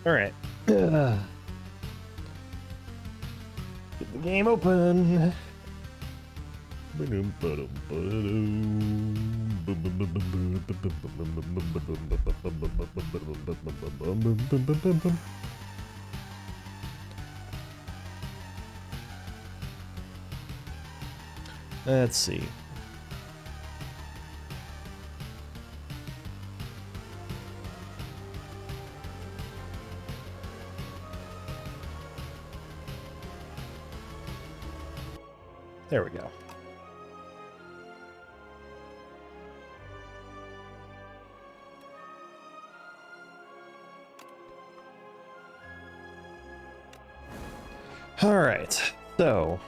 Alright. Get the game open. Let's see. There we go. All right, so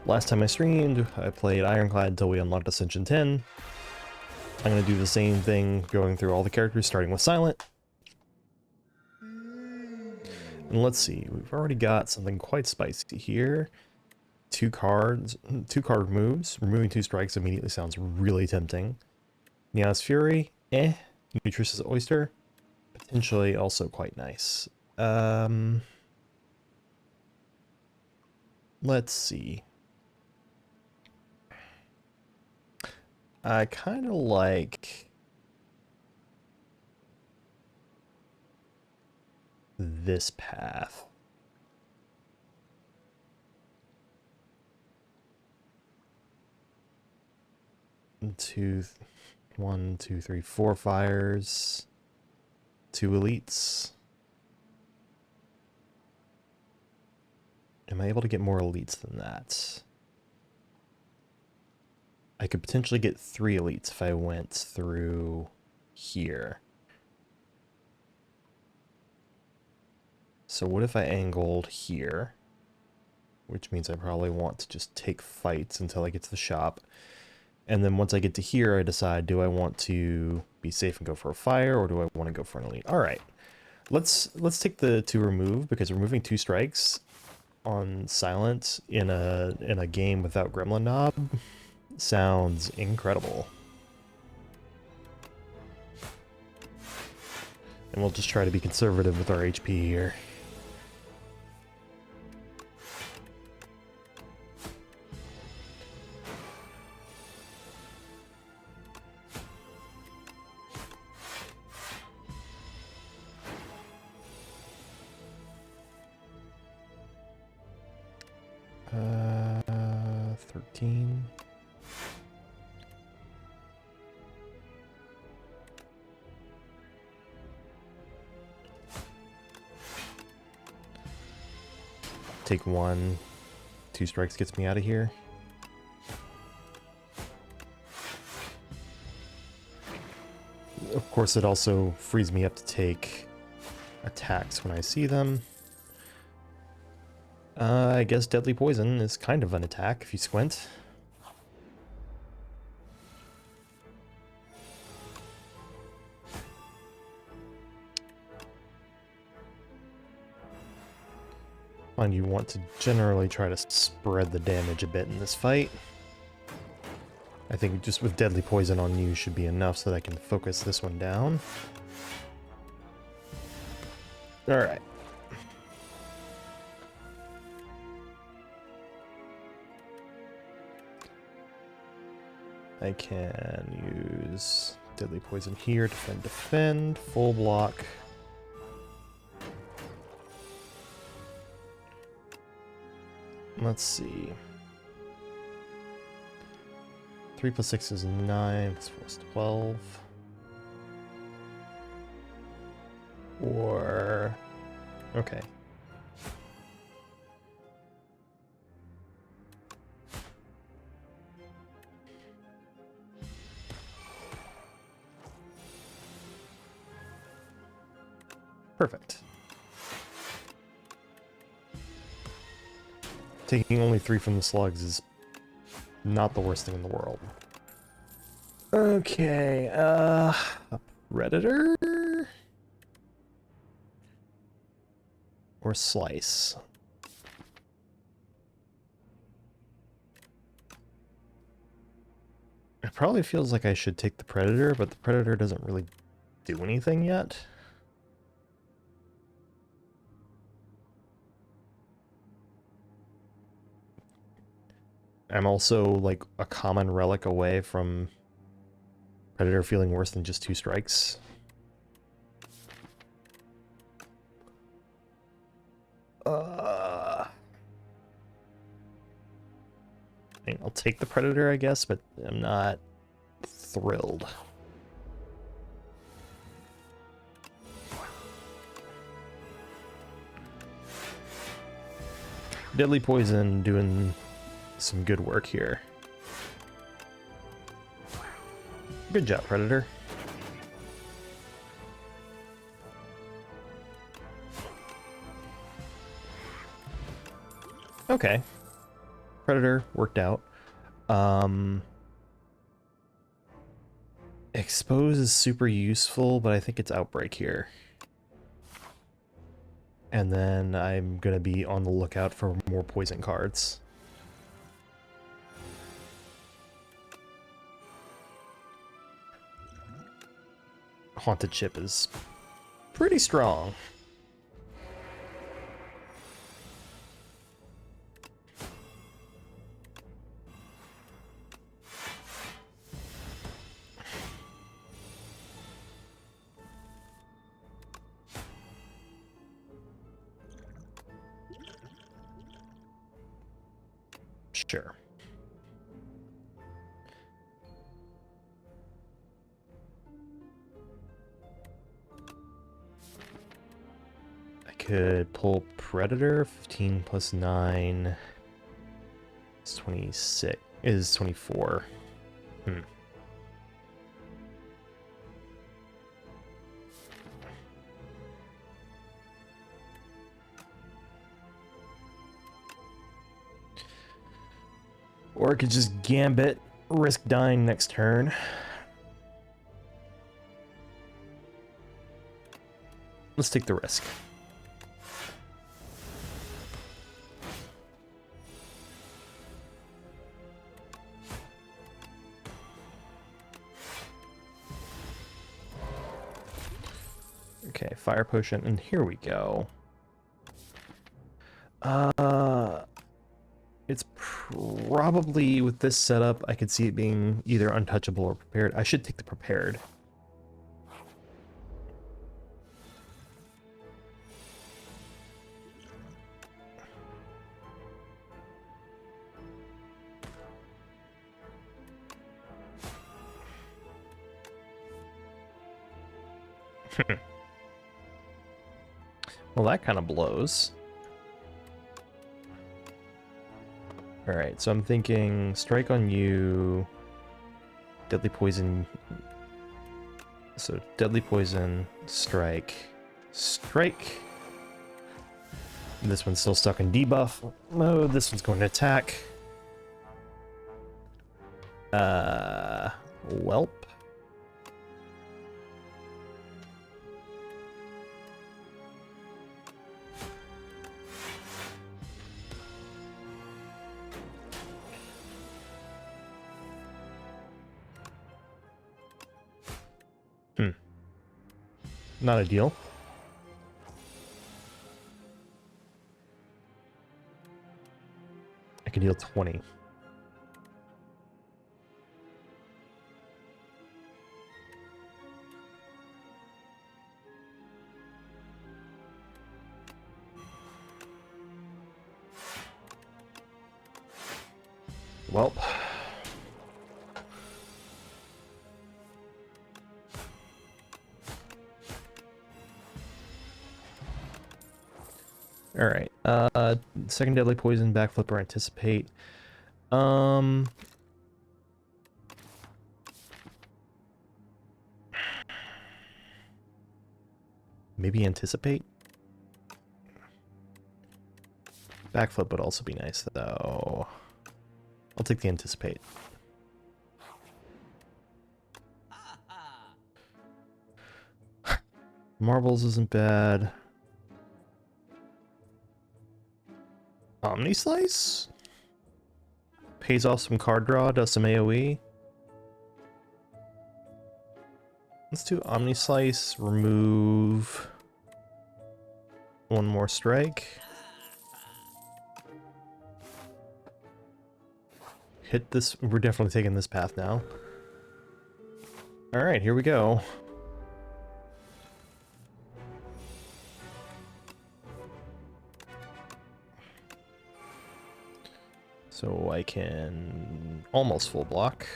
last time I streamed, I played Ironclad until we unlocked Ascension 10. I'm going to do the same thing, going through all the characters, starting with Silent. And let's see, we've already got something quite spicy here. Two card removes. Removing 2 strikes immediately sounds really tempting. Neon's Fury, Nutritious Oyster, potentially also quite nice. Let's see. I kind of like this path. One, two, three, 4 fires. 2 elites. Am I able to get more elites than that? I could potentially get 3 elites if I went through here. So what if I angled here? Which means I probably want to just take fights until I get to the shop. And then once I get to here, I decide, do I want to be safe and go for a fire, or do I want to go for an elite? All right, let's take the 2 remove, because removing 2 strikes on Silent in a game without Gremlin Knob sounds incredible. And we'll just try to be conservative with our HP here. Uh, 13. Take 1. 2 strikes gets me out of here. Of course, it also frees me up to take attacks when I see them. I guess Deadly Poison is kind of an attack if you squint. And you want to generally try to spread the damage a bit in this fight. I think just with Deadly Poison on you should be enough so that I can focus this one down. Alright. I can use Deadly Poison here, defend, full block. Let's see. 3 plus 6 is 9, plus 4 is 12. Or... okay. Perfect. Taking only 3 from the slugs is not the worst thing in the world. Okay, a Predator? Or Slice? It probably feels like I should take the Predator, but the Predator doesn't really do anything yet. I'm also like a common relic away from Predator feeling worse than just 2 strikes. I mean, I'll take the Predator, I guess, but I'm not thrilled. Deadly Poison doing some good work here. Good job, Predator. Okay. Predator worked out. Expose is super useful, but I think it's Outbreak here. And then I'm gonna be on the lookout for more poison cards. Haunted Chip is pretty strong. Sure. I could pull Predator. 15 plus 9 is 26. Is 24. Or I could just Gambit, risk dying next turn. Let's take the risk. Okay, Fire Potion, and here we go. It's probably, with this setup, I could see it being either untouchable or prepared. I should take the prepared. Well, that kind of blows. Alright, so I'm thinking strike on you, deadly poison. So deadly poison, strike, strike. And this one's still stuck in debuff mode. This one's going to attack. Whelp. Not ideal. I can deal 20. Well. Alright, second deadly poison, backflip or anticipate. Maybe anticipate? Backflip would also be nice, though. I'll take the anticipate. Marbles isn't bad. Omni Slice? Pays off some card draw, does some AoE. Let's do Omni Slice, remove one more strike. hit this. We're definitely taking this path now. Alright, here we go. So I can almost full block.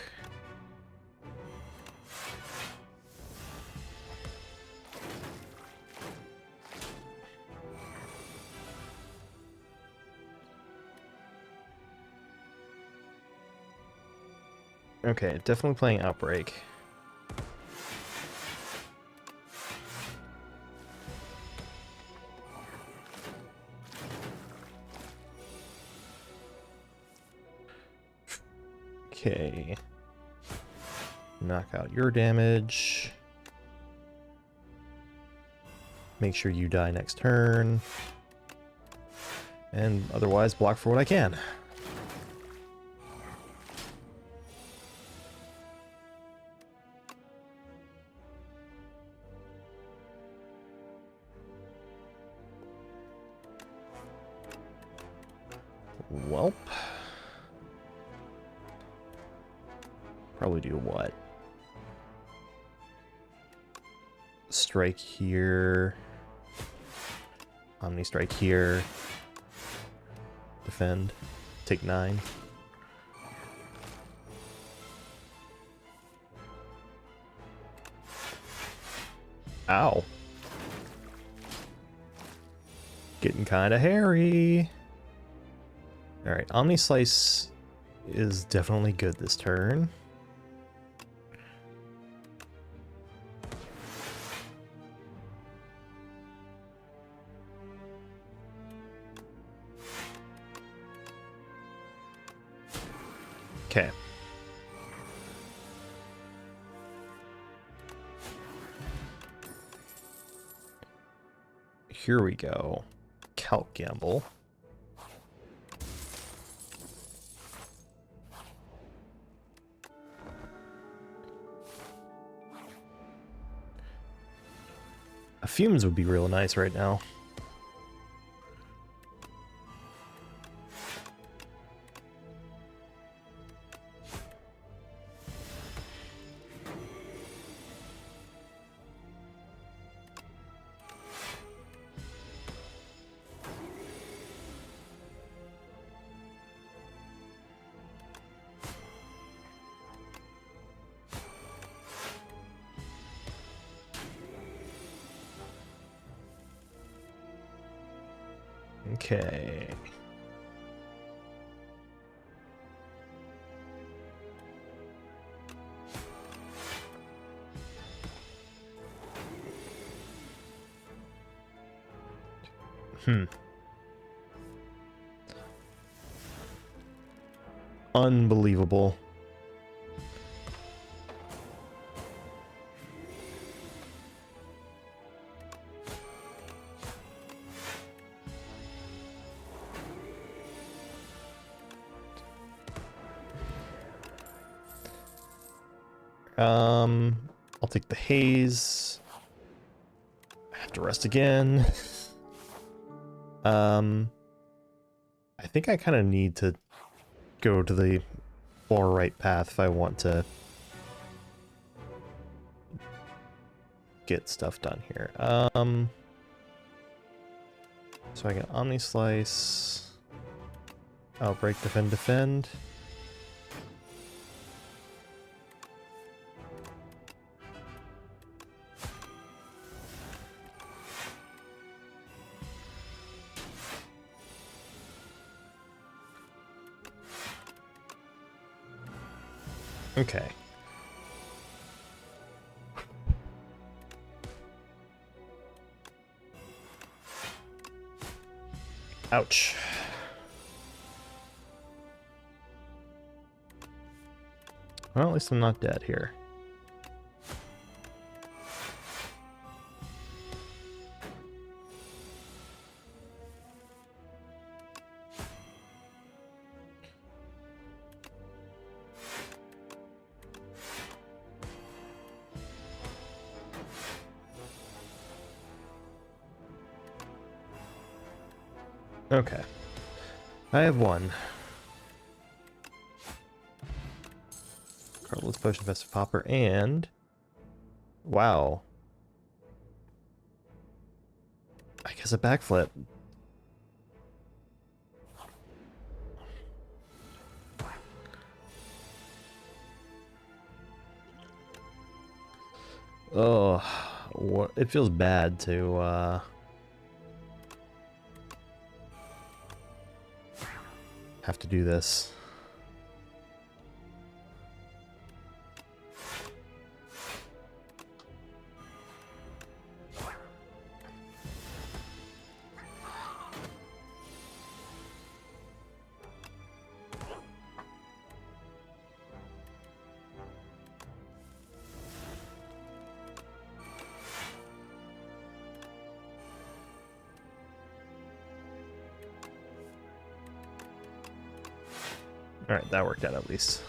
Okay, definitely playing Outbreak. Okay. Knock out your damage. Make sure you die next turn. And otherwise block for what I can. Welp. Probably do what? Strike here. Omni strike here. Defend. Take 9. Ow. Getting kind of hairy. Alright, Omni Slice is definitely good this turn. Okay. Here we go. Calc Gamble. Fumes would be real nice right now. Okay. Unbelievable. I'll take the haze. I have to rest again. I think I kind of need to go to the far right path if I want to get stuff done here. So I got Omni Slice, Outbreak, Defend, Defend. Okay. Ouch. Well, at least I'm not dead here. Okay. I have one. Carlos Potion, Festive Popper, and... Wow. I guess a backflip. Oh, what? It feels bad to, have to do this. Alright, that worked out at least.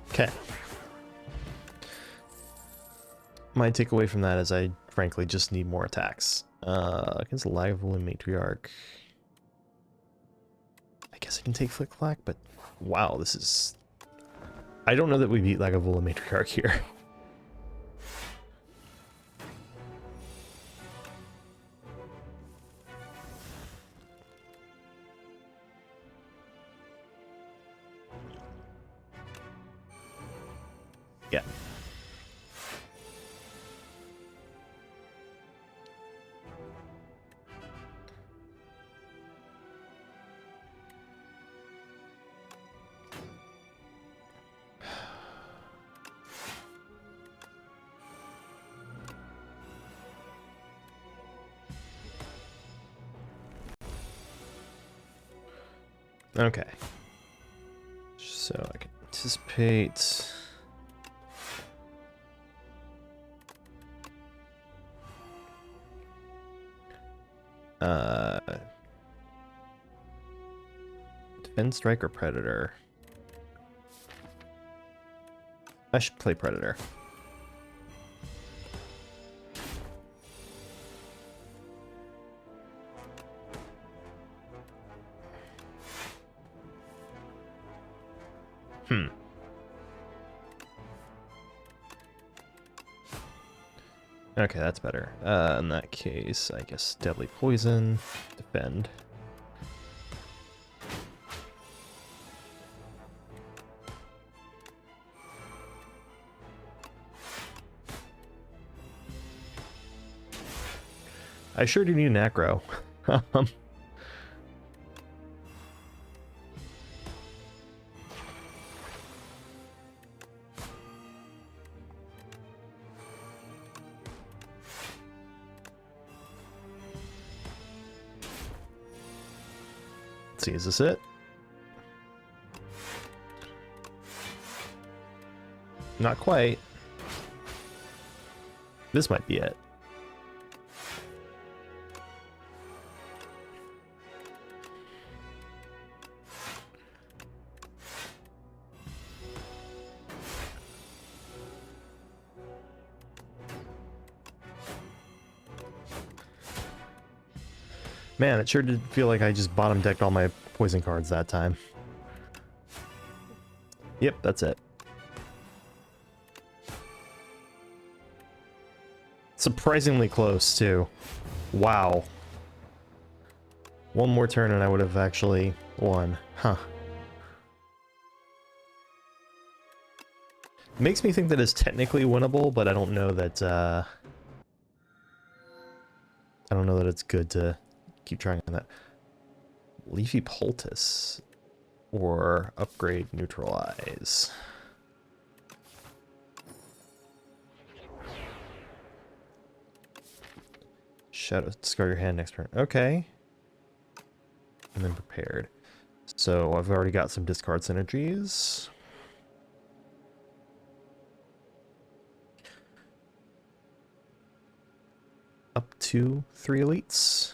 Okay. My takeaway from that is I frankly just need more attacks. Against the Lagavulin Matriarch. I guess I can take Flick Flack, but wow, this is... I don't know that we beat Lagavulin Matriarch here. Yeah. Okay. So I can anticipate... Defend, Strike, or Predator? I should play Predator. Okay, that's better. In that case, I guess Deadly Poison, Defend. I sure do need an acro. Let's see, is this it? Not quite. This might be it. Man, it sure did feel like I just bottom decked all my poison cards that time. Yep, that's it. Surprisingly close, too. Wow. One more turn and I would have actually won. Huh. Makes me think that it's technically winnable, but I don't know that, I don't know that it's good to keep trying on that. Leafy Poultice. Or upgrade Neutralize. Shadow, discard your hand next turn. Okay. And then prepared. So I've already got some discard synergies. Up to 3 elites.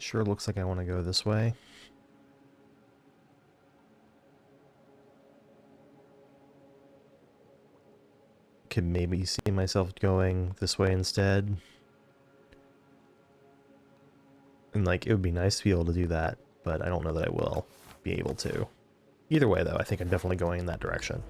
Sure looks like I want to go this way. Could maybe see myself going this way instead. And like, it would be nice to be able to do that, but I don't know that I will be able to. Either way though, I think I'm definitely going in that direction.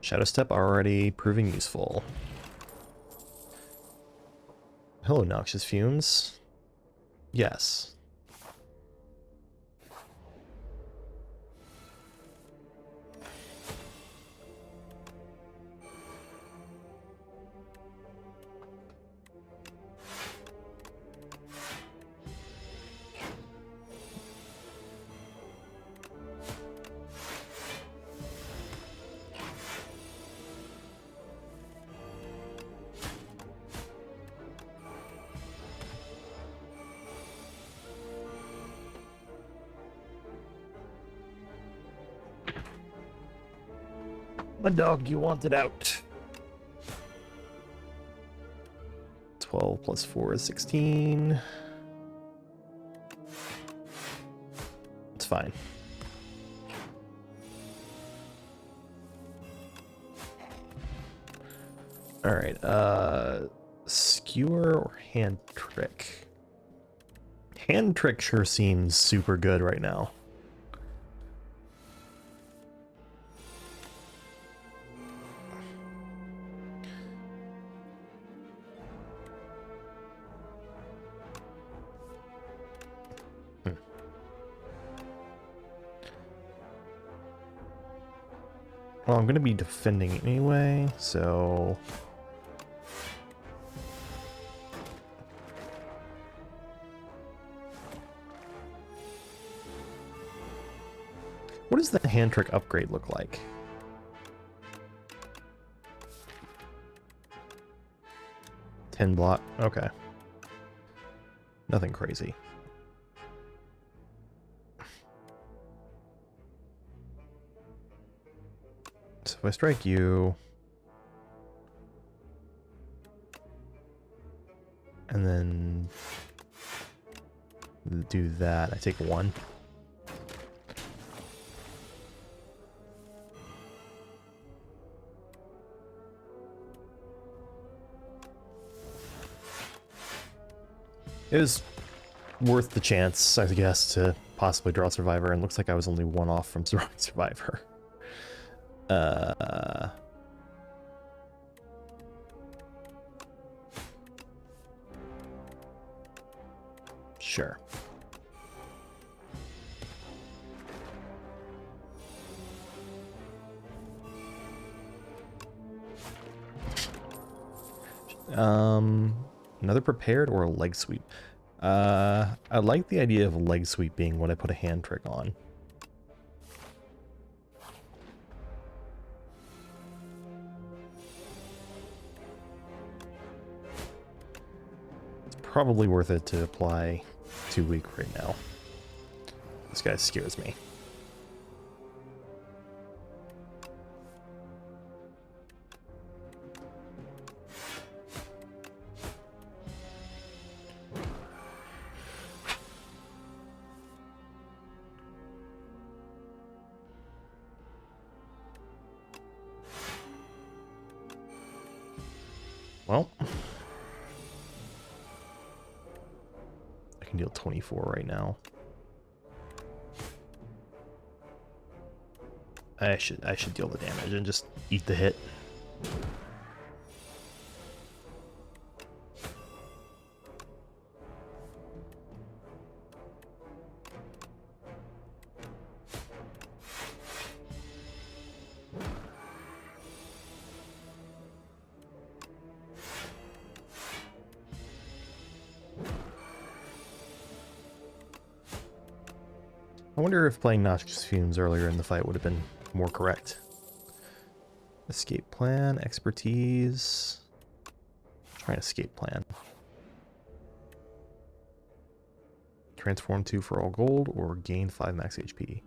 Shadow Step already proving useful. Hello, Noxious Fumes. Yes. My dog, you want it out. 12 plus 4 is 16. It's fine. Alright, skewer or hand trick? Hand trick sure seems super good right now. Well, I'm going to be defending anyway, so... What does the hand trick upgrade look like? Ten block? Okay. Nothing crazy. So if I strike you... and then... do that, I take 1. It was worth the chance, I guess, to possibly draw Survivor, and looks like I was only 1 off from drawing Survivor. Sure. Another prepared or a leg sweep? I like the idea of a leg sweep being what I put a hand trick on. It's probably worth it to apply 2 weak right now. This guy scares me. Well, I can deal 24 right now. I should deal the damage and just eat the hit. I wonder if playing Noxious Fumes earlier in the fight would have been more correct. Escape plan, expertise. Try an escape plan. Transform 2 for all gold, or gain 5 max HP.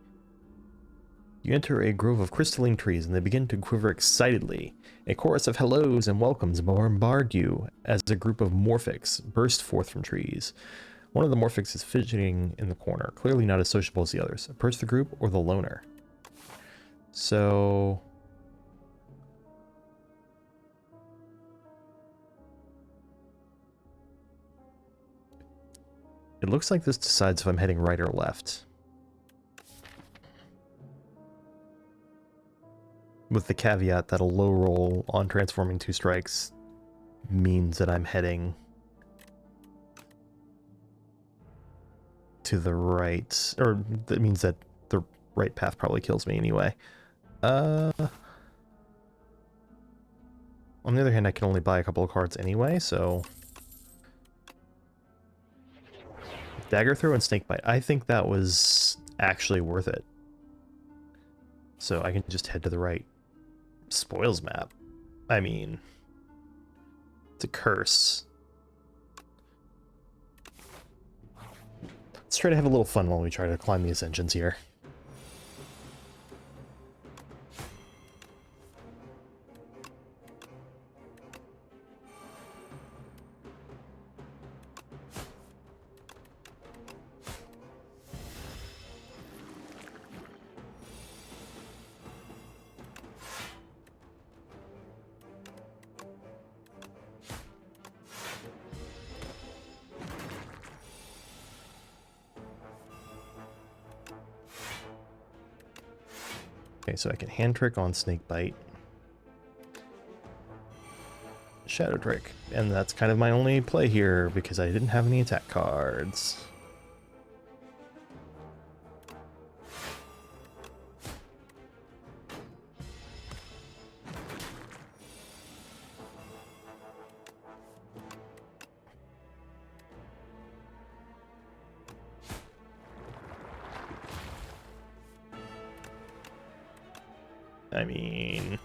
You enter a grove of crystalline trees and they begin to quiver excitedly. A chorus of hellos and welcomes bombard you as a group of morphics burst forth from trees. One of the morphics is fidgeting in the corner, clearly not as sociable as the others. Approach the group or the loner. So... it looks like this decides if I'm heading right or left. With the caveat that a low roll on transforming 2 strikes means that I'm heading to the right, or that means that the right path probably kills me anyway. On the other hand, I can only buy a couple of cards anyway, so... Dagger Throw and Snakebite. I think that was actually worth it. So I can just head to the right. Spoils map. I mean... it's a curse. Let's try to have a little fun while we try to climb the ascensions here. Okay, so I can hand trick on Snakebite. Shadow Trick. And that's kind of my only play here because I didn't have any attack cards. I mean...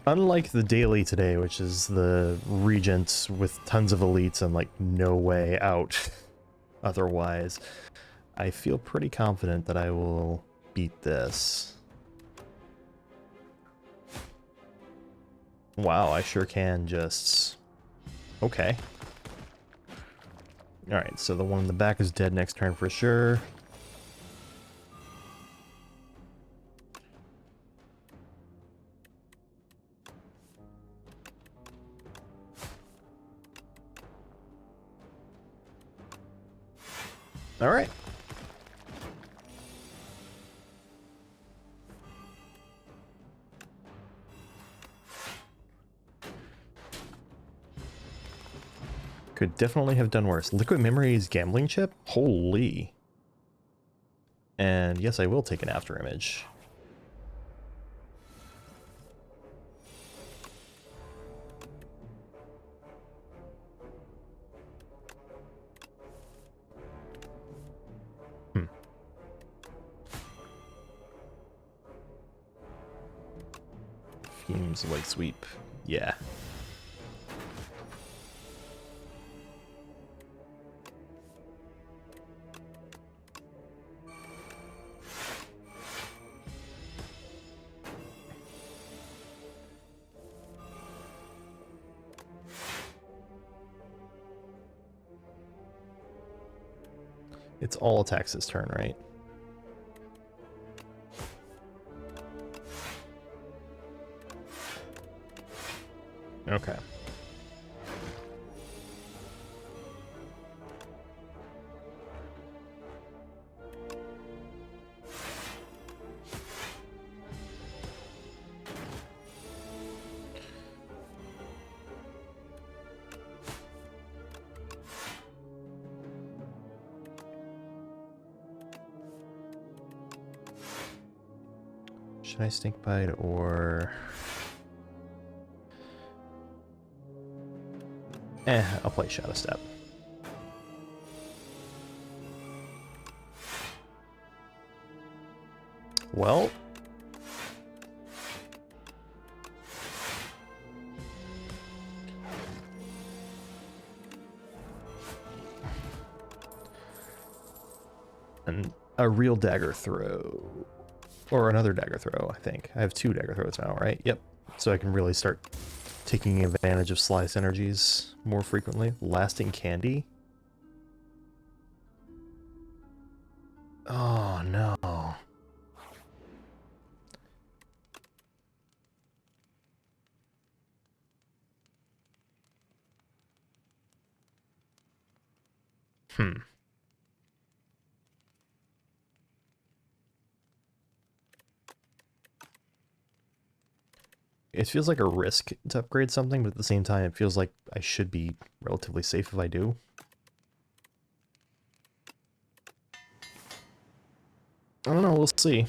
unlike the daily today, which is the Regent with tons of elites and like no way out otherwise, I feel pretty confident that I will beat this. Wow, I sure can just... okay. Alright, so the one in the back is dead next turn for sure. Alright. Could definitely have done worse. Liquid Memory's gambling chip? Holy. And yes, I will take an after image. Fumes light sweep. Yeah. It's all attacks this turn, right? Okay. Should I snakebite or... I'll play Shadow Step. Well... and a real dagger throw. Or another dagger throw, I think. I have 2 dagger throws now, right? Yep. So I can really start taking advantage of slice energies more frequently. Lasting candy? Oh, no. It feels like a risk to upgrade something, but at the same time, it feels like I should be relatively safe if I do. I don't know, we'll see.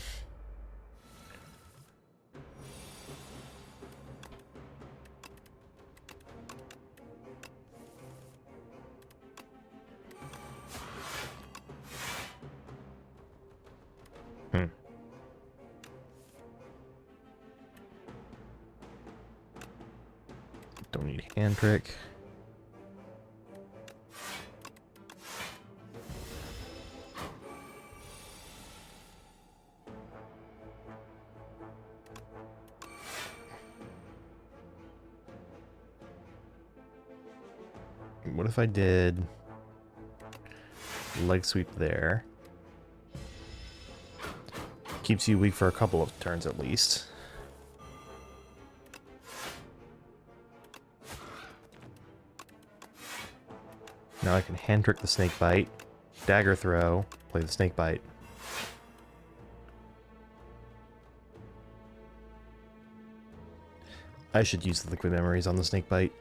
Don't need hand trick. What if I did leg sweep there? Keeps you weak for a couple of turns at least. Now I can hand trick the snake bite, dagger throw, play the snake bite. I should use the liquid memories on the snake bite.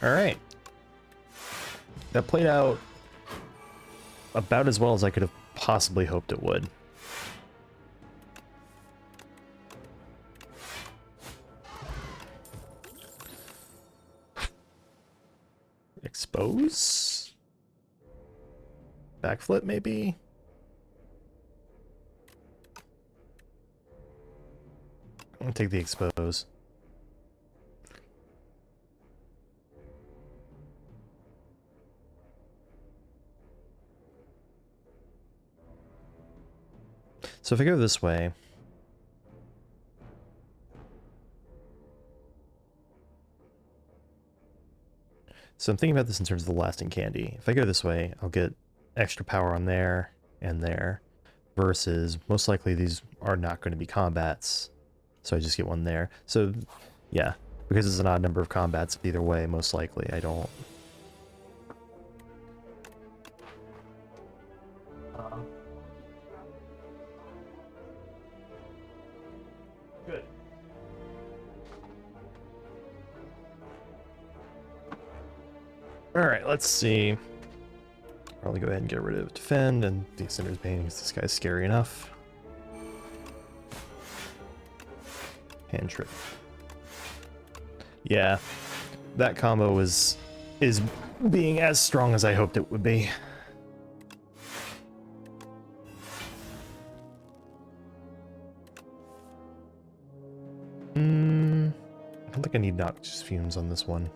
Alright. That played out about as well as I could have possibly hoped it would. Expose? Backflip, maybe? I'm gonna take the expose. So if I go this way, so I'm thinking about this in terms of the lasting candy. If I go this way, I'll get extra power on there and there, versus most likely these are not going to be combats, so I just get one there. So yeah, because it's an odd number of combats either way, most likely I don't. Good. Alright, let's see. Probably go ahead and get rid of defend and the Cinder's Bane because this guy's scary enough. Hand trick. Yeah, that combo is being as strong as I hoped it would be. I don't think I need noxious fumes on this one.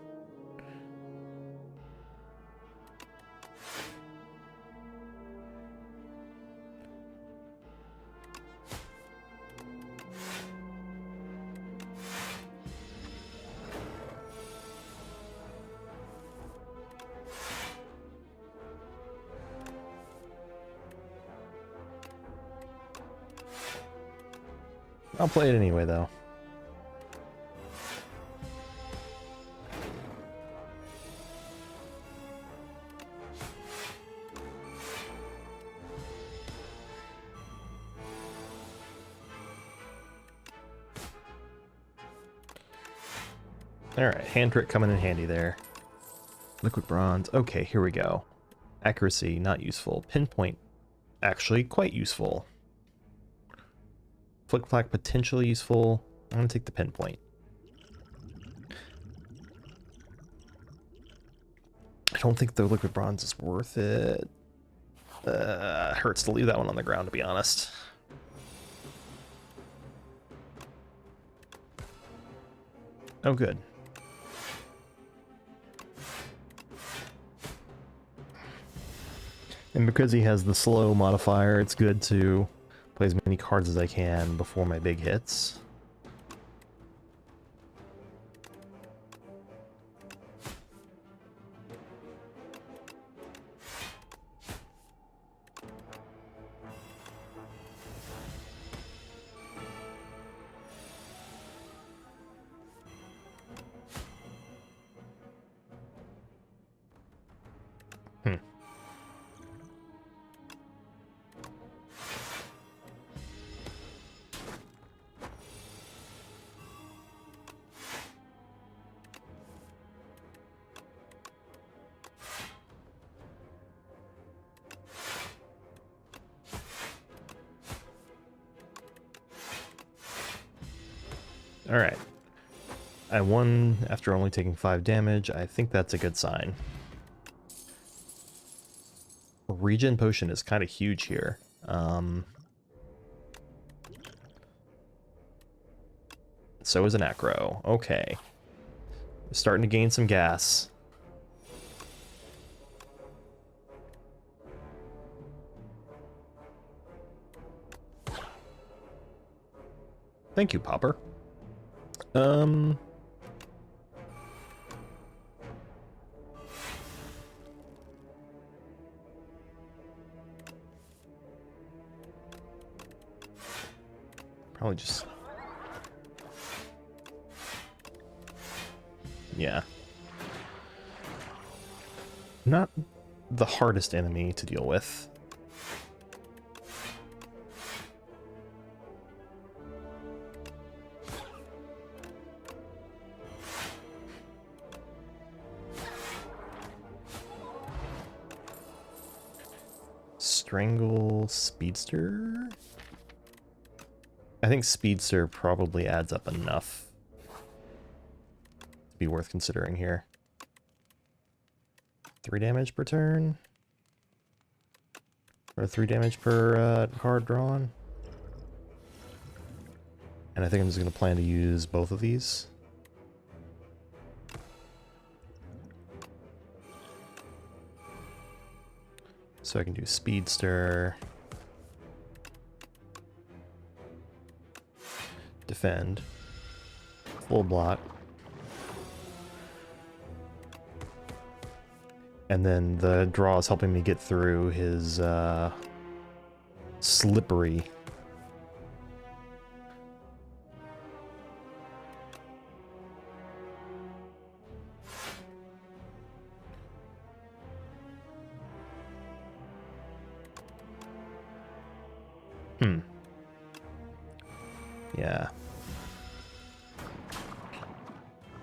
I'll play it anyway, though. Alright, hand trick coming in handy there. Liquid bronze. Okay, here we go. Accuracy, not useful. Pinpoint, actually quite useful. Flick Flack, potentially useful. I'm going to take the pinpoint. I don't think the liquid bronze is worth it. Hurts to leave that one on the ground, to be honest. Oh, good. And because he has the slow modifier, it's good to play as many cards as I can before my big hits. Alright. I won after only taking 5 damage. I think that's a good sign. Regen potion is kind of huge here. So is an acro. Okay. Starting to gain some gas. Thank you, Popper. Probably just... Yeah. Not the hardest enemy to deal with. Strangle Speedster? I think Speedster probably adds up enough to be worth considering here. 3 damage per turn? Or 3 damage per card drawn? And I think I'm just going to plan to use both of these. So I can do Speedster, defend, full block, and then the draw is helping me get through his slippery. Yeah.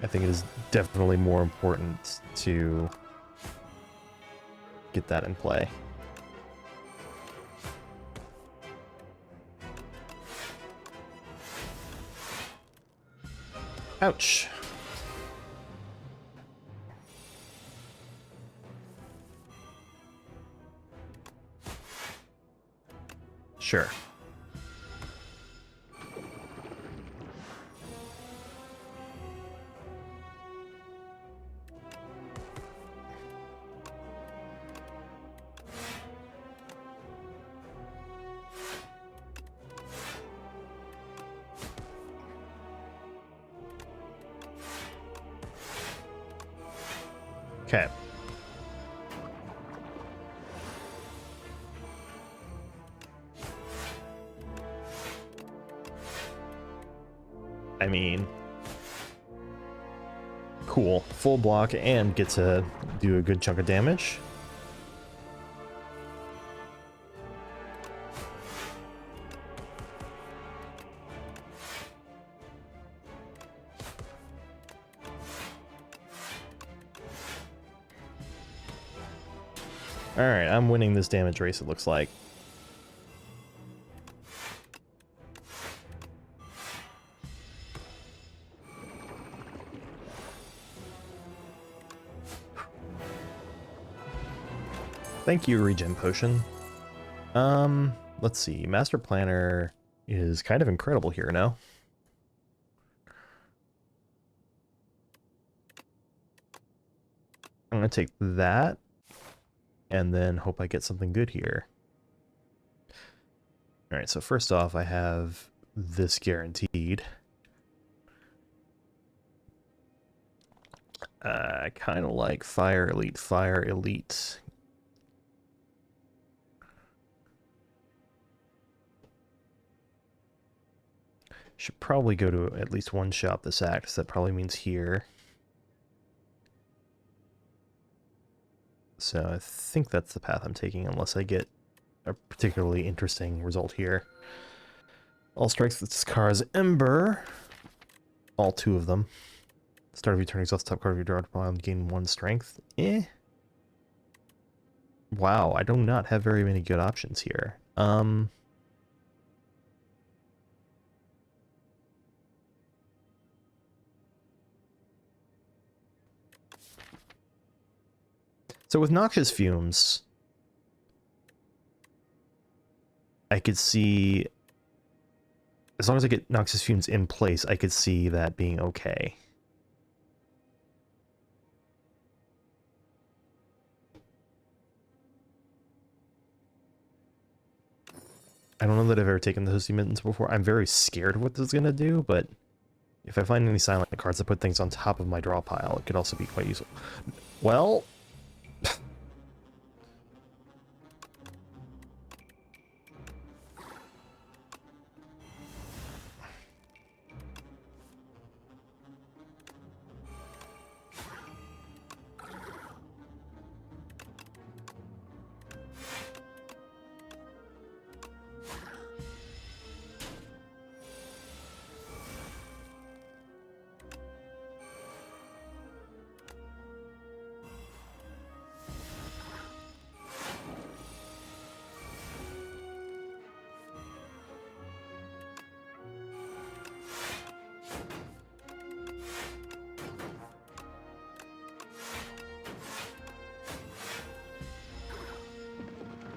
I think it is definitely more important to get that in play. Ouch. Sure. Okay. I mean, cool. Full block and get to do a good chunk of damage. Alright, I'm winning this damage race, it looks like. Thank you, Regen Potion. Let's see. Master Planner is kind of incredible here, no? I'm gonna take that, and then hope I get something good here. Alright, so first off, I have this guaranteed. I kind of like Fire Elite, Fire Elite. Should probably go to at least one shop this act, so that probably means here. So I think that's the path I'm taking, unless I get a particularly interesting result here. All strikes with this car's Ember. All two of them. Start of your turn, exhaust top card of your draw pile and gain 1 strength. Wow, I do not have very many good options here. So with Noxious Fumes, I could see, as long as I get Noxious Fumes in place, I could see that being okay. I don't know that I've ever taken the Hosty Mittens before. I'm very scared of what this is going to do, but if I find any silent cards that put things on top of my draw pile, it could also be quite useful. Well...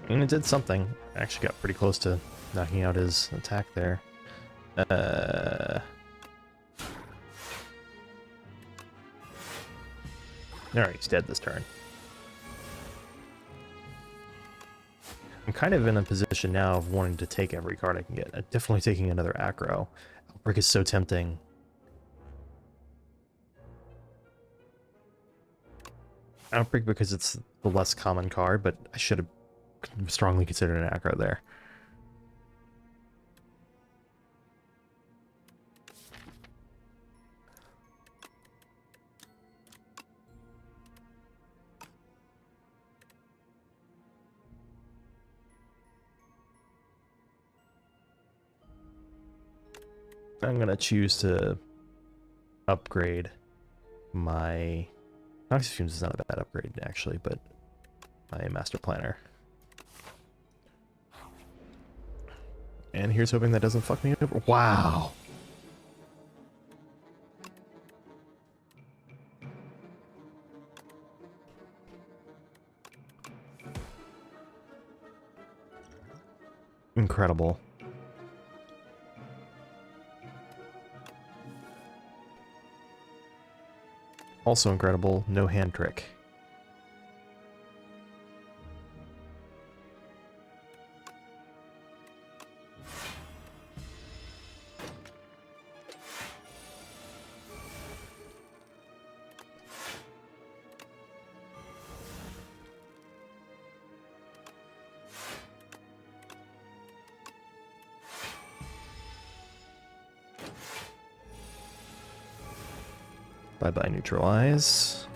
And it did something. Actually got pretty close to knocking out his attack there. Alright, he's dead this turn. I'm kind of in a position now of wanting to take every card I can get. Definitely taking another Acro. Outbreak is so tempting. Outbreak because it's the less common card, but I should have strongly considered an Acro there. I'm gonna choose to upgrade my... Noxious Fumes is not a bad upgrade, actually, but my Master Planner. And here's hoping that doesn't fuck me over. Wow! Incredible. Also incredible, no hand trick. Bye-bye, neutralize.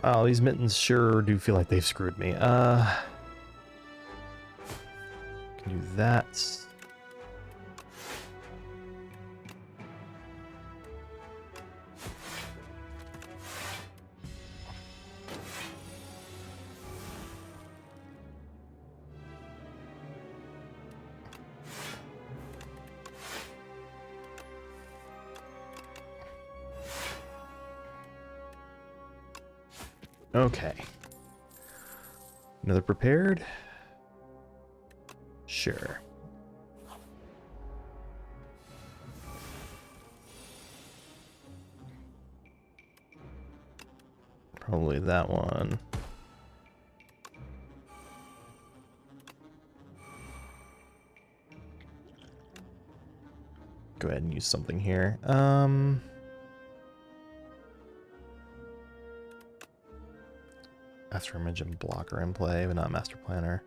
Wow, these mittens sure do feel like they've screwed me. Can do that. Okay. Another prepared? Sure. Probably that one. Go ahead and use something here. Master Image and Blocker in play, but not Master Planner.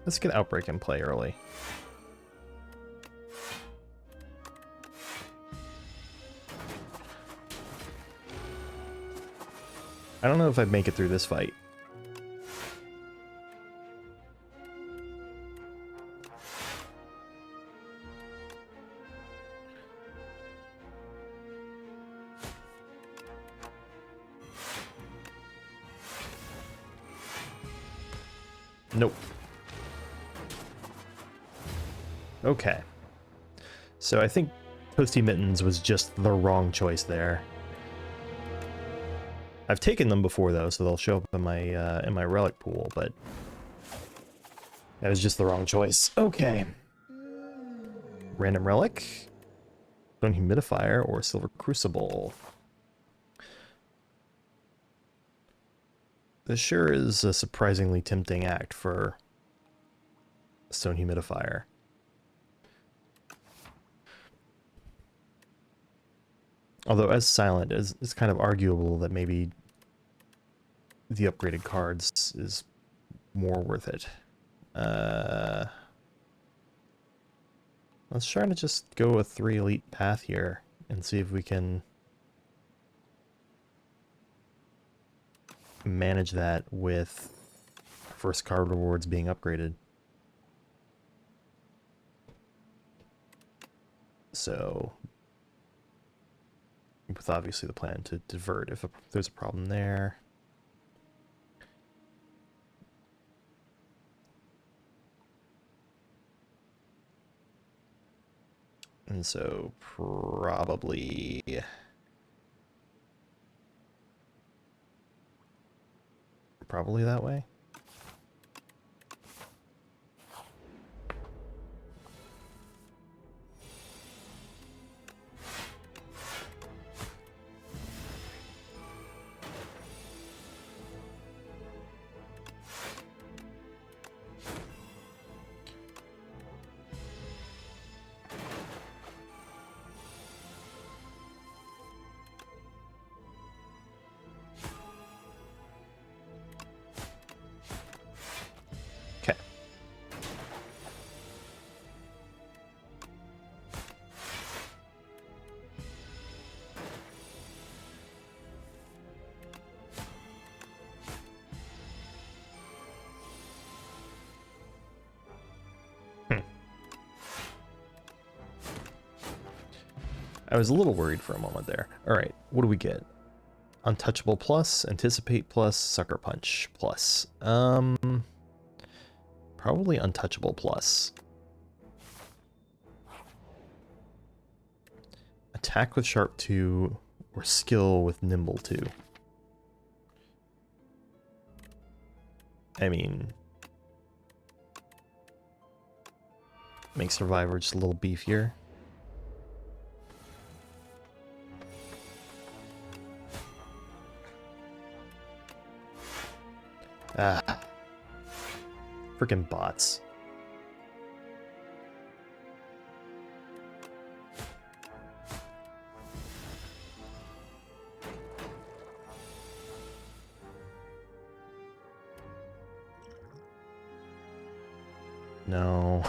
Let's get Outbreak in play early. I don't know if I'd make it through this fight. Nope. Okay. So I think Toasty Mittens was just the wrong choice there. I've taken them before though, so they'll show up in my relic pool, but that was just the wrong choice. Okay. Random relic, stone humidifier, or silver crucible. This sure is a surprisingly tempting act for a stone humidifier. Although as silent, it's kind of arguable that maybe the upgraded cards is more worth it. Let's try to just go a 3 elite path here and see if we can manage that with first card rewards being upgraded. So, with obviously the plan to divert if there's a problem there. And so probably that way. Okay. I was a little worried for a moment there. All right, what do we get? Untouchable plus, Anticipate plus, Sucker Punch plus. Probably Untouchable plus. Attack with Sharp 2 or Skill with Nimble 2. I mean, make Survivor just a little beefier. Ah. Freaking bots. No.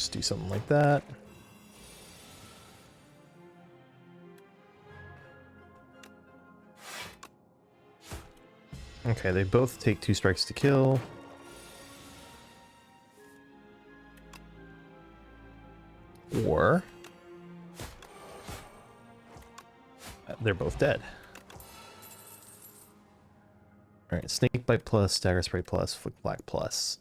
Just do something like that. Okay, they both take 2 strikes to kill. Or they're both dead. Alright, Snake Bite plus, Dagger Spray plus, Flick Black plus.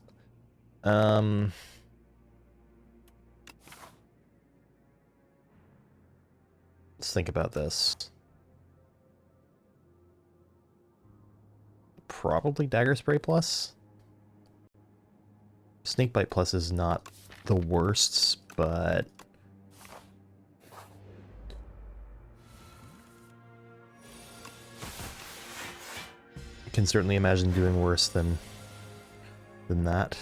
Let's think about this. Probably Dagger Spray plus. Snake Bite plus is not the worst, but I can certainly imagine doing worse than that.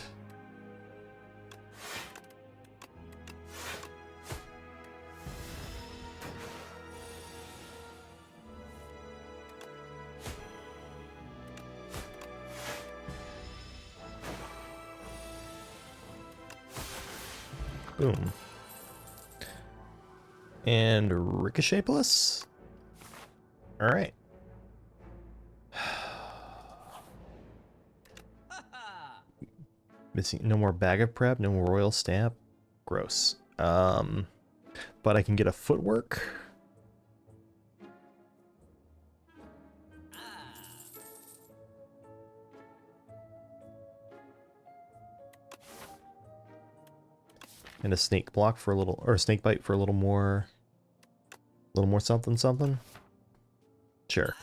Boom. And Ricochet plus? Alright. Missing no more Bag of Prep, no more Royal Stamp. Gross. But I can get a Footwork. And a Snake Block for a little, or a Snake Bite for a little more something something. Sure.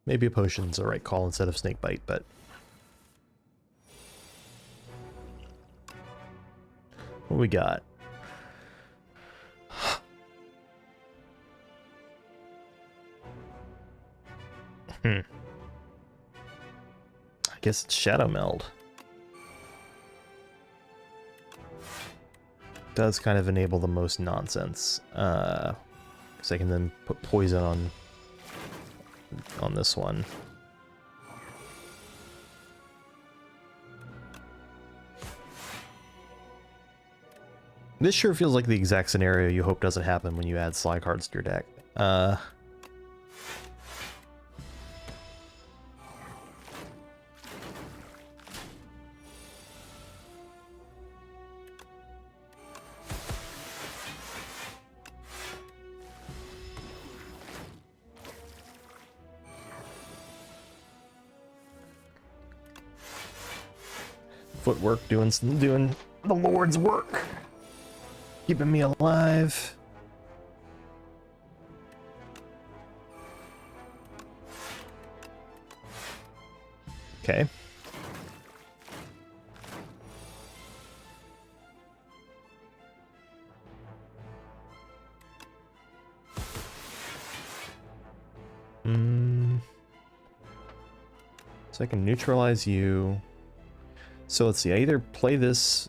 Maybe a potion's the right call instead of Snake Bite, but what we got? I guess it's Shadow Meld. Does kind of enable the most nonsense. Because I can then put poison on this one. This sure feels like the exact scenario you hope doesn't happen when you add slide cards to your deck. Footwork doing the Lord's work. Keeping me alive. Okay. So I can neutralize you. So let's see, I either play this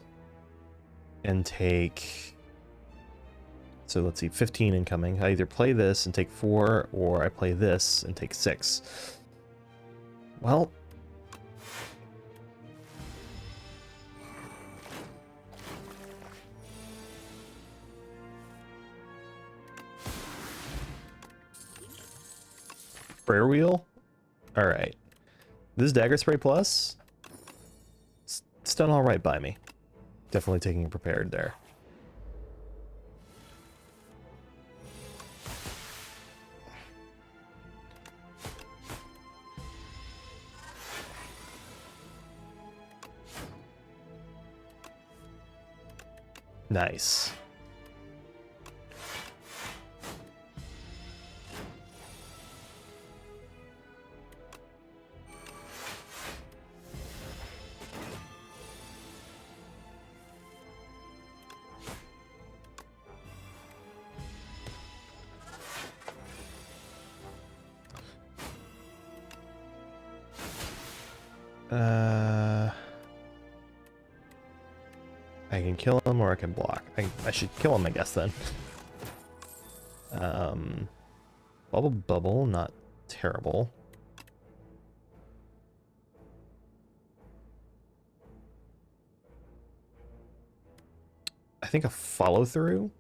and take... So let's see, 15 incoming. I either play this and take 4, or I play this and take 6. Well... Prayer Wheel? Alright. This Dagger Spray plus? It's done alright by me. Definitely taking it prepared there. Nice. I can kill him or I can block. I should kill him, I guess, then. Bubble, not terrible. think a follow through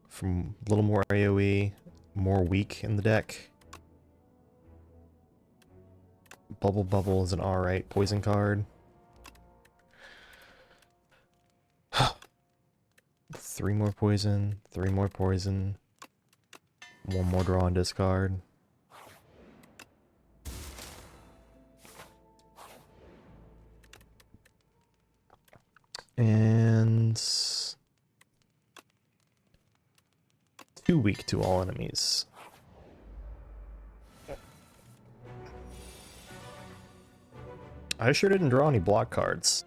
from a little more AoE, more weak in the deck. Bubble is an alright poison card. 3 more poison, 3 more poison, 1 more draw and discard. And 2 weak to all enemies. I sure didn't draw any block cards.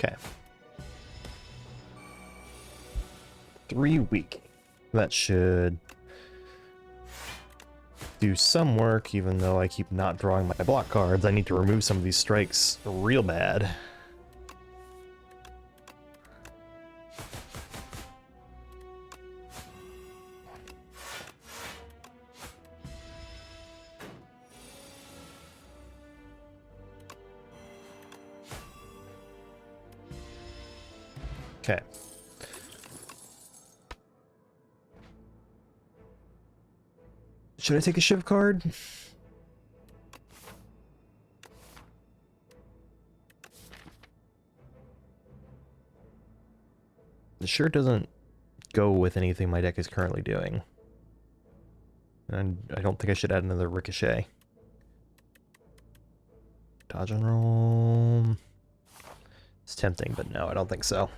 Okay. 3 weak. That should do some work, even though I keep not drawing my block cards. I need to remove some of these strikes real bad. Okay. Should I take a shiv card? It sure doesn't go with anything my deck is currently doing. And I don't think I should add another ricochet. Dodge and roll. It's tempting, but no, I don't think so.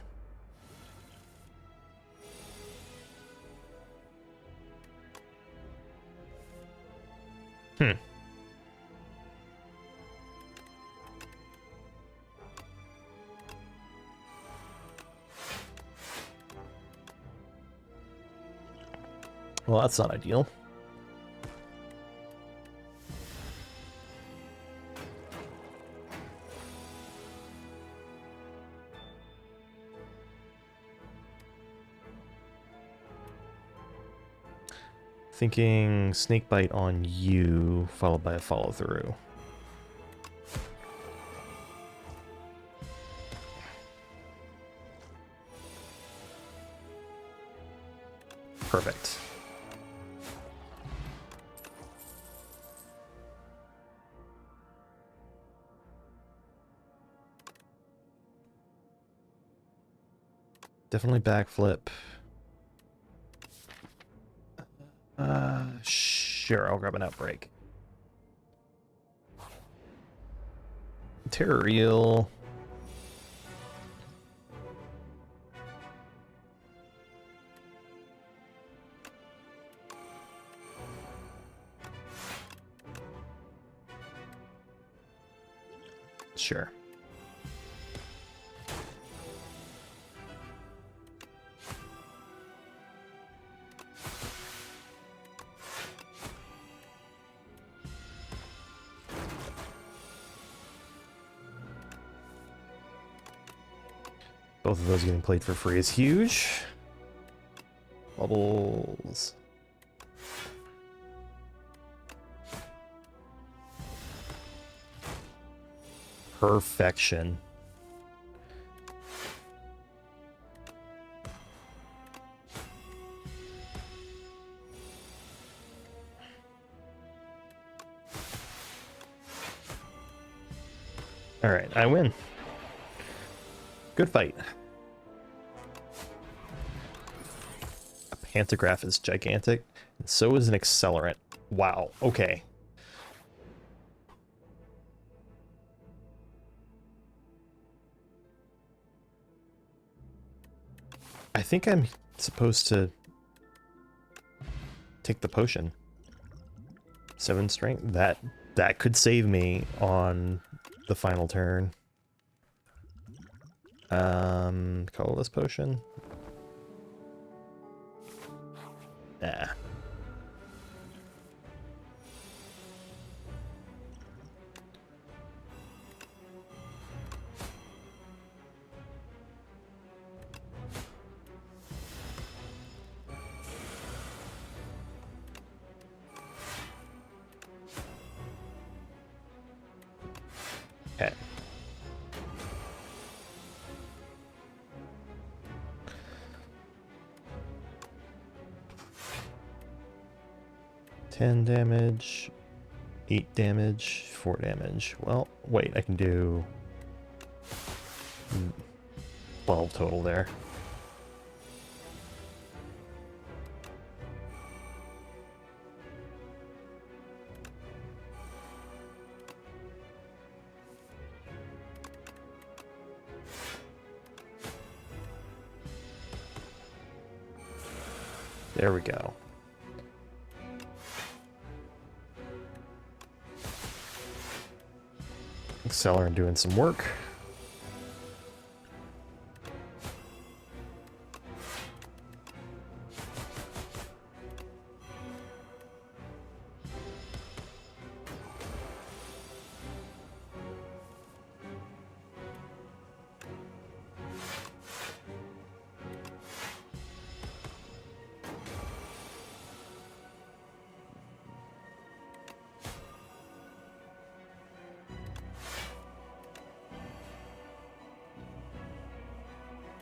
Well, that's not ideal. Thinking snake bite on you, followed by a follow through. Perfect. Definitely backflip. Sure, I'll grab an outbreak. Terror Eel. Sure. Both of those getting played for free is huge. Bubbles. Perfection. All right, I win. Good fight. A pantograph is gigantic, and so is an accelerant. Wow, okay. I think I'm supposed to take the potion. 7 strength. That could save me on the final turn. Colorless potion. Nah. 10 damage, 8 damage, 4 damage. Well, wait, I can do 12 total there. There we go. Accelerant doing some work.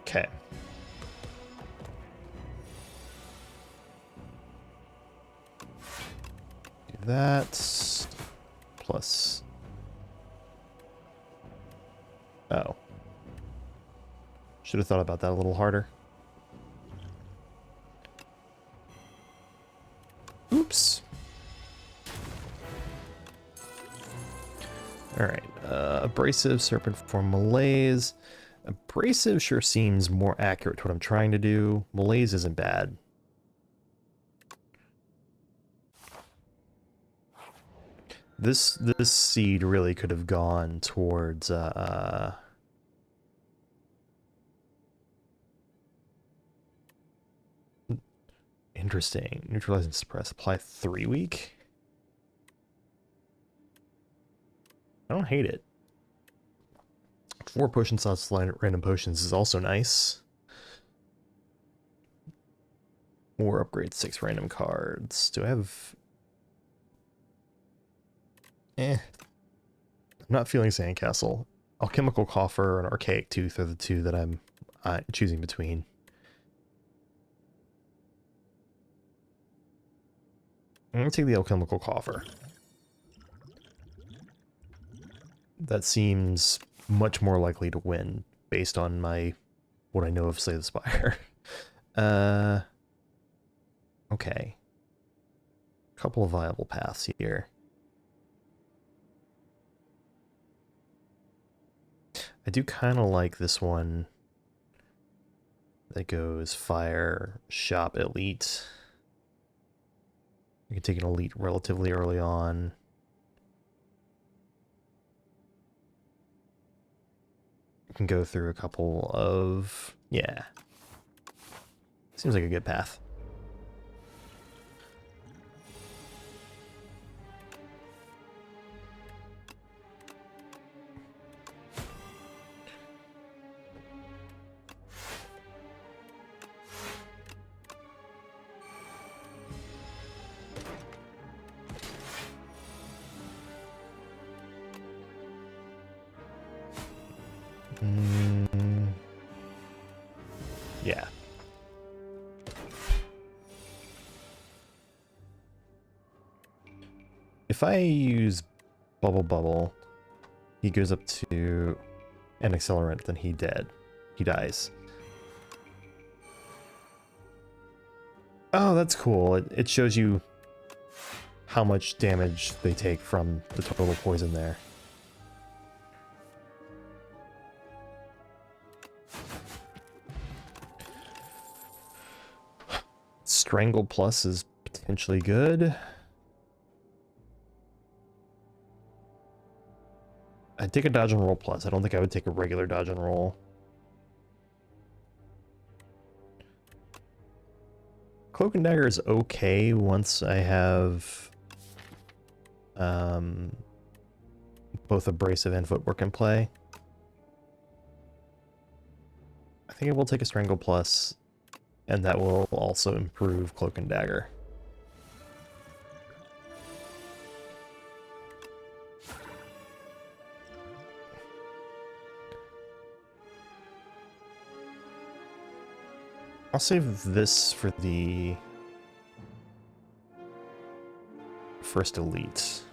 Okay. Do that. Plus. Oh. Should have thought about that a little harder. Oops. Alright. Abrasive, Serpent Form, Malaise. Abrasive sure seems more accurate to what I'm trying to do. Malaise isn't bad. This seed really could have gone towards interesting. Neutralize and suppress. Apply 3 week. I don't hate it. 4 potion slots, random potions is also nice. Or upgrade 6 random cards. Do I have... I'm not feeling Sandcastle. Alchemical Coffer and Archaic Tooth are the two that I'm choosing between. I'm going to take the Alchemical Coffer. That seems much more likely to win based on what I know of Slay the Spire. Okay. Couple of viable paths here. I do kind of like this one that goes Fire, Shop, Elite. You can take an Elite relatively early on. You can go through a couple of... yeah. Seems like a good path. Yeah. If I use Bubble, he goes up to an accelerant, then he dead. He dies. Oh, that's cool. It shows you how much damage they take from the total poison there. Strangle Plus is potentially good. I'd take a Dodge and Roll Plus. I don't think I would take a regular Dodge and Roll. Cloak and Dagger is okay once I have both Abrasive and Footwork in play. I think I will take a Strangle Plus, and that will also improve Cloak and Dagger. I'll save this for the first elite.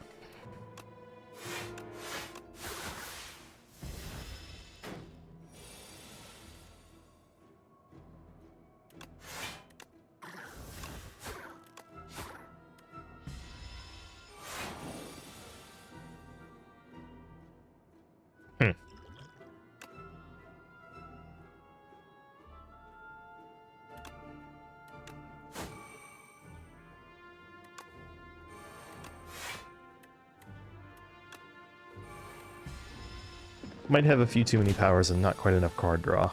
Might have a few too many powers and not quite enough card draw.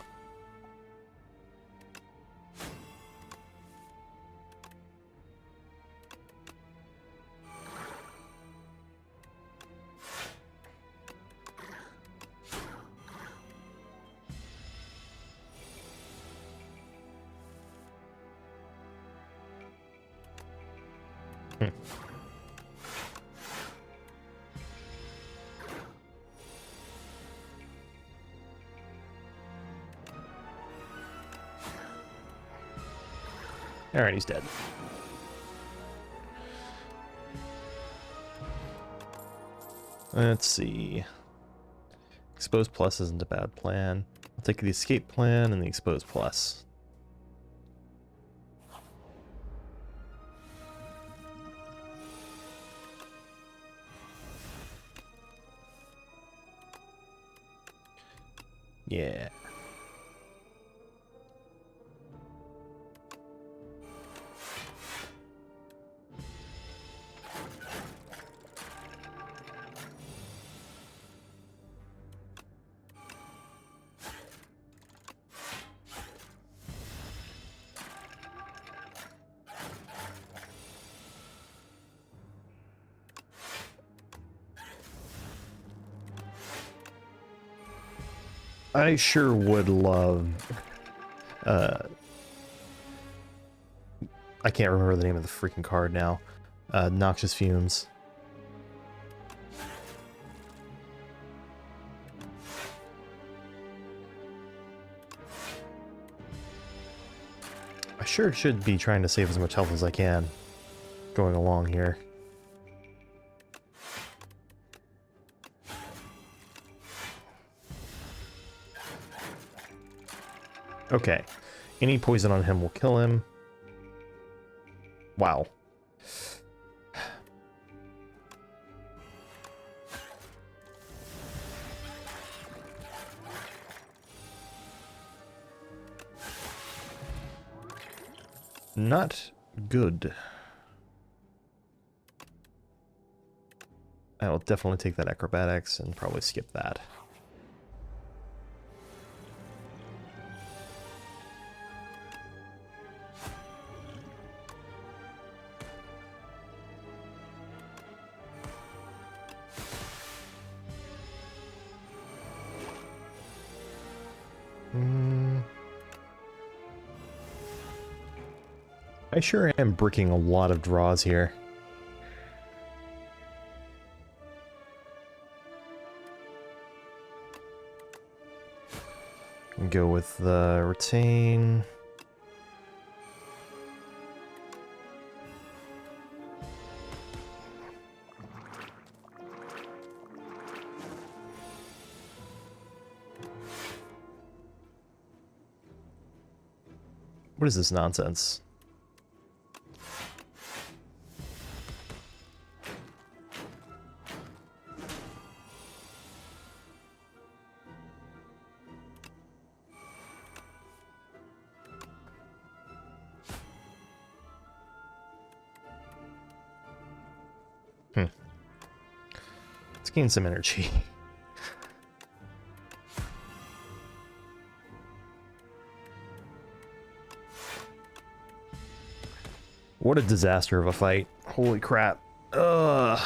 Alright, he's dead. Let's see. Expose Plus isn't a bad plan. I'll take the Escape plan and the Expose Plus. Yeah. I sure would love, I can't remember the name of the freaking card now. Noxious Fumes. I sure should be trying to save as much health as I can going along here. Okay, any poison on him will kill him. Wow. Not good. I will definitely take that acrobatics and probably skip that. I sure am bricking a lot of draws here. Go with the retain. What is this nonsense? Let's gain some energy. What a disaster of a fight. Holy crap. Ugh.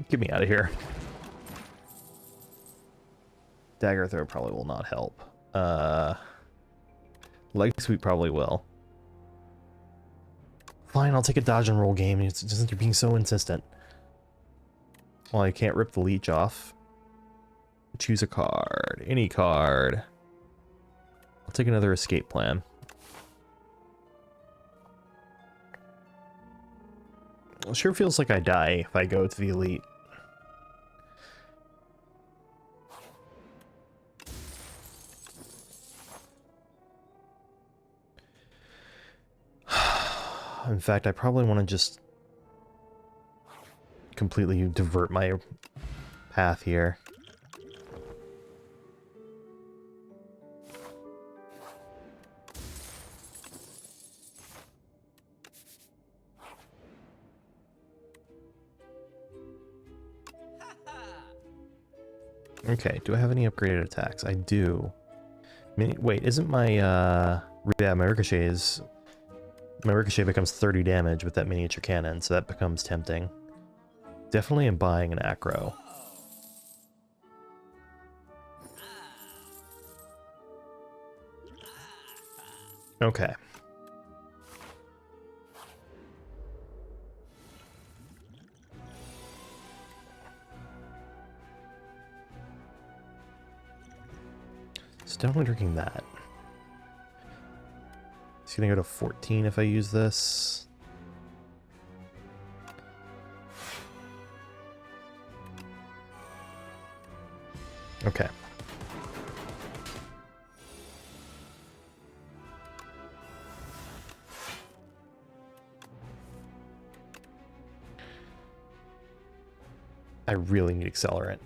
Get me out of here. Dagger throw probably will not help. Leg sweep probably will. Fine, I'll take a dodge and roll game. It's just you're being so insistent. Well, I can't rip the leech off. Choose a card. Any card. I'll take another escape plan. It sure feels like I die if I go to the elite. In fact, I probably want to just completely divert my path here. Okay, do I have any upgraded attacks? I do. Wait, isn't my, yeah, my ricochet becomes 30 damage with that miniature cannon, so that becomes tempting. Definitely am buying an acro. Okay. So definitely drinking that. It's gonna go to 14 if I use this. Okay. I really need accelerant.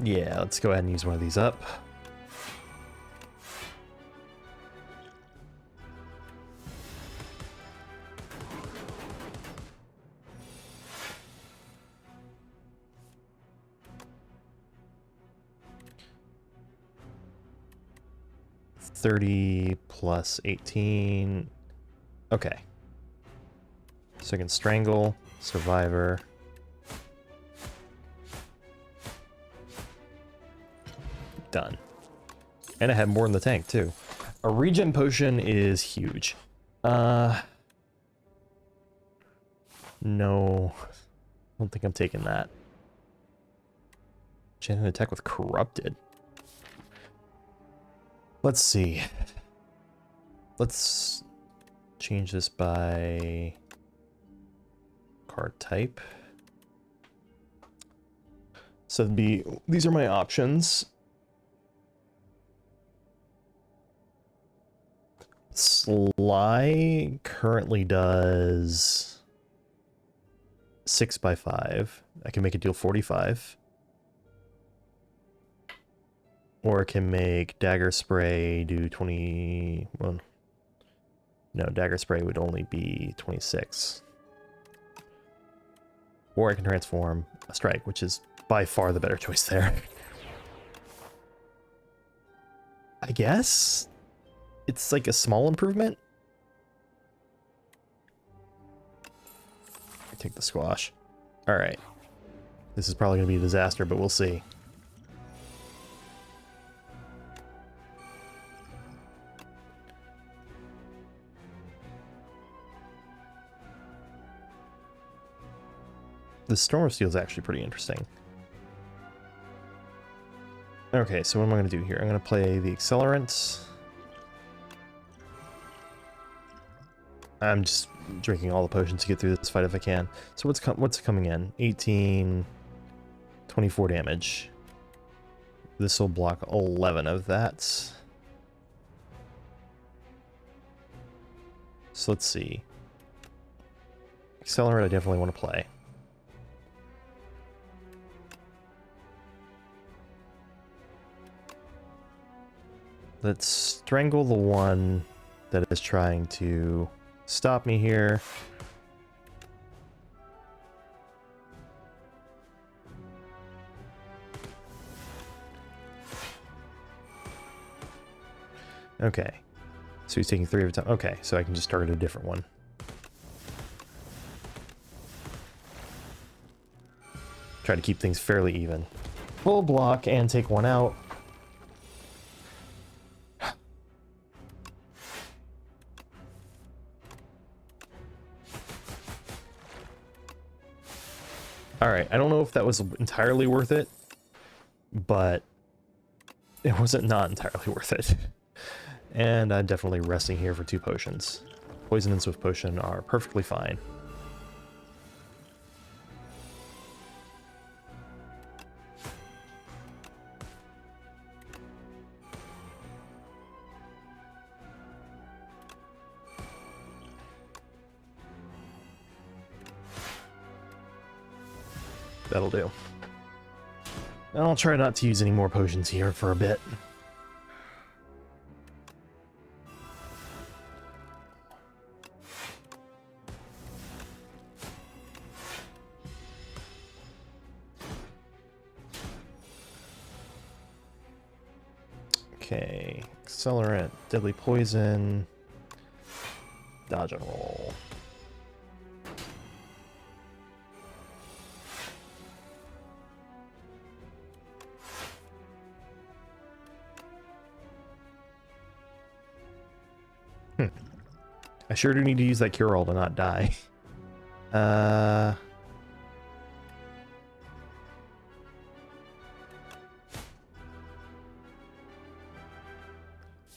Yeah, let's go ahead and use one of these up. $30 plus 18. Okay. So I can strangle, survivor. Done. And I have more in the tank too. A regen potion is huge. No. I don't think I'm taking that. Enchanted attack with corrupted. Let's see. Let's change this by card type. So these are my options. Sly currently does 6x5. I can make it deal 45. Or I can make Dagger Spray do 20... Well, no, Dagger Spray would only be 26. Or I can transform a Strike, which is by far the better choice there. I guess? It's like a small improvement? I take the squash. Alright. This is probably going to be a disaster, but we'll see. The Storm of Steel is actually pretty interesting. Okay, so what am I going to do here? I'm going to play the Accelerant. I'm just drinking all the potions to get through this fight if I can. So what's coming in? 18, 24 damage. This will block 11 of that. So let's see. Accelerant I definitely want to play. Let's strangle the one that is trying to stop me here. Okay. So he's taking 3 every time. Okay, so I can just target a different one. Try to keep things fairly even. Full block and take 1 out. Alright, I don't know if that was entirely worth it, but it wasn't not entirely worth it. And I'm definitely resting here for 2 potions. Poison and Swift Potion are perfectly fine. That'll do. And I'll try not to use any more potions here for a bit. Okay, Accelerant, Deadly Poison, Dodge and Roll. I sure do need to use that Cure-All to not die.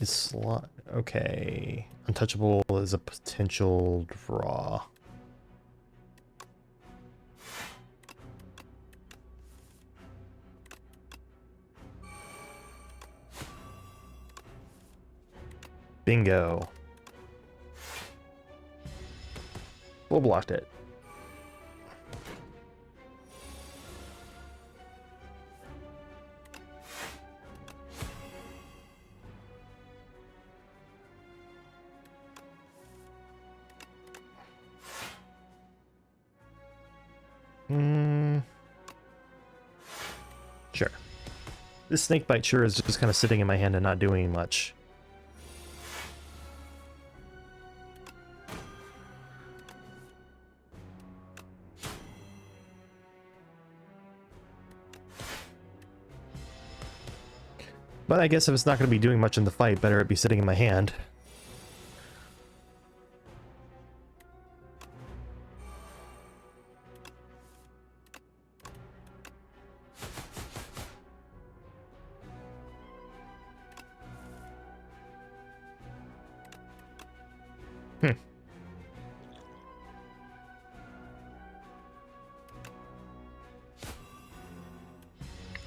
Is slot okay? Untouchable is a potential draw. Bingo. Full blocked it. Sure. This snake bite sure is just kind of sitting in my hand and not doing much. But I guess if it's not going to be doing much in the fight, better it be sitting in my hand.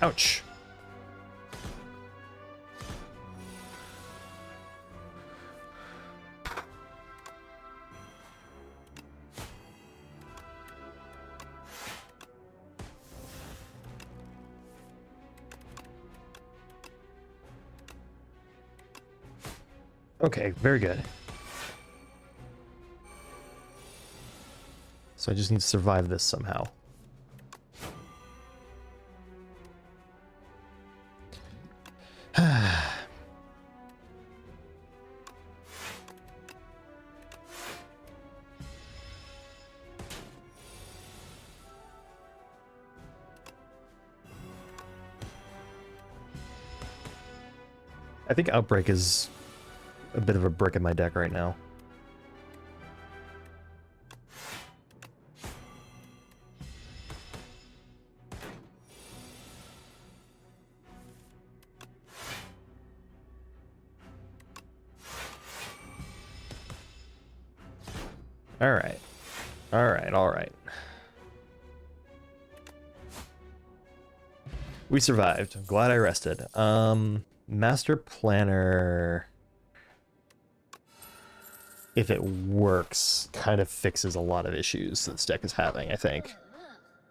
Ouch. Okay, very good. So I just need to survive this somehow. I think Outbreak is a bit of a brick in my deck right now. All right. All right, all right. We survived. I'm glad I rested. Master Planner, if it works, kind of fixes a lot of issues that this deck is having, I think.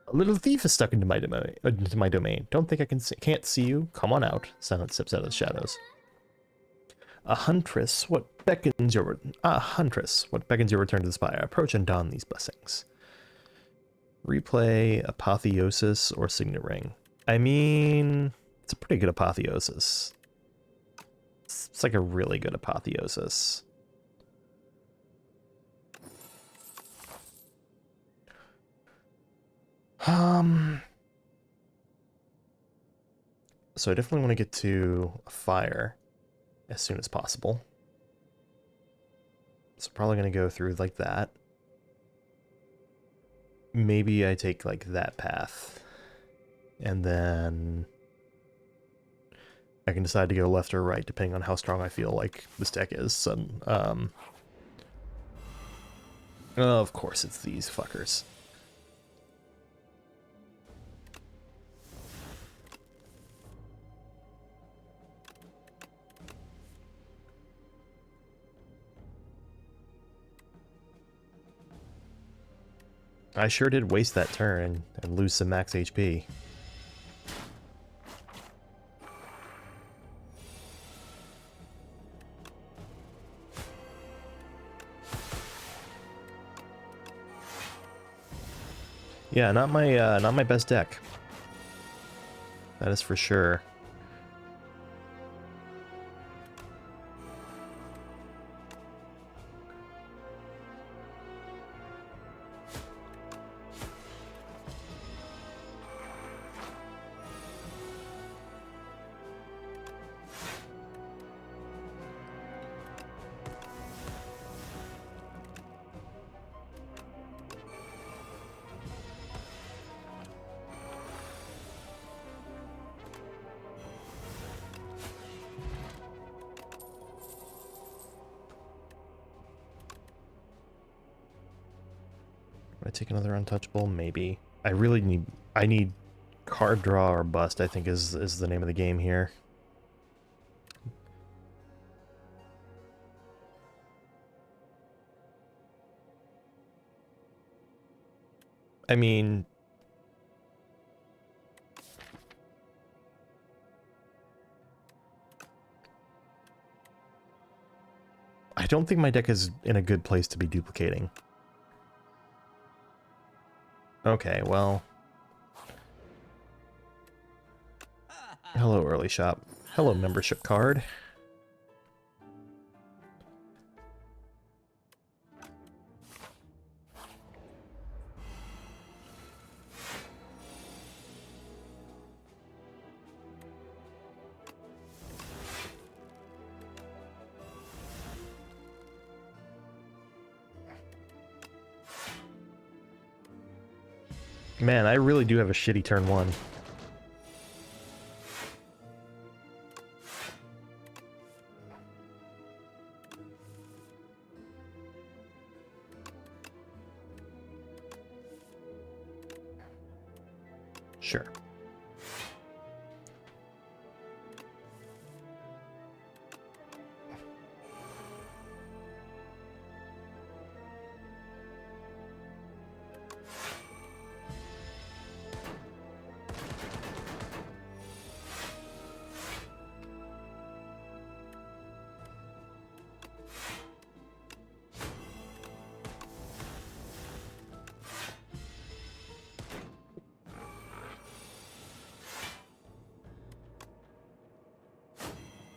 A little thief is stuck into my domain. Don't think I can't see you. Come on out. Silent steps out of the shadows. A huntress, what beckons your return to the Spire? Approach and don these blessings. Replay Apotheosis or Signet Ring. I mean, it's a pretty good Apotheosis. It's like a really good apotheosis. So I definitely want to get to a fire as soon as possible. So probably going to go through like that. Maybe I take like that path. And then I can decide to go left or right depending on how strong I feel like this deck is. And, of course it's these fuckers. I sure did waste that turn and lose some max HP. Yeah, not my best deck. That is for sure. I take another untouchable? Maybe. I need card draw or bust, I think is the name of the game here. I mean, I don't think my deck is in a good place to be duplicating. Okay, well. Hello, early shop. Hello, membership card. Man, I really do have a shitty turn one. Sure.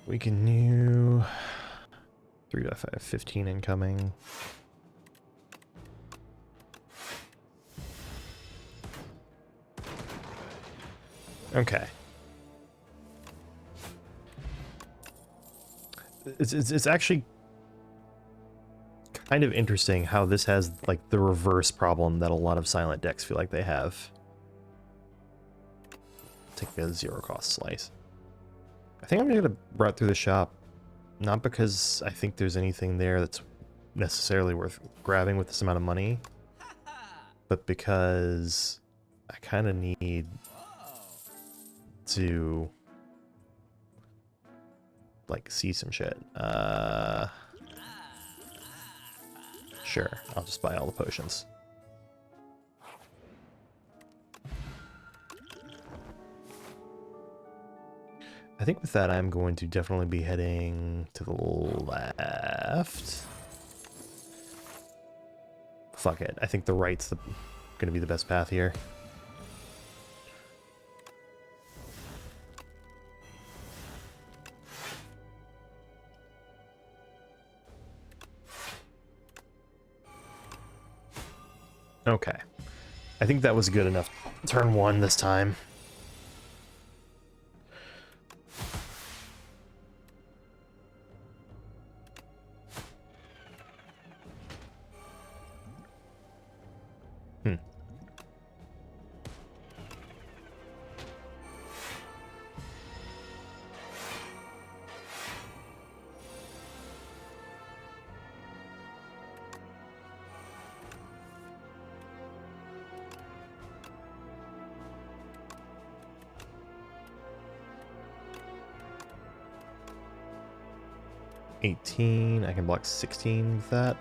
We can do 3-5, 15 incoming. Okay. It's actually kind of interesting how this has like the reverse problem that a lot of silent decks feel like they have. Take a 0 cost slice. I think I'm gonna route through the shop, not because I think there's anything there that's necessarily worth grabbing with this amount of money, but because I kind of need to like see some shit. Sure, I'll just buy all the potions. I think with that, I'm going to definitely be heading to the left. Fuck it. I think the right's going to be the best path here. Okay. I think that was good enough. Turn 1 this time. Hmm. $18. I can block 16 with that.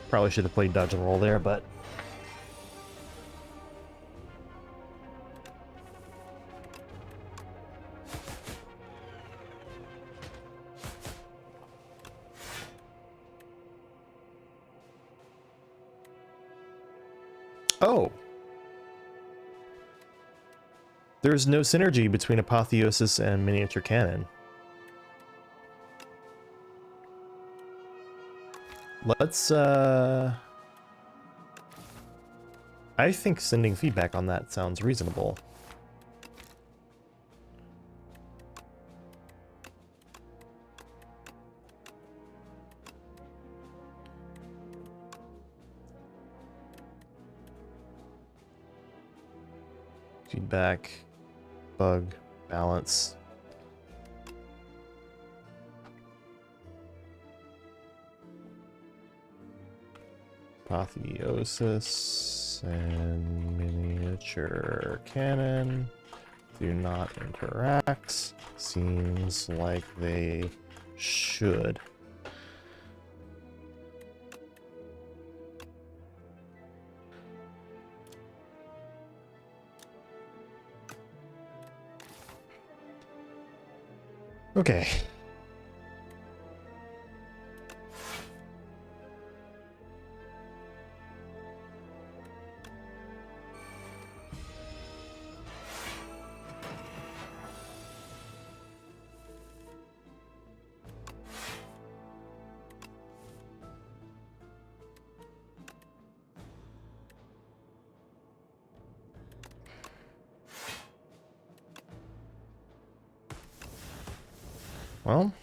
Probably should have played dodge and roll there, but oh, there's no synergy between Apotheosis and Miniature Cannon. Let's, I think sending feedback on that sounds reasonable. Feedback, bug, balance. Apotheosis and Miniature Cannon do not interact. Seems like they should. Okay. Well,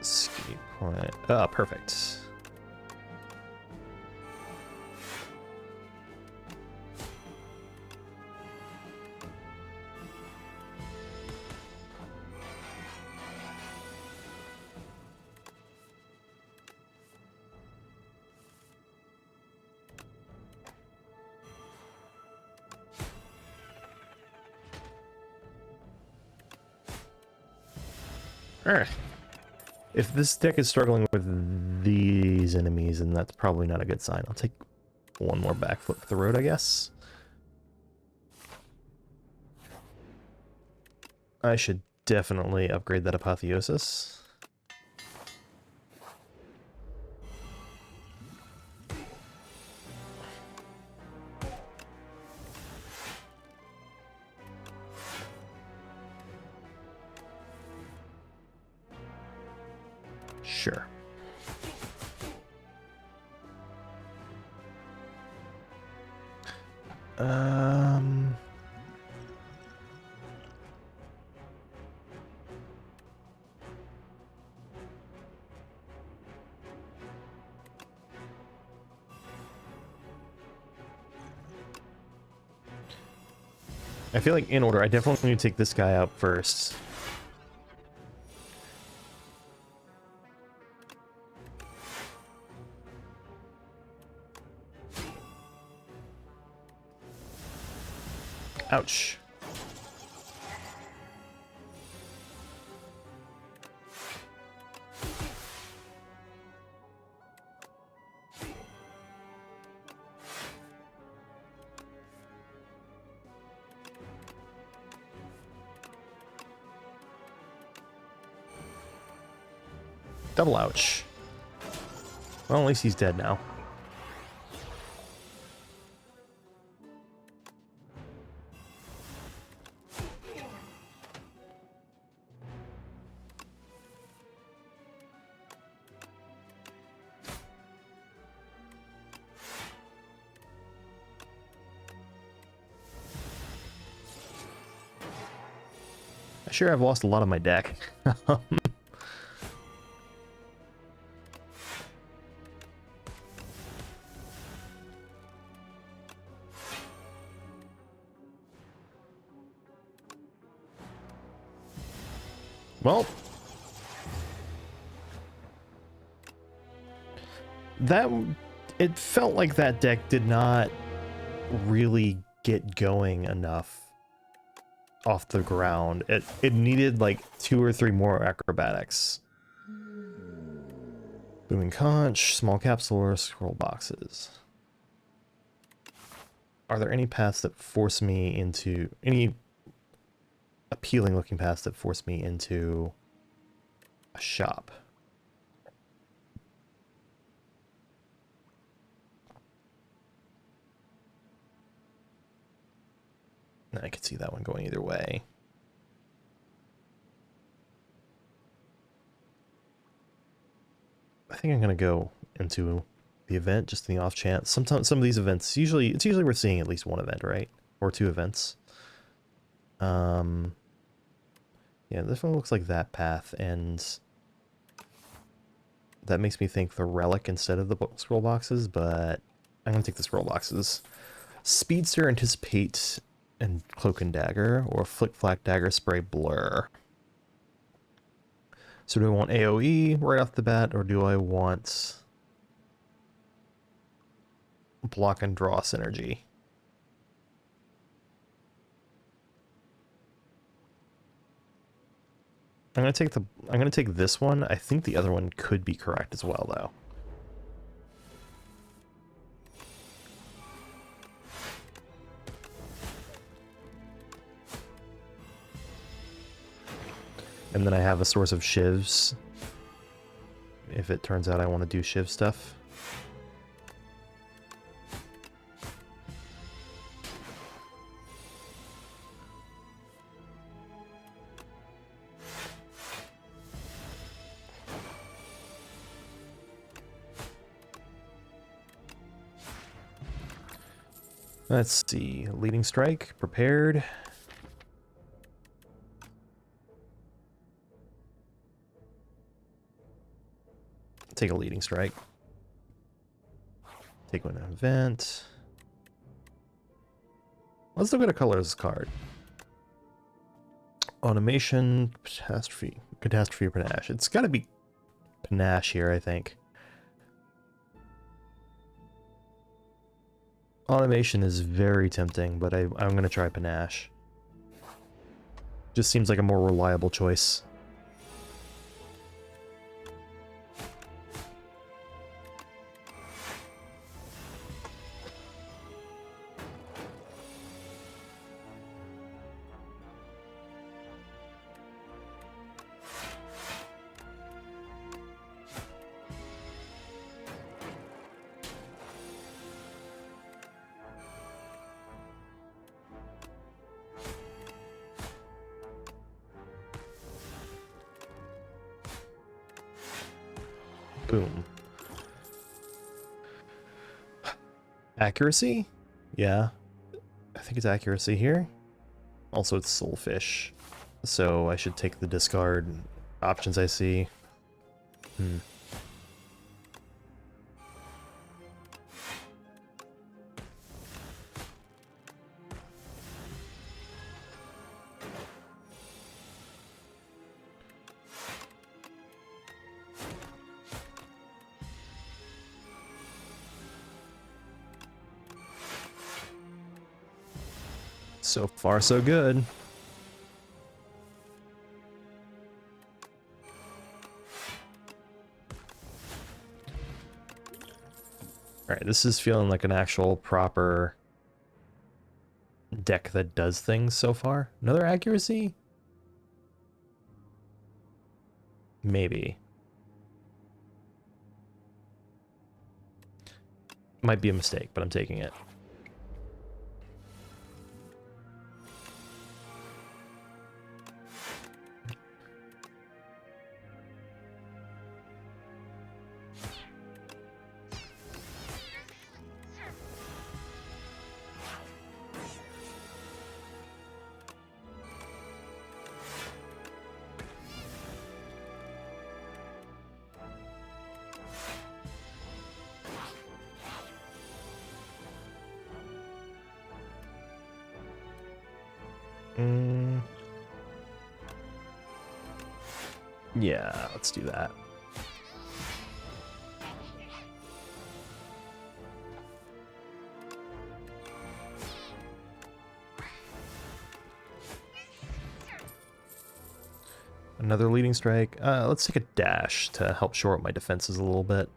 escape point. Ah, perfect. Alright. If this deck is struggling with these enemies, then that's probably not a good sign. I'll take one more backflip for the road, I guess. I should definitely upgrade that Apotheosis. Sure. I feel like in order, I definitely need to take this guy out first. Ouch. Double ouch. Well, at least he's dead now. Sure, I've lost a lot of my deck. Well, it felt like that deck did not really get going enough off the ground. It needed like 2 or 3 more acrobatics. Booming Conch, small capsules, scroll boxes. Are there any paths that force me into any appealing looking paths that force me into a shop? I could see that one going either way. I think I'm gonna go into the event just in the off chance. Sometimes some of these events, it's usually we're seeing at least one event, right? Or 2 events. Yeah, this one looks like that path, and that makes me think the relic instead of the scroll boxes, but I'm gonna take the scroll boxes. Speedster, Anticipate, and Cloak and Dagger, or Flick Flack Dagger Spray Blur. So do I want AoE right off the bat, or do I want block and draw synergy? I'm gonna take this one. I think the other one could be correct as well, though. And then I have a source of shivs if it turns out I want to do shiv stuff. Let's see. Leading strike, prepared. Take a leading strike. Take one event. Let's look at a colors card. Automation, catastrophe or panache. It's got to be panache here, I think. Automation is very tempting, but I'm going to try panache. Just seems like a more reliable choice. Boom. Accuracy? Yeah. I think it's accuracy here. Also, it's Soulfish. So I should take the discard options I see. So far, so good. Alright, this is feeling like an actual proper deck that does things so far. Another accuracy? Maybe. Might be a mistake, but I'm taking it. Yeah, let's do that. Another leading strike. Let's take a dash to help shore up my defenses a little bit.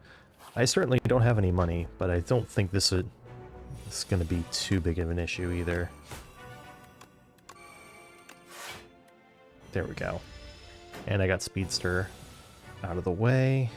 I certainly don't have any money, but I don't think this is going to be too big of an issue either. There we go. And I got Speedster out of the way.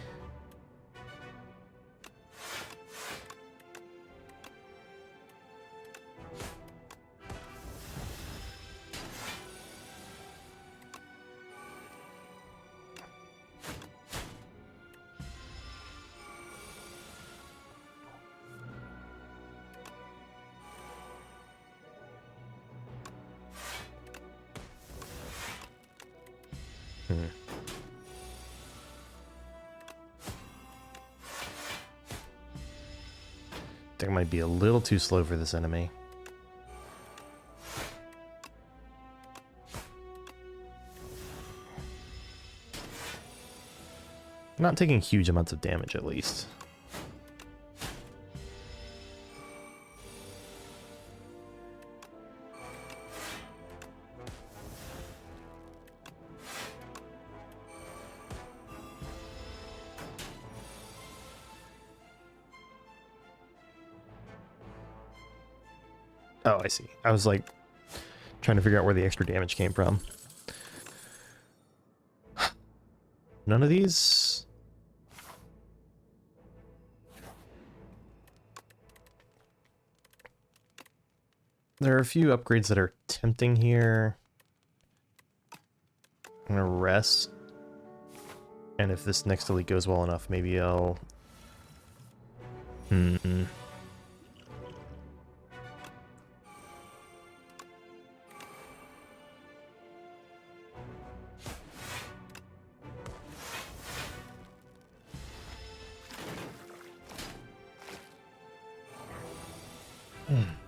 I think I might be a little too slow for this enemy. Not taking huge amounts of damage, at least. Oh, I see. I was like trying to figure out where the extra damage came from. None of these. There are a few upgrades that are tempting here. I'm gonna rest. And if this next elite goes well enough, maybe I'll...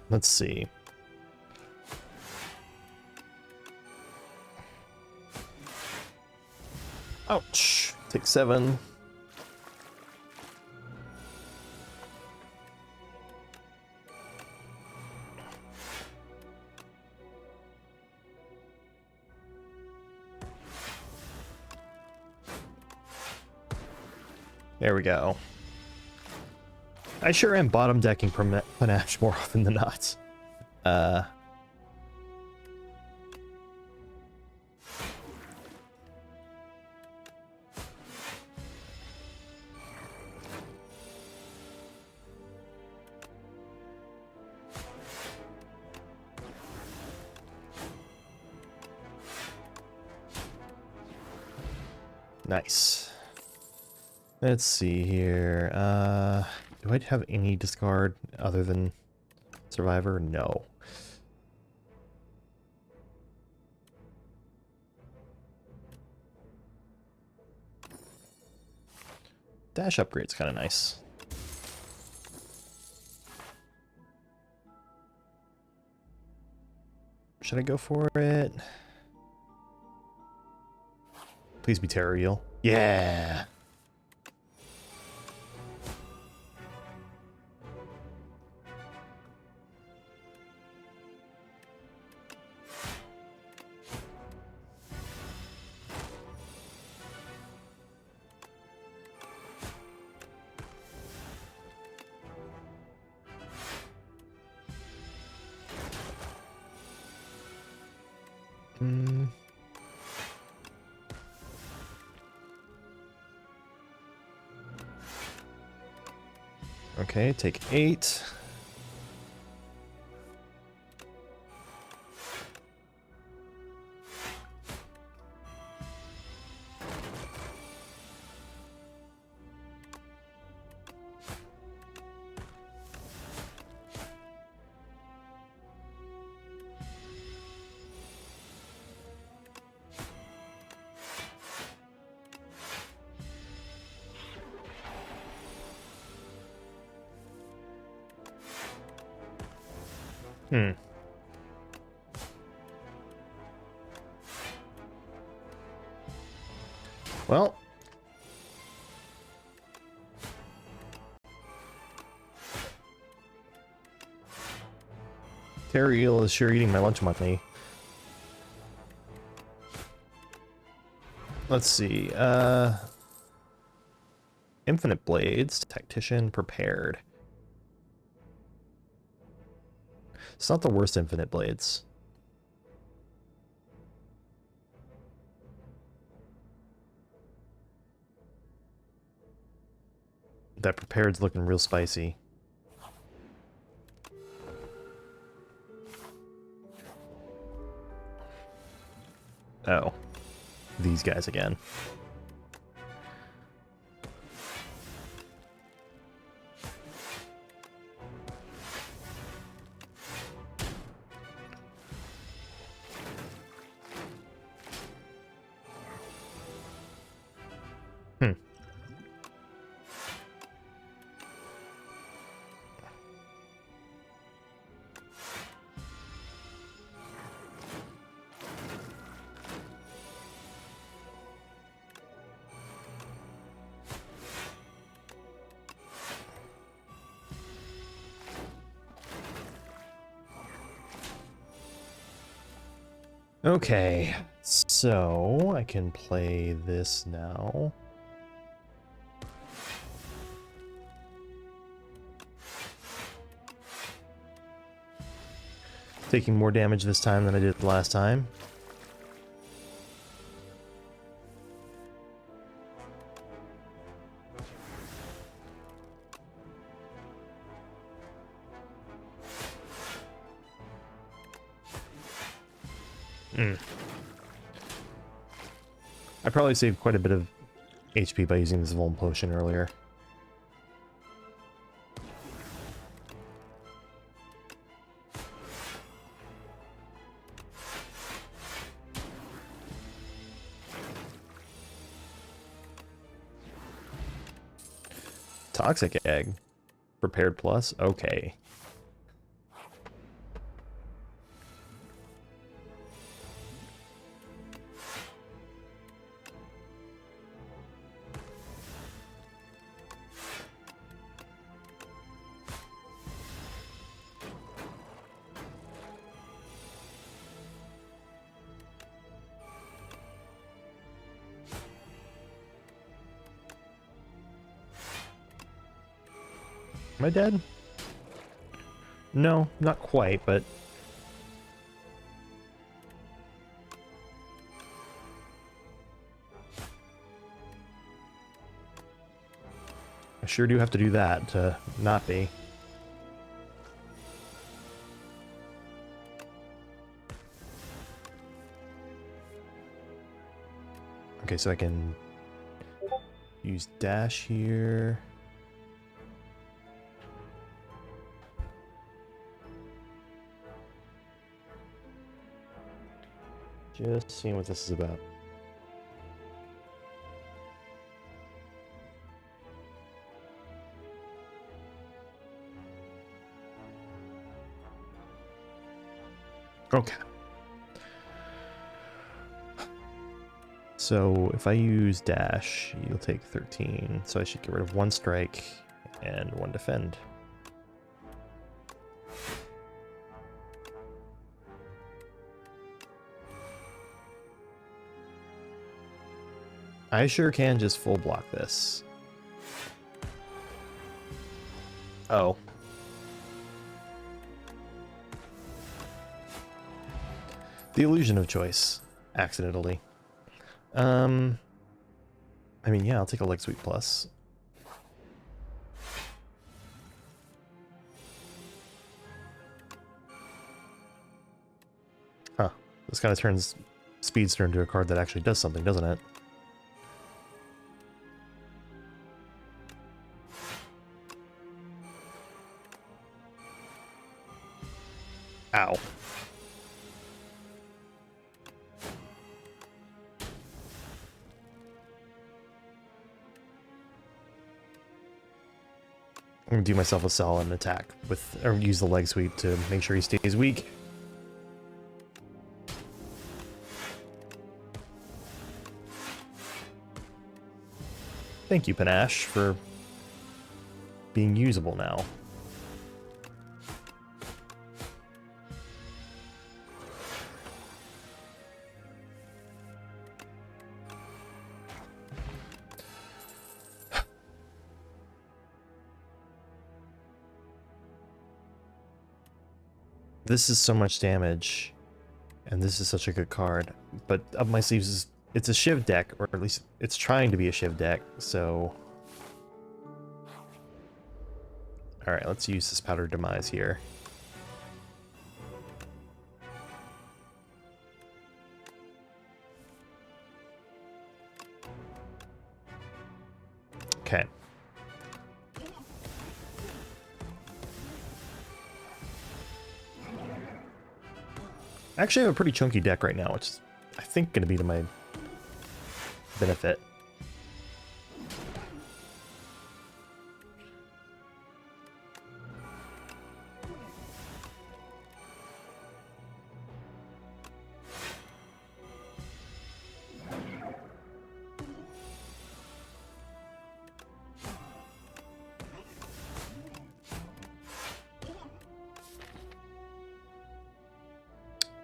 Let's see. Ouch. Take 7. There we go. I sure am bottom decking Panache more often than not. Nice. Let's see here. Do I have any discard other than Survivor? No. Dash upgrade's kind of nice. Should I go for it? Please be Terror Eel. Yeah! Okay, take 8. Well, Terry Eel is sure eating my lunch money. Let's see, Infinite Blades, Tactician, Prepared. It's not the worst Infinite Blades. That Prepared's looking real spicy. Oh. These guys again. Okay, so I can play this now. Taking more damage this time than I did last time. I probably saved quite a bit of HP by using this Vuln Potion earlier. Toxic Egg. Prepared Plus? Okay. Am I dead? No, not quite, but... I sure do have to do that to not be. Okay, so I can use dash here. Just seeing what this is about. Okay. So if I use dash, you'll take 13. So I should get rid of 1 strike and 1 defend. I sure can just full block this. Oh. The illusion of choice. Accidentally. I mean, yeah, I'll take a Leg Sweep Plus. This kind of turns Speedster into a card that actually does something, doesn't it? Ow. I'm gonna do myself a solid attack with, or use the leg sweep to make sure he stays weak. Thank you, Panache, for being usable now. This is so much damage, and this is such a good card. But up my sleeves is, it's a Shiv deck, or at least it's trying to be a Shiv deck, so... Alright, let's use this Powdered Demise here. Okay. I actually have a pretty chunky deck right now, which is, I think, going to be to my benefit.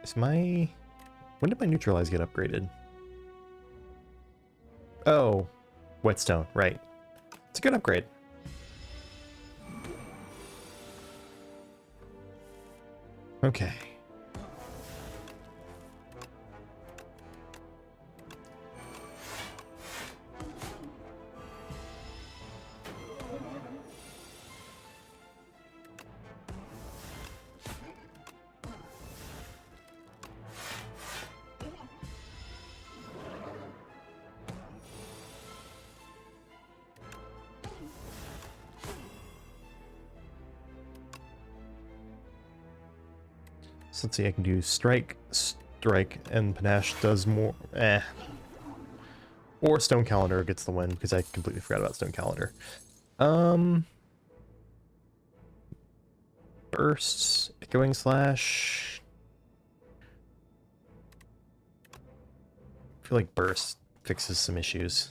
Is my... When did my Neutralize get upgraded? Oh, Whetstone, right. It's a good upgrade. Okay. So let's see, I can do strike, and Panache does more. Or Stone Calendar gets the win, because I completely forgot about Stone Calendar. Bursts, Echoing Slash. I feel like Burst fixes some issues.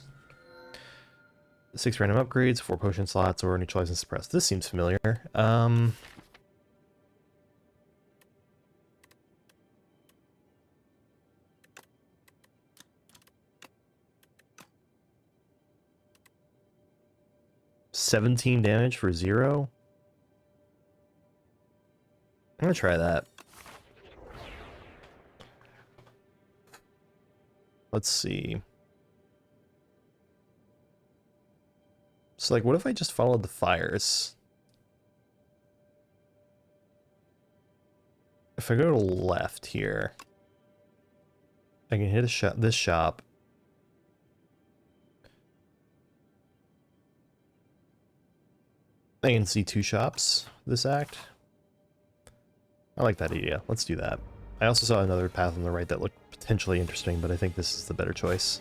6 random upgrades, 4 potion slots, or Neutralize and Suppress. This seems familiar. 17 damage for 0? I'm gonna try that. Let's see. So, like, what if I just followed the fires? If I go to left here, I can hit this shop. I can see 2 shops this act. I like that idea. Let's do that. I also saw another path on the right that looked potentially interesting, but I think this is the better choice.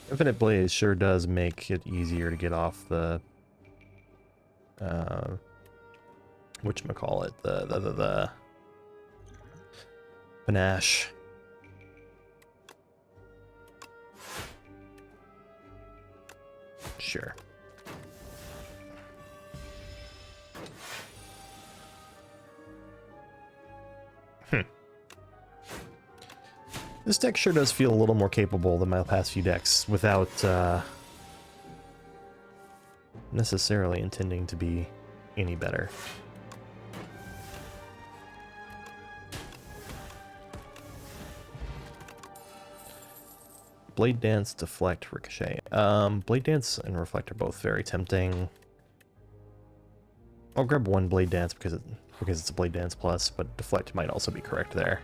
Infinite Blaze sure does make it easier to get off the whatchamacallit, the Panache. Sure. This deck sure does feel a little more capable than my past few decks without necessarily intending to be any better. Blade Dance, Deflect, Ricochet. Blade Dance and Reflect are both very tempting. I'll grab one Blade Dance because it's a Blade Dance plus, but Deflect might also be correct there.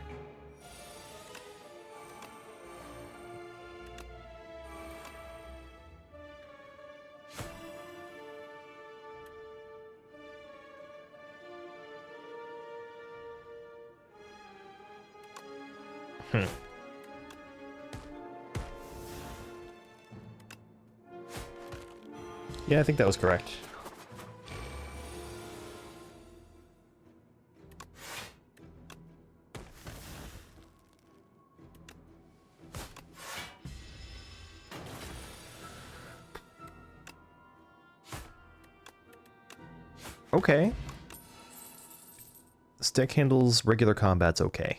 Yeah, I think that was correct. Okay. This deck handles regular combats okay.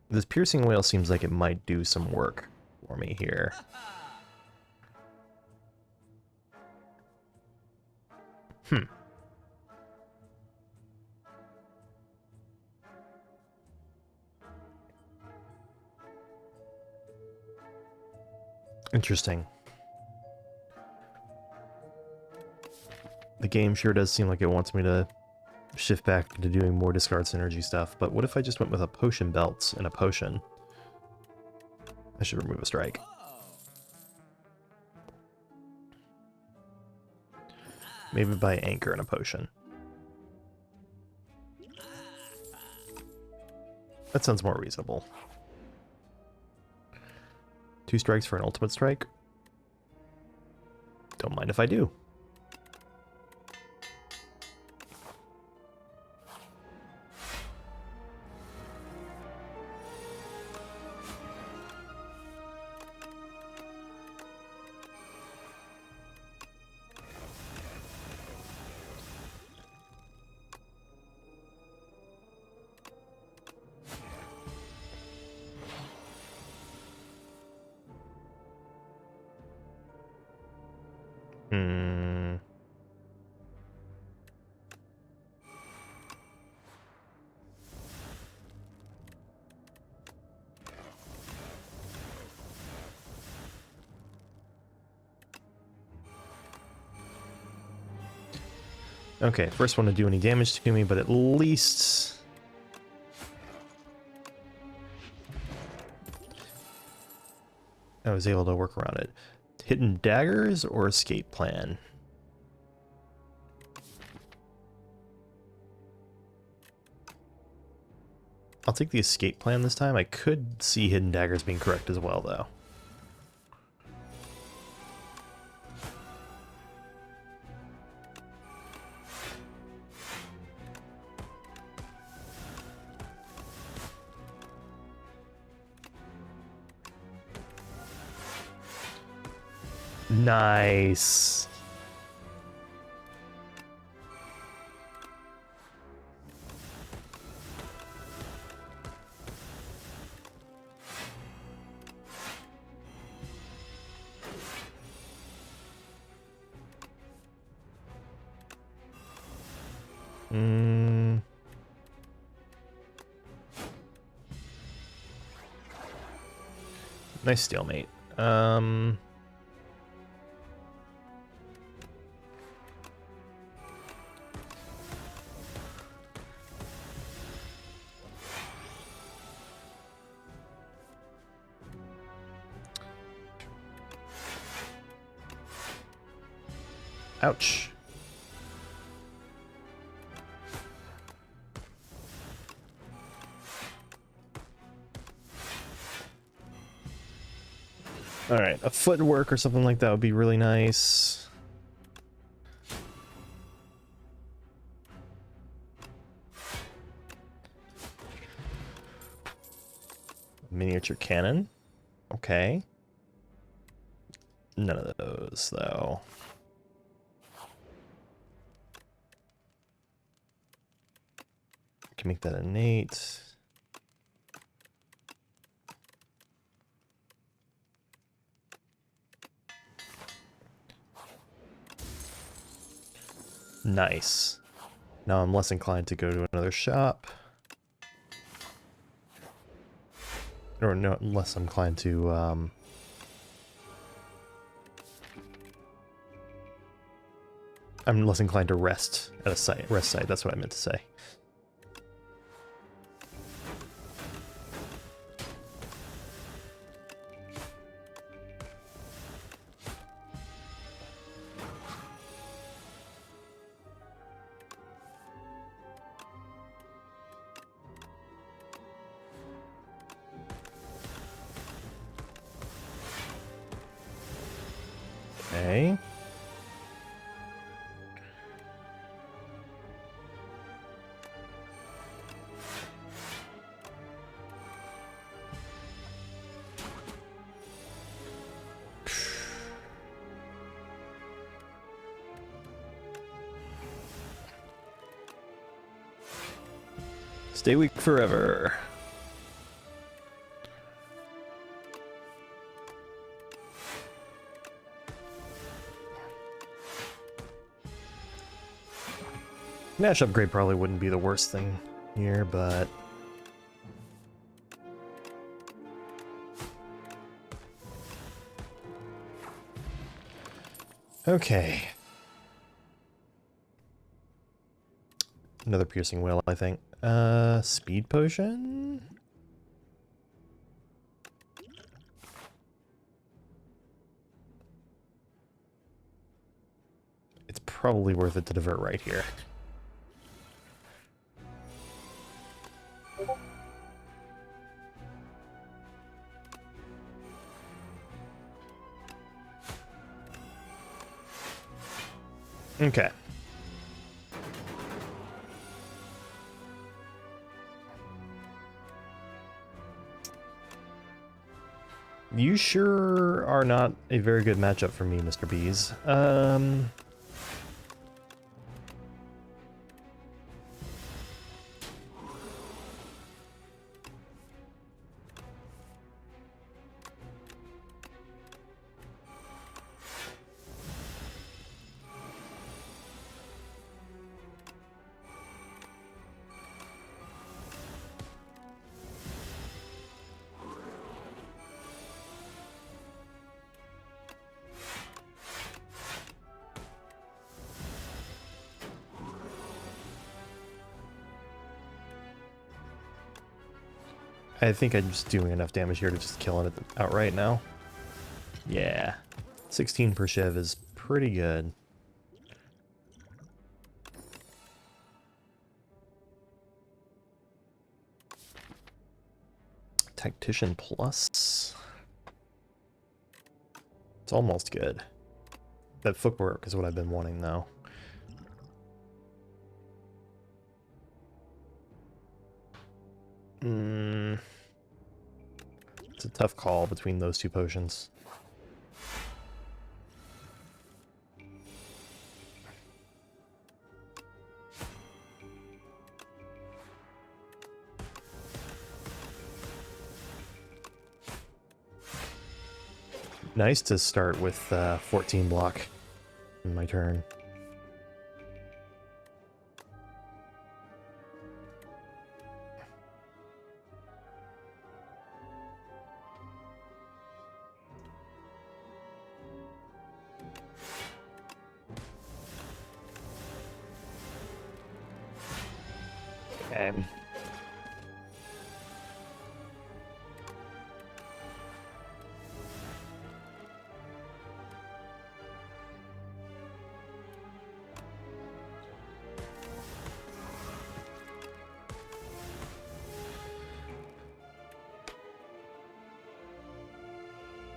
This Piercing Whale seems like it might do some work for me here. Interesting. The game sure does seem like it wants me to shift back into doing more discard synergy stuff, but what if I just went with a potion belt and a potion? I should remove a strike. Maybe buy anchor and a potion. That sounds more reasonable. 2 strikes for an ultimate strike? Don't mind if I do. Okay, first one to do any damage to me, but at least I was able to work around it. Hidden daggers or escape plan? I'll take the escape plan this time. I could see hidden daggers being correct as well, though. Nice. Nice stalemate. Ouch. Alright, a footwork or something like that would be really nice. Miniature cannon. Okay. None of those, though. Can make that innate. Nice. Now I'm less inclined to go to another shop. Or no, less inclined to, I'm less inclined to rest at a rest site, that's what I meant to say. Okay. Stay weak forever. Nash upgrade probably wouldn't be the worst thing here, but... Okay. Another piercing whale, I think. Speed potion? It's probably worth it to divert right here. Okay. You sure are not a very good matchup for me, Mr. Bees. I think I'm just doing enough damage here to just kill it outright now. Yeah. 16 per shiv is pretty good. Tactician plus. It's almost good. That footwork is what I've been wanting though. It's a tough call between those two potions. Nice to start with 14 block in my turn. Okay.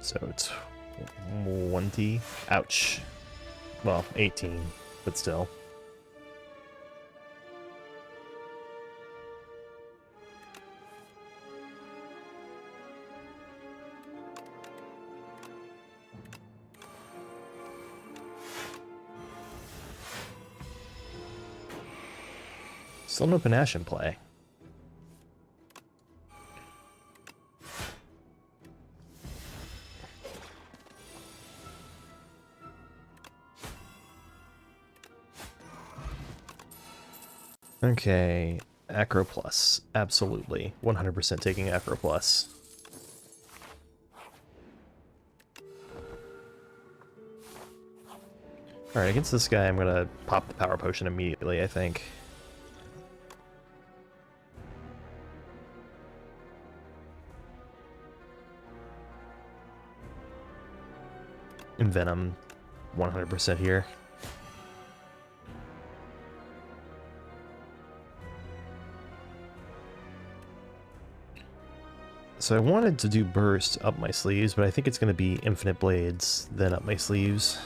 So it's 20. Ouch. Well, 18, but still. Still no panache in play. Okay, Acro Plus. Absolutely. 100% taking Acro Plus. Alright, against this guy, I'm gonna pop the Power Potion immediately, I think. Envenom 100% here. So I wanted to do Burst up my sleeves, but I think it's going to be Infinite Blades, then up my sleeves.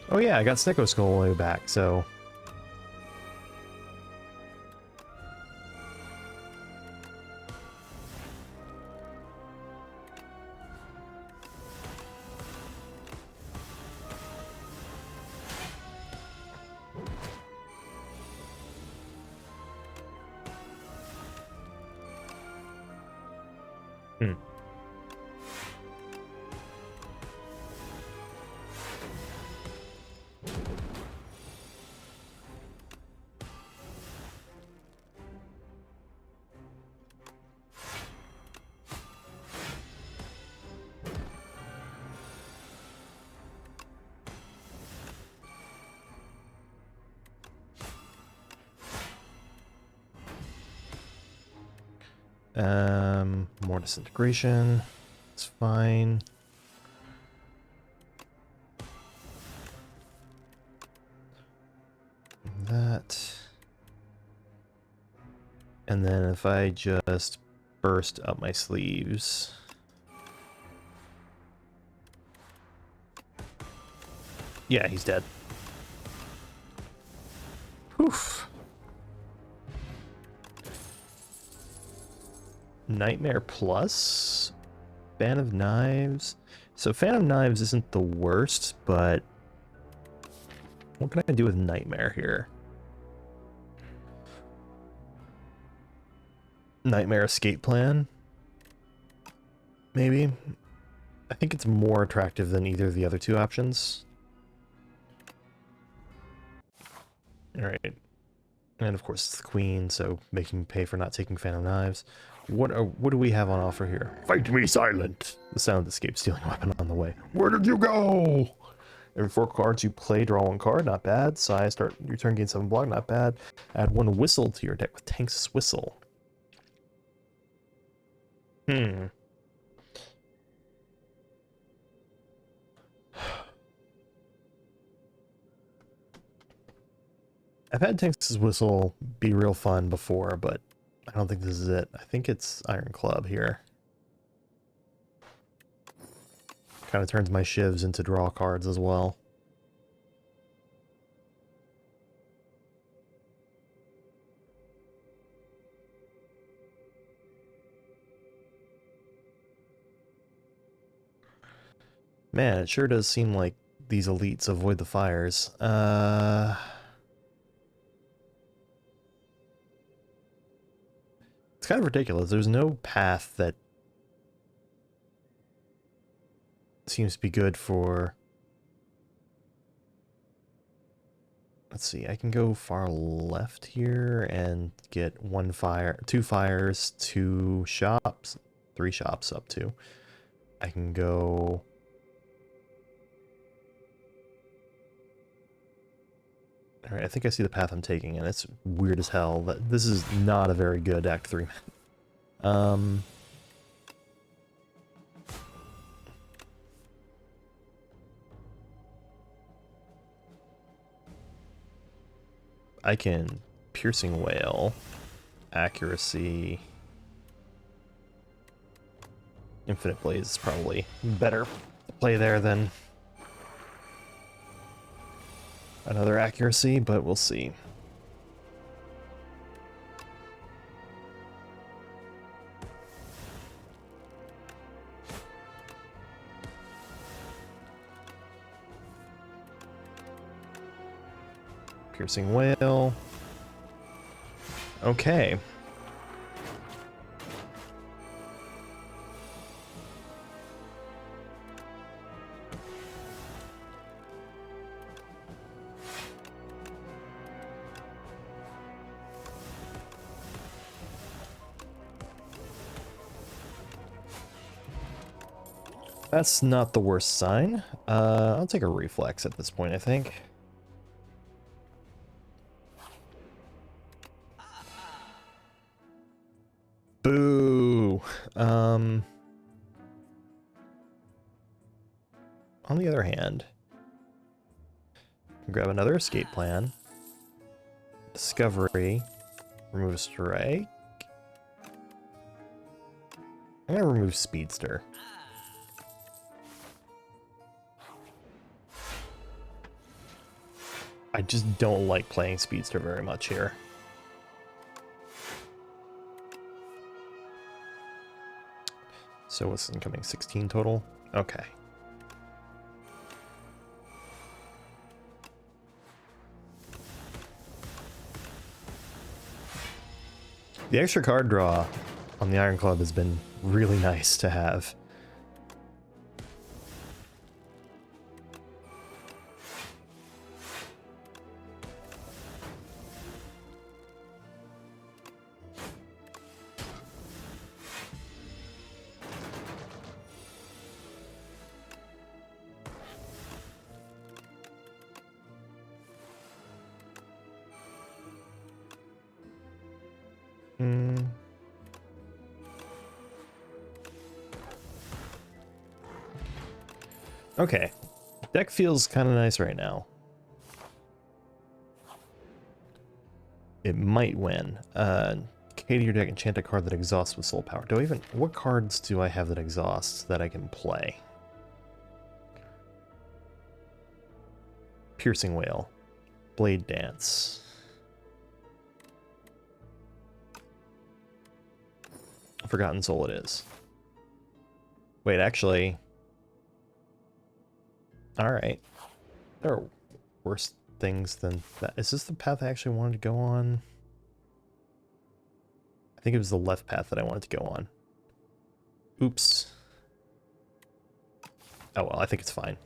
Oh yeah, I got Snecko Skull on the way back, so... Hmm. More disintegration. It's fine. That. And then if I just burst up my sleeves. Yeah, he's dead. Poof. Nightmare Plus? Fan of Knives? So Fan of Knives isn't the worst, but what can I do with Nightmare here? Nightmare Escape Plan? Maybe? I think it's more attractive than either of the other two options. Alright. And of course it's the Queen, so making pay for not taking Phantom Knives. What do we have on offer here? Fight me silent! The sound escaped stealing a weapon on the way. Where did you go? Every 4 cards you play, draw 1 card, not bad. Size, start your turn, gain 7 block, not bad. Add 1 whistle to your deck with Tank's Whistle. I've had Tank's Whistle be real fun before, but I don't think this is it. I think it's Iron Club here. Kind of turns my shivs into draw cards as well. Man, it sure does seem like these elites avoid the fires. It's kind of ridiculous. There's no path that seems to be good for... Let's see, I can go far left here and get 1 fire, 2 fires, 2 shops, 3 shops up to. I can go... Alright, I think I see the path I'm taking, and it's weird as hell. This is not a very good Act 3. I can Piercing Wail, Accuracy, Infinite Blaze is probably better to play there than another Accuracy, but we'll see. Piercing Wail. Okay. That's not the worst sign. I'll take a reflex at this point, I think. Boo! On the other hand, grab another escape plan. Discovery. Remove a strike. I'm gonna remove Speedster. I just don't like playing Speedster very much here. So what's incoming? 16 total? Okay. The extra card draw on the Iron Club has been really nice to have. Okay. Deck feels kind of nice right now. It might win. Katie, your deck, enchant a card that exhausts with soul power. Do I even... What cards do I have that exhausts that I can play? Piercing Wail. Blade Dance. Forgotten Soul it is. Wait, actually... Alright. There are worse things than that. Is this the path I actually wanted to go on? I think it was the left path that I wanted to go on. Oops. Oh well, I think it's fine.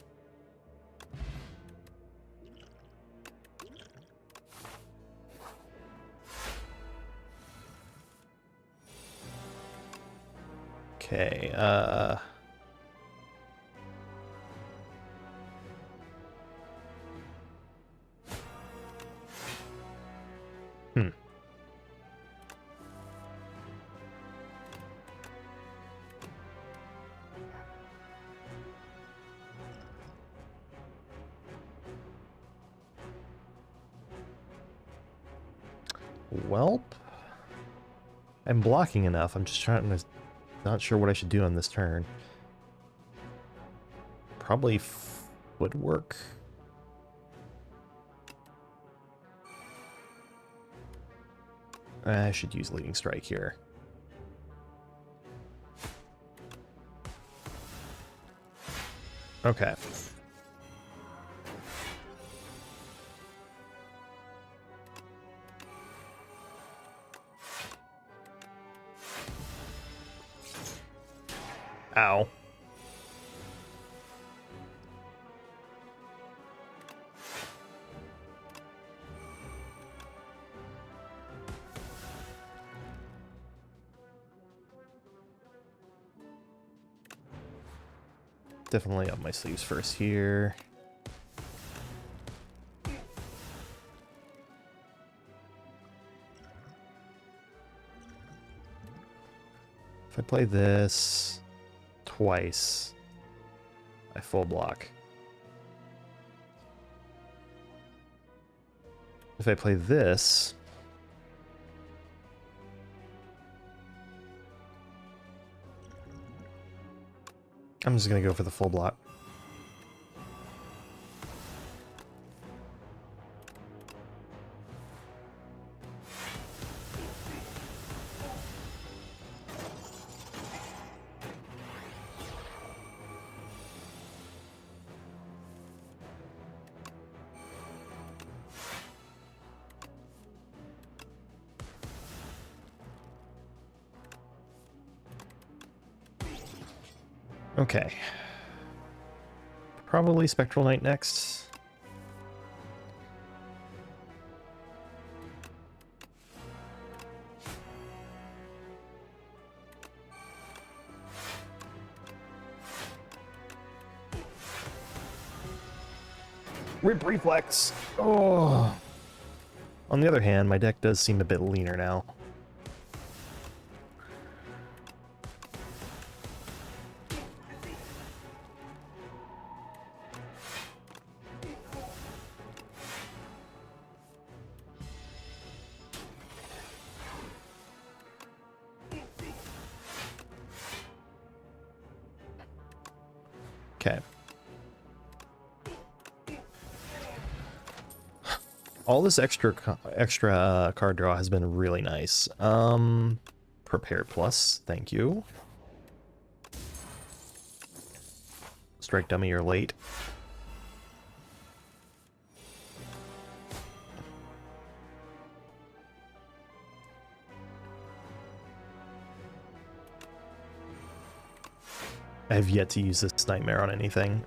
Okay, Welp. I'm blocking enough. I'm just trying to... Not sure what I should do on this turn. Probably footwork. I should use Leading Strike here. Okay. Ow. Definitely up my sleeves first here. If I play this twice, I full block. If I play this, I'm just gonna go for the full block. Okay. Probably Spectral Knight next. Rip reflex! Oh! On the other hand, my deck does seem a bit leaner now. Okay. All this extra card draw has been really nice. Prepare plus, thank you. Strike dummy, you're late. I have yet to use this nightmare on anything.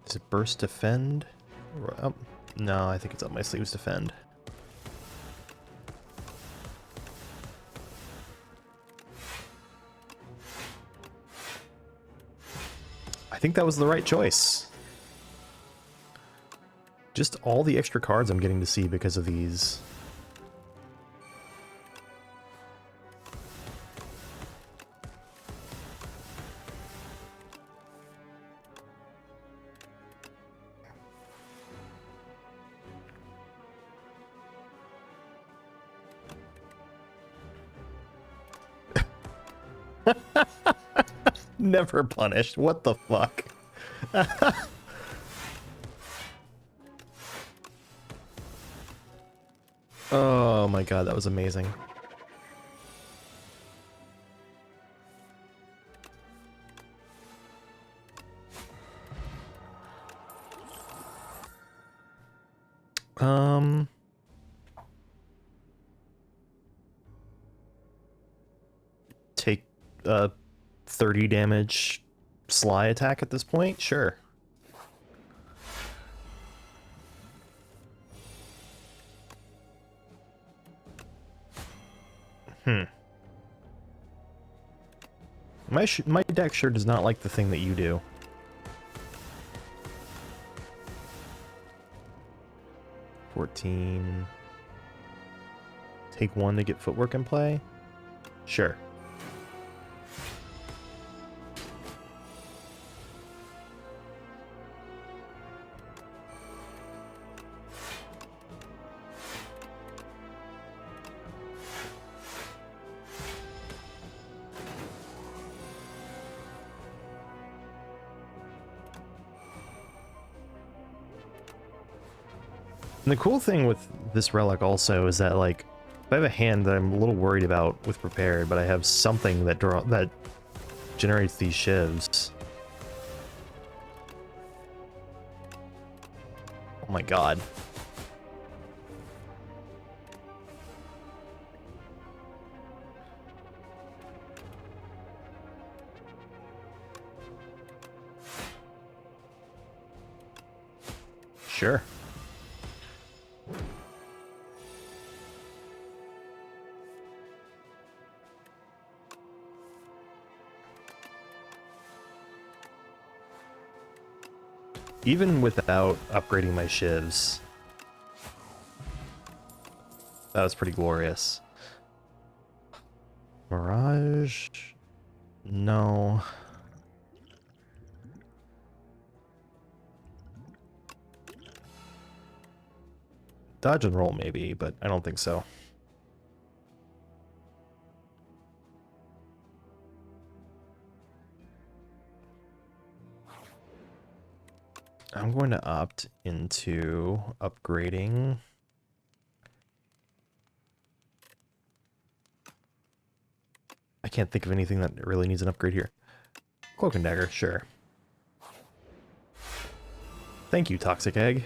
Is it burst defend? Oh, no, I think it's up my sleeves defend. I think that was the right choice. Just all the extra cards I'm getting to see because of these. Never punished. What the fuck? Oh my god, that was amazing. Take 30 damage sly attack at this point? Sure. My deck sure does not like the thing that you do. $14. Take 1 to get footwork in play? Sure. And the cool thing with this relic also is that, like, I have a hand that I'm a little worried about with prepared, but I have something that generates these shivs. Oh my god. Sure. Even without upgrading my shivs, that was pretty glorious. Mirage? No. Dodge and roll maybe, but I don't think so. I'm going to opt into upgrading. I can't think of anything that really needs an upgrade here. Cloak and Dagger, sure. Thank you, Toxic Egg.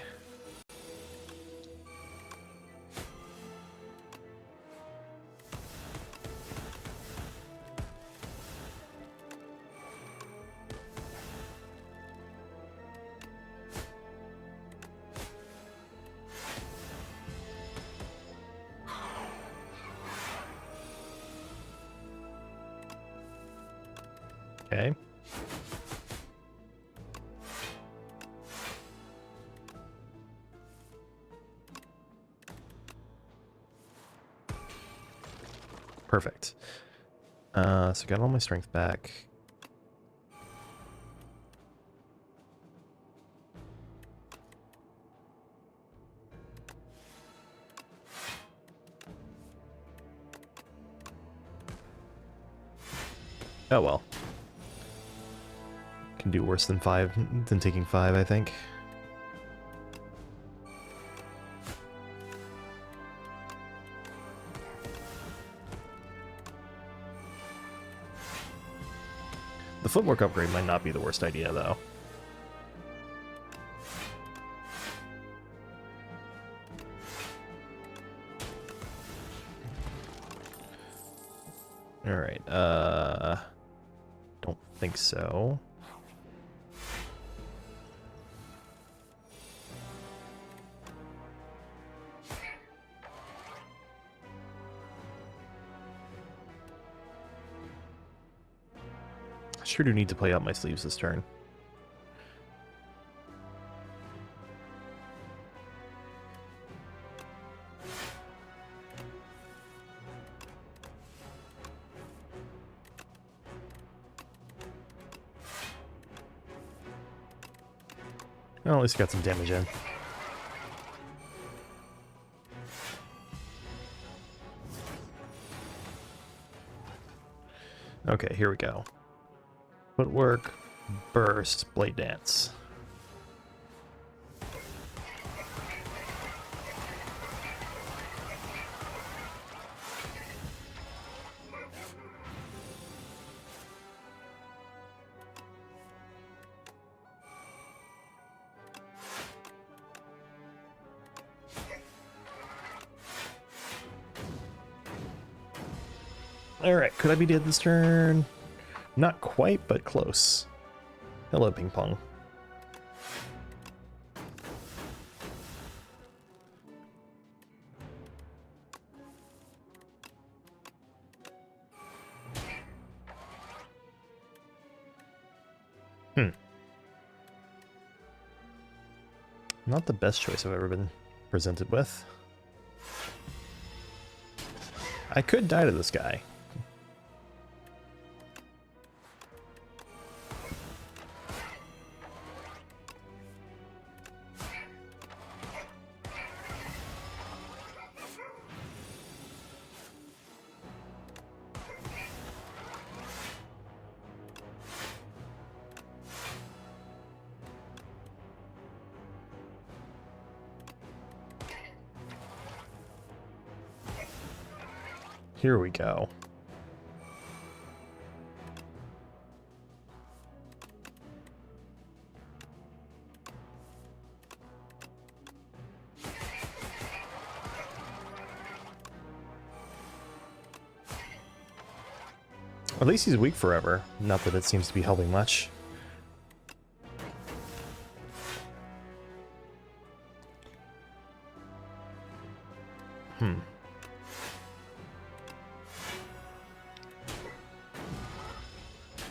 Okay. Perfect. So got all my strength back. Oh well. Can do worse than taking 5, I think. The footwork upgrade might not be the worst idea, though. Alright, don't think so. Sure do need to play out my sleeves this turn. Well, at least got some damage in. Okay, here we go. Footwork, burst, blade dance. Alright, could I be dead this turn? Not quite, but close. Hello, ping pong. Not the best choice I've ever been presented with. I could die to this guy. Here we go. At least he's weak forever. Not that it seems to be helping much.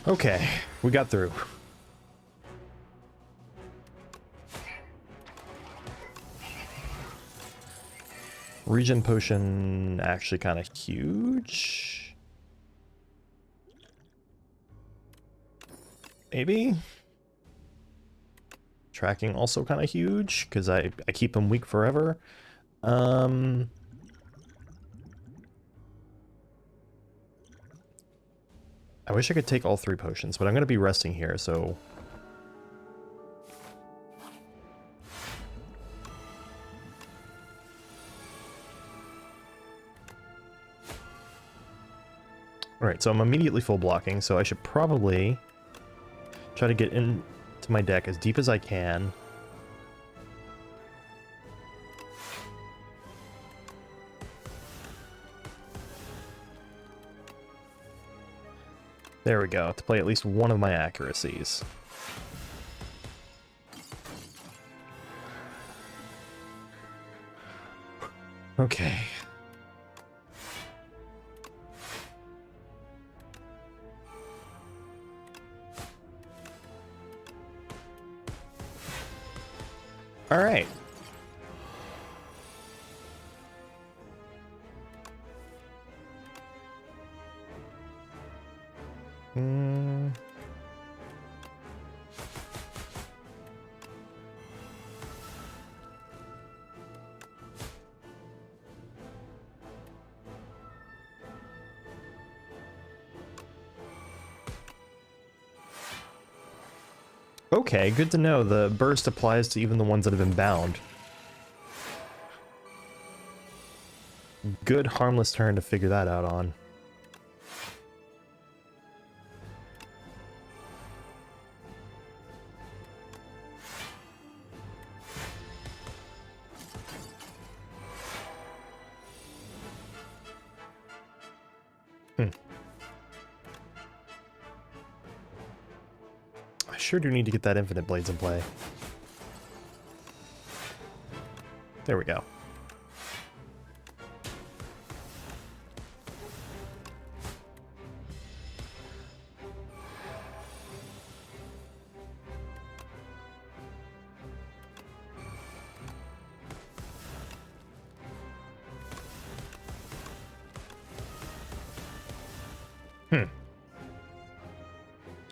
Okay, we got through. Regen potion actually kind of huge. Maybe? Tracking also kind of huge, because I keep him weak forever. I wish I could take all 3 potions, but I'm going to be resting here, so... Alright, so I'm immediately full blocking, so I should probably try to get into my deck as deep as I can. There we go, to play at least one of my accuracies. Okay. All right. Okay, good to know. The burst applies to even the ones that have been bound. Good harmless turn to figure that out on. I sure do need to get that Infinite Blades in play. There we go.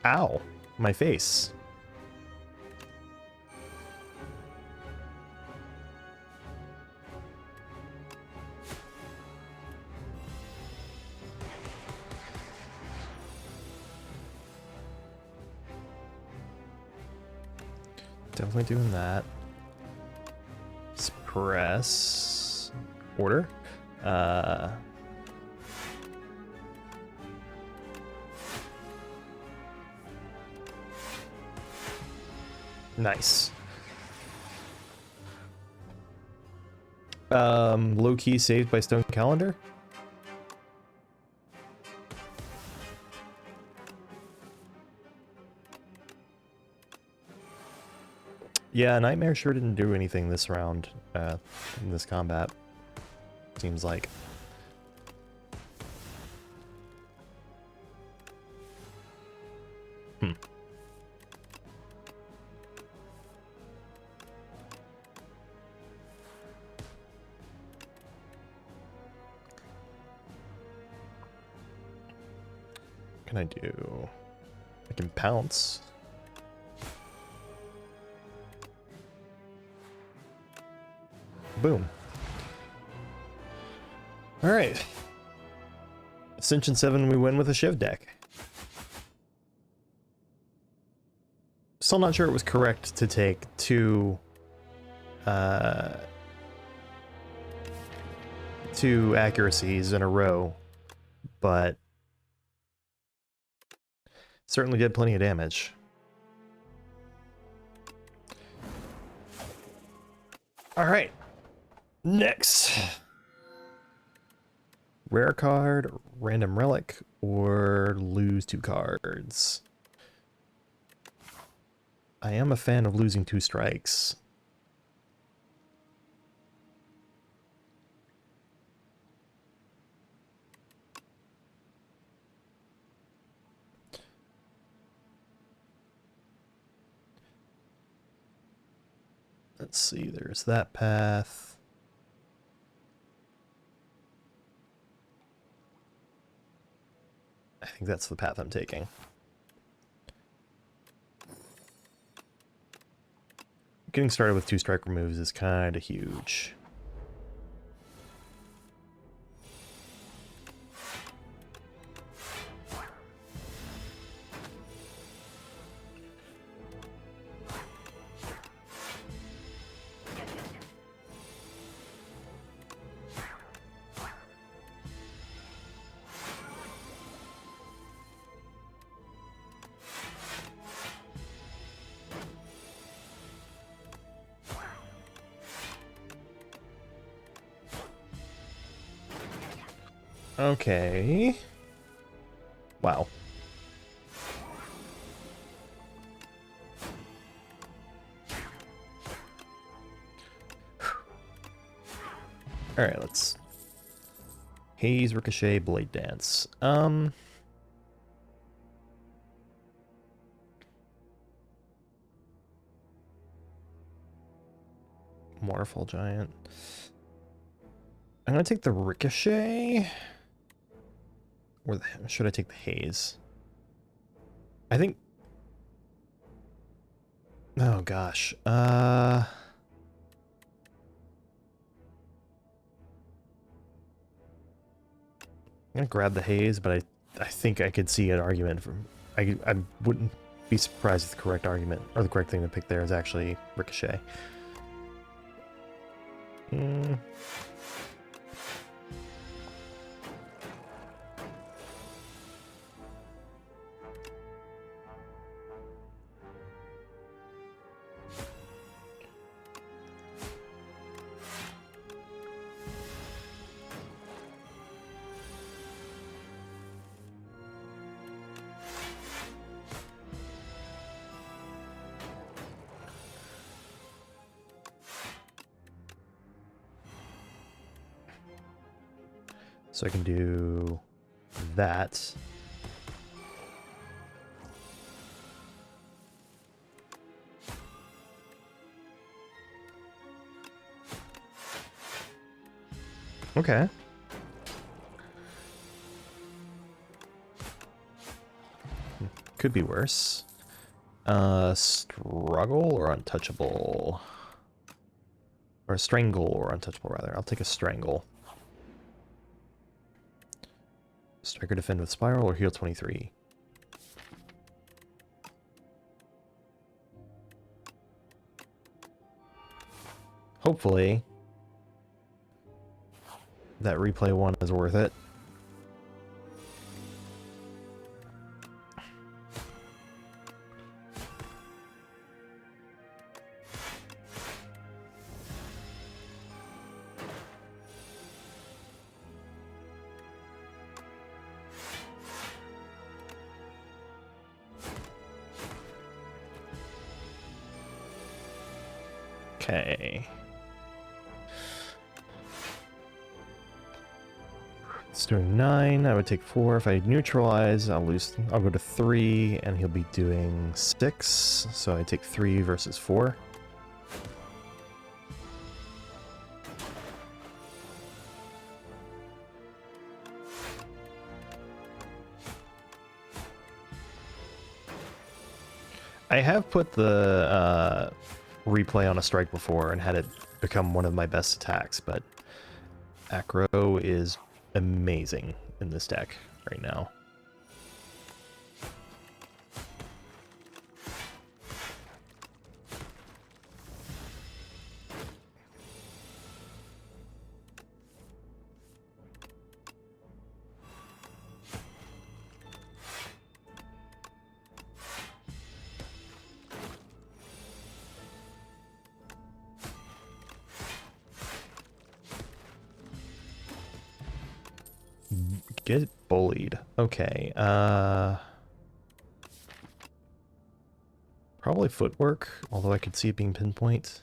Ow, my face. Definitely doing that. Suppress. Order. Nice. Low-key saved by Stone Calendar? Yeah, Nightmare sure didn't do anything this round, in this combat. Seems like. What can I do? I can pounce. Boom. Alright. Ascension 7, we win with a Shiv deck. Still not sure it was correct to take two accuracies in a row, but certainly did plenty of damage. Alright. Next. Rare card, random relic, or lose 2 cards. I am a fan of losing 2 strikes. Let's see, there's that path. I think that's the path I'm taking. Getting started with 2 strike removes is kind of huge. Okay. Wow. Alright, let's... Haze, Ricochet, Blade Dance. Waterfall Giant. I'm gonna take the Ricochet. Or should I take the Haze? I think... Oh gosh. I'm gonna grab the Haze, but I think I could see an argument from... I wouldn't be surprised if the correct argument, or the correct thing to pick there is actually Ricochet. So I can do that. Okay. Could be worse. Struggle or untouchable? Or strangle or untouchable, rather. I'll take a strangle. Strike or defend with Spiral or heal 23? Hopefully, that replay one is worth it. Okay. It's doing 9. I would take 4. If I neutralize, I'll go to 3, and he'll be doing 6. So I take 3 versus 4. I have put the replay on a strike before and had it become one of my best attacks, but Acro is amazing in this deck right now. Get bullied. Okay. Probably footwork, although I could see it being pinpoint.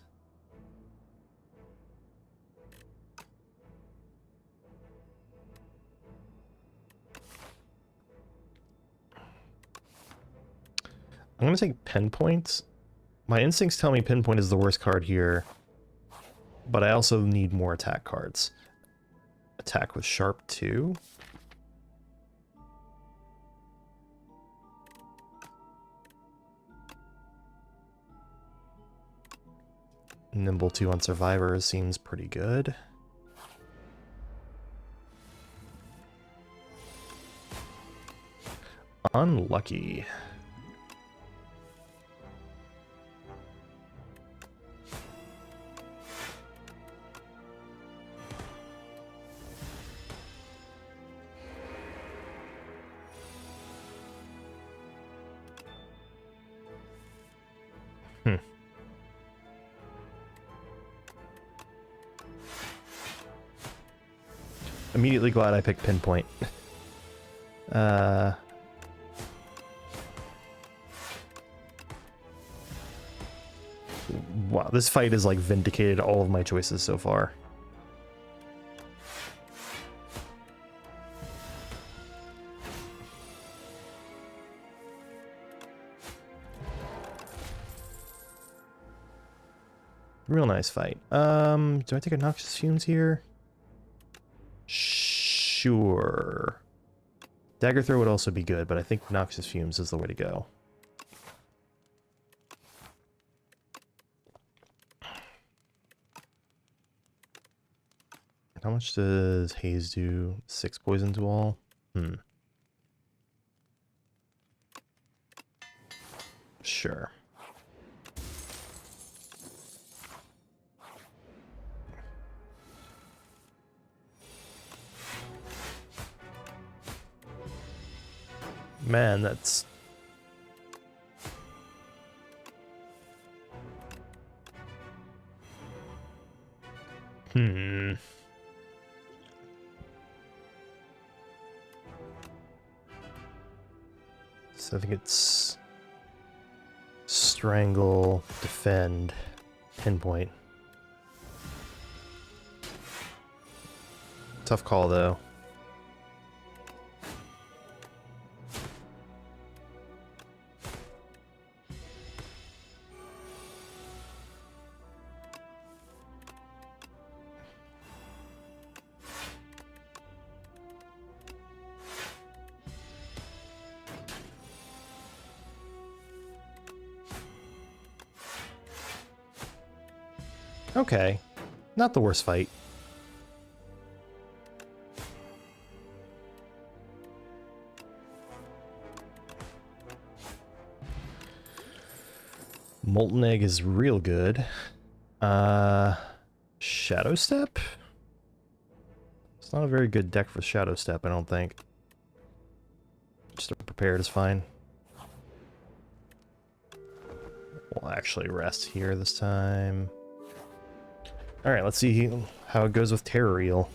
I'm going to take pinpoint. My instincts tell me pinpoint is the worst card here, but I also need more attack cards. Attack with sharp 2. Nimble 2 on Survivors seems pretty good. Unlucky. Immediately glad I picked pinpoint. Wow, this fight has like vindicated all of my choices so far. Real nice fight. Do I take a noxious fumes here? Sure. Dagger throw would also be good, but I think noxious fumes is the way to go. How much does haze do? 6 poison to all? Sure. Man, that's... So I think it's... Strangle, defend, pinpoint. Tough call, though. Okay. Not the worst fight. Molten Egg is real good. Shadow Step? It's not a very good deck for Shadow Step, I don't think. Just prepared is fine. We'll actually rest here this time. Alright, let's see how it goes with Terror Eel.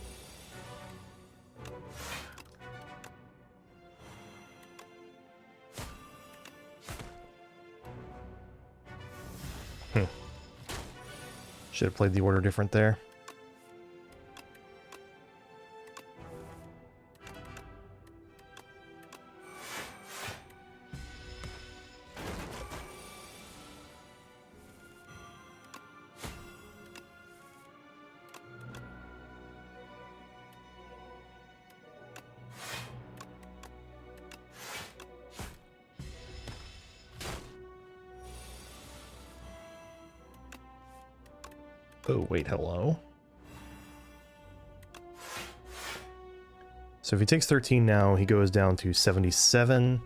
Should have played the order different there. Oh, wait, hello? So if he takes 13 now, he goes down to 77.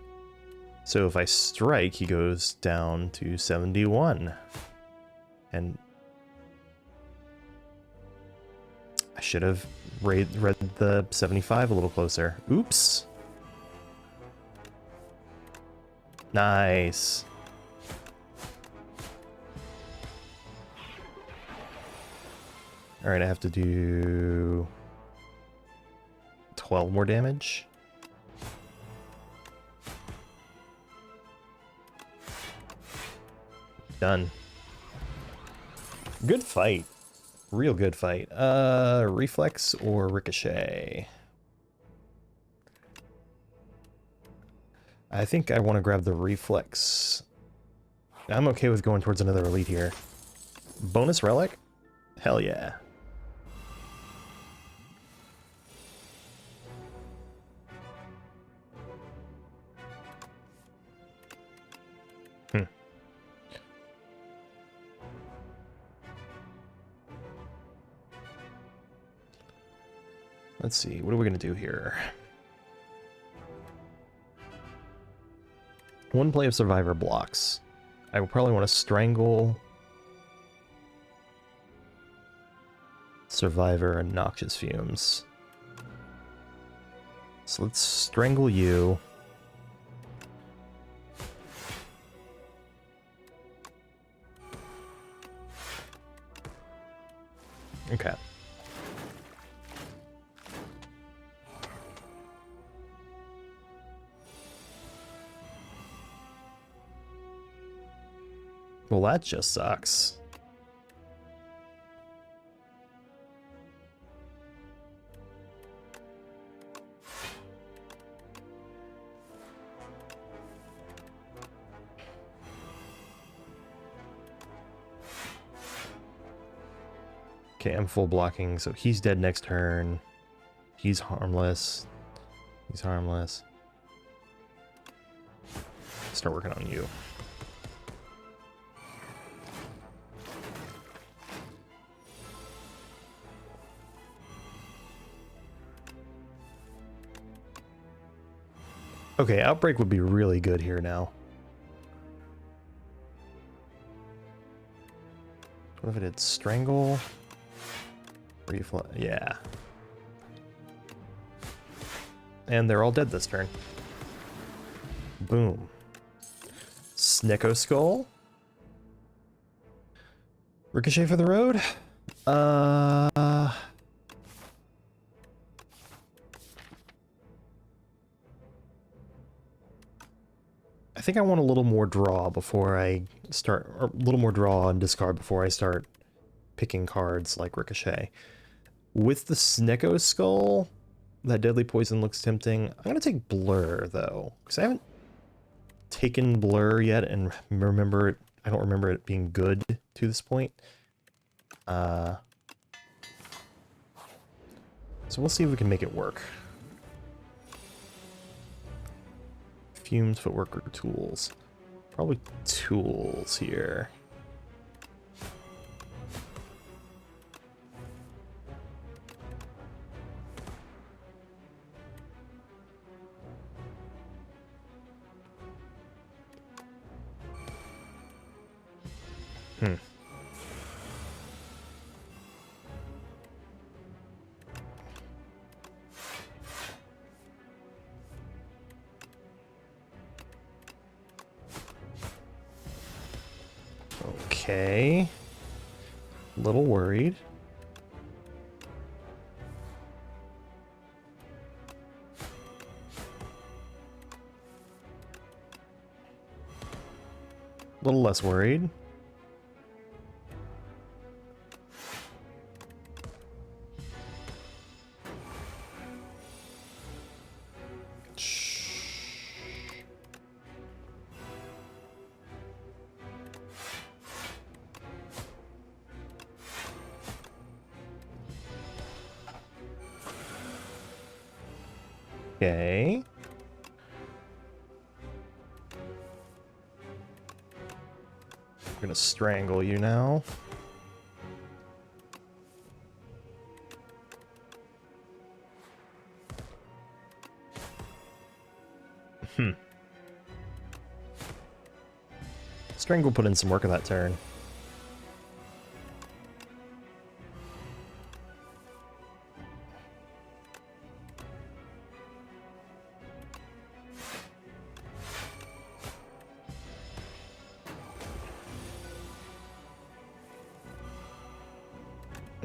So if I strike, he goes down to 71. And I should have read the 75 a little closer. Oops. Nice. Alright, I have to do 12 more damage. Done. Good fight. Real good fight. Reflex or Ricochet? I think I want to grab the Reflex. I'm okay with going towards another elite here. Bonus Relic? Hell yeah. Let's see, what are we going to do here? One play of Survivor blocks. I will probably want to Strangle, Survivor, and Noxious Fumes. So let's Strangle you. Okay. Well, that just sucks. Okay, I'm full blocking, so he's dead next turn. He's harmless. He's harmless. Start working on you. Okay, Outbreak would be really good here now. What if I did Strangle? Yeah. And they're all dead this turn. Boom. Snecko Skull. Ricochet for the road. I think I want a little more draw before I start, or a little more draw and discard before I start picking cards like Ricochet. With the Snecko Skull, that Deadly Poison looks tempting. I'm going to take Blur, though, because I haven't taken Blur yet, and remember it, I don't remember it being good to this point. So we'll see if we can make it work. Fumes, Footwork, or Tools? Probably Tools here. Okay. A little worried. A little less worried. Okay. I'm gonna strangle you now. Strangle put in some work on that turn.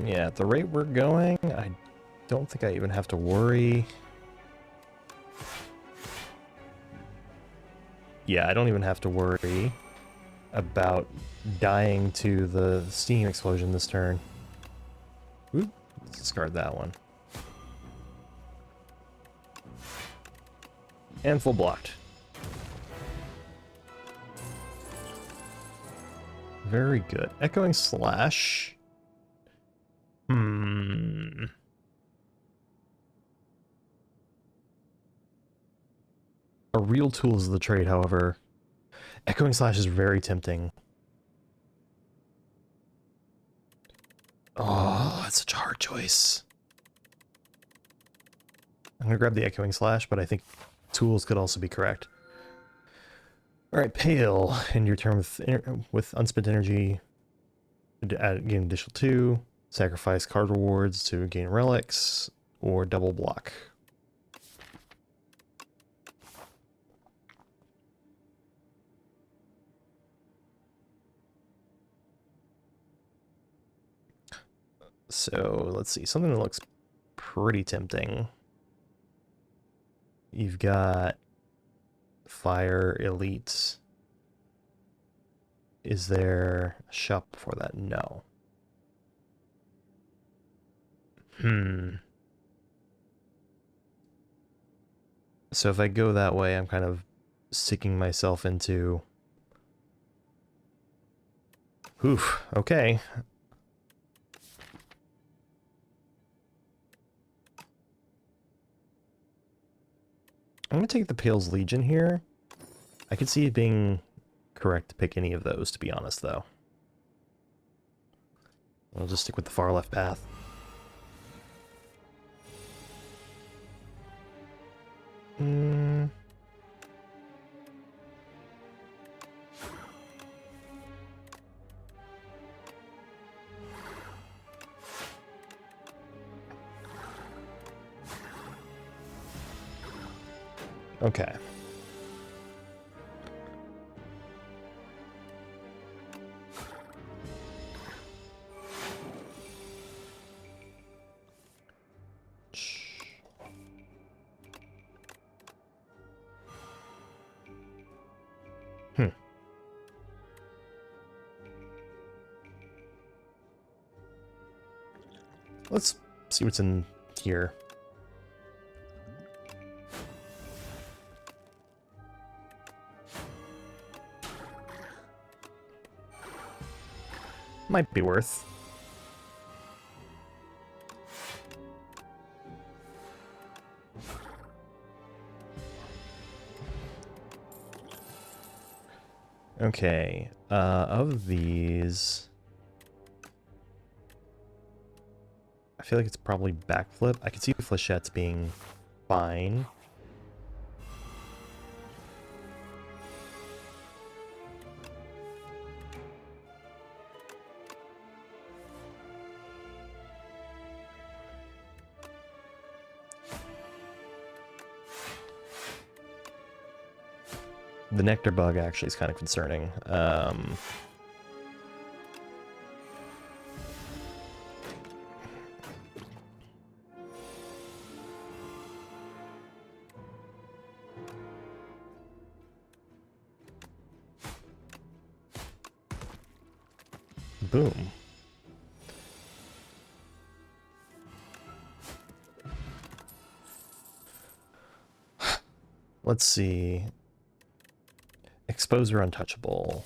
Yeah, at the rate we're going, I don't think I even have to worry. Yeah, I don't even have to worry about dying to the steam explosion this turn. Oop, let's discard that one. And full blocked. Very good. Echoing Slash. A real tool is the trade, however. Echoing Slash is very tempting. Oh, that's such a hard choice. I'm gonna grab the Echoing Slash, but I think tools could also be correct. Alright, Pale. End your turn with unspent energy. Gain additional 2. Sacrifice card rewards to gain relics. Or double block. So, let's see. Something that looks pretty tempting. You've got Fire Elite. Is there a shop for that? No. So if I go that way, I'm kind of sticking myself into... Oof, okay. I'm going to take the Pale's Legion here. I could see it being correct to pick any of those, to be honest, though. I'll just stick with the far left path. Okay. Let's see what's in here. Might be worth. Okay, of these, I feel like it's probably backflip. I can see flechettes being fine. The nectar bug actually is kind of concerning. Boom. Let's see. Expose or untouchable.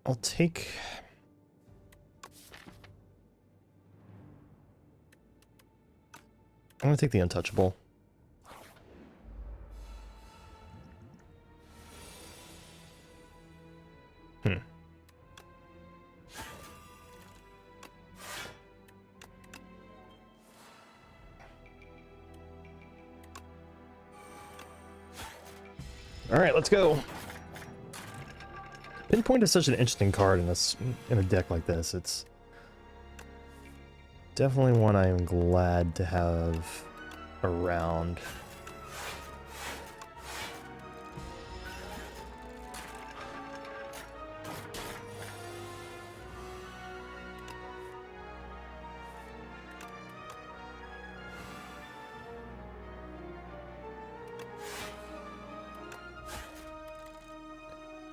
I'll take... I'm gonna take the untouchable. Alright, let's go. Pinpoint is such an interesting card in a deck like this. It's definitely one I am glad to have around.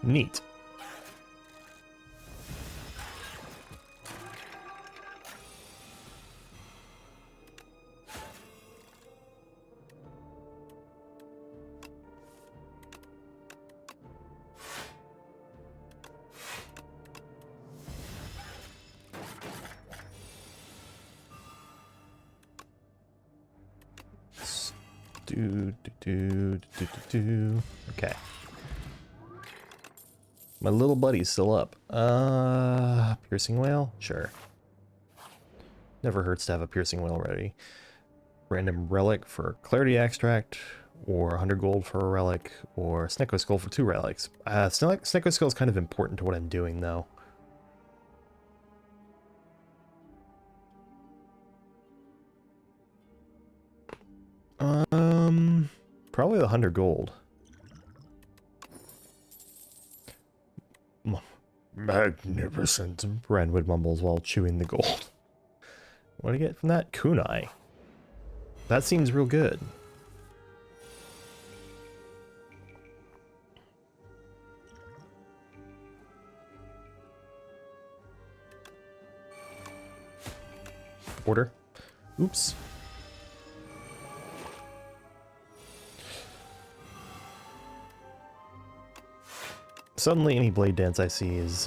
Neat. Okay. My little buddy's still up. Piercing Whale? Sure. Never hurts to have a Piercing Whale ready. Random Relic for Clarity Extract, or 100 gold for a Relic, or Snecko Skull for 2 relics. Snecko Skull is kind of important to what I'm doing, though. Probably 100 gold. Magnificent, Brandwood mumbles while chewing the gold. What do I get from that? Kunai. That seems real good. Order. Oops. Suddenly any blade dance I see is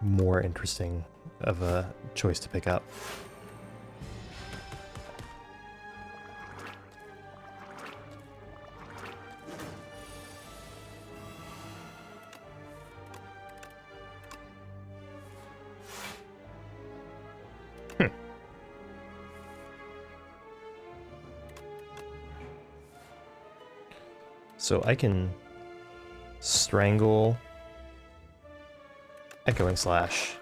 more interesting of a choice to pick up. So I can strangle Echoing Slash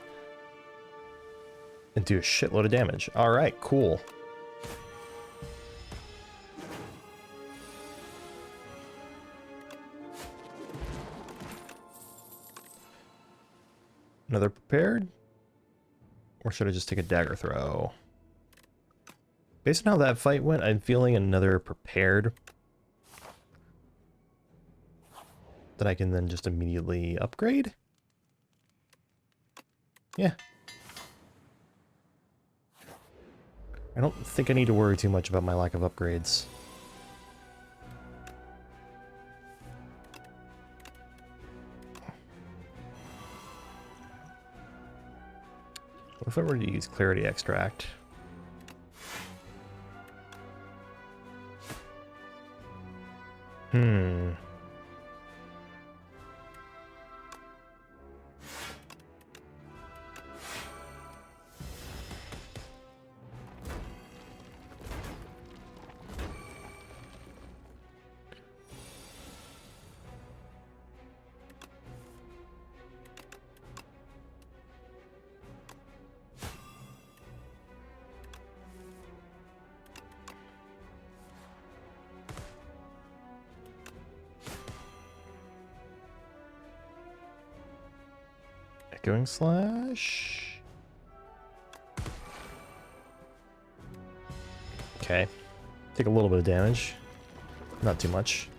and do a shitload of damage. Alright, cool. Another prepared? Or should I just take a dagger throw? Based on how that fight went, I'm feeling another prepared that I can then just immediately upgrade? Yeah. I don't think I need to worry too much about my lack of upgrades. What if I were to use Clarity Extract? Echoing Slash. Okay. Take a little bit of damage. Not too much.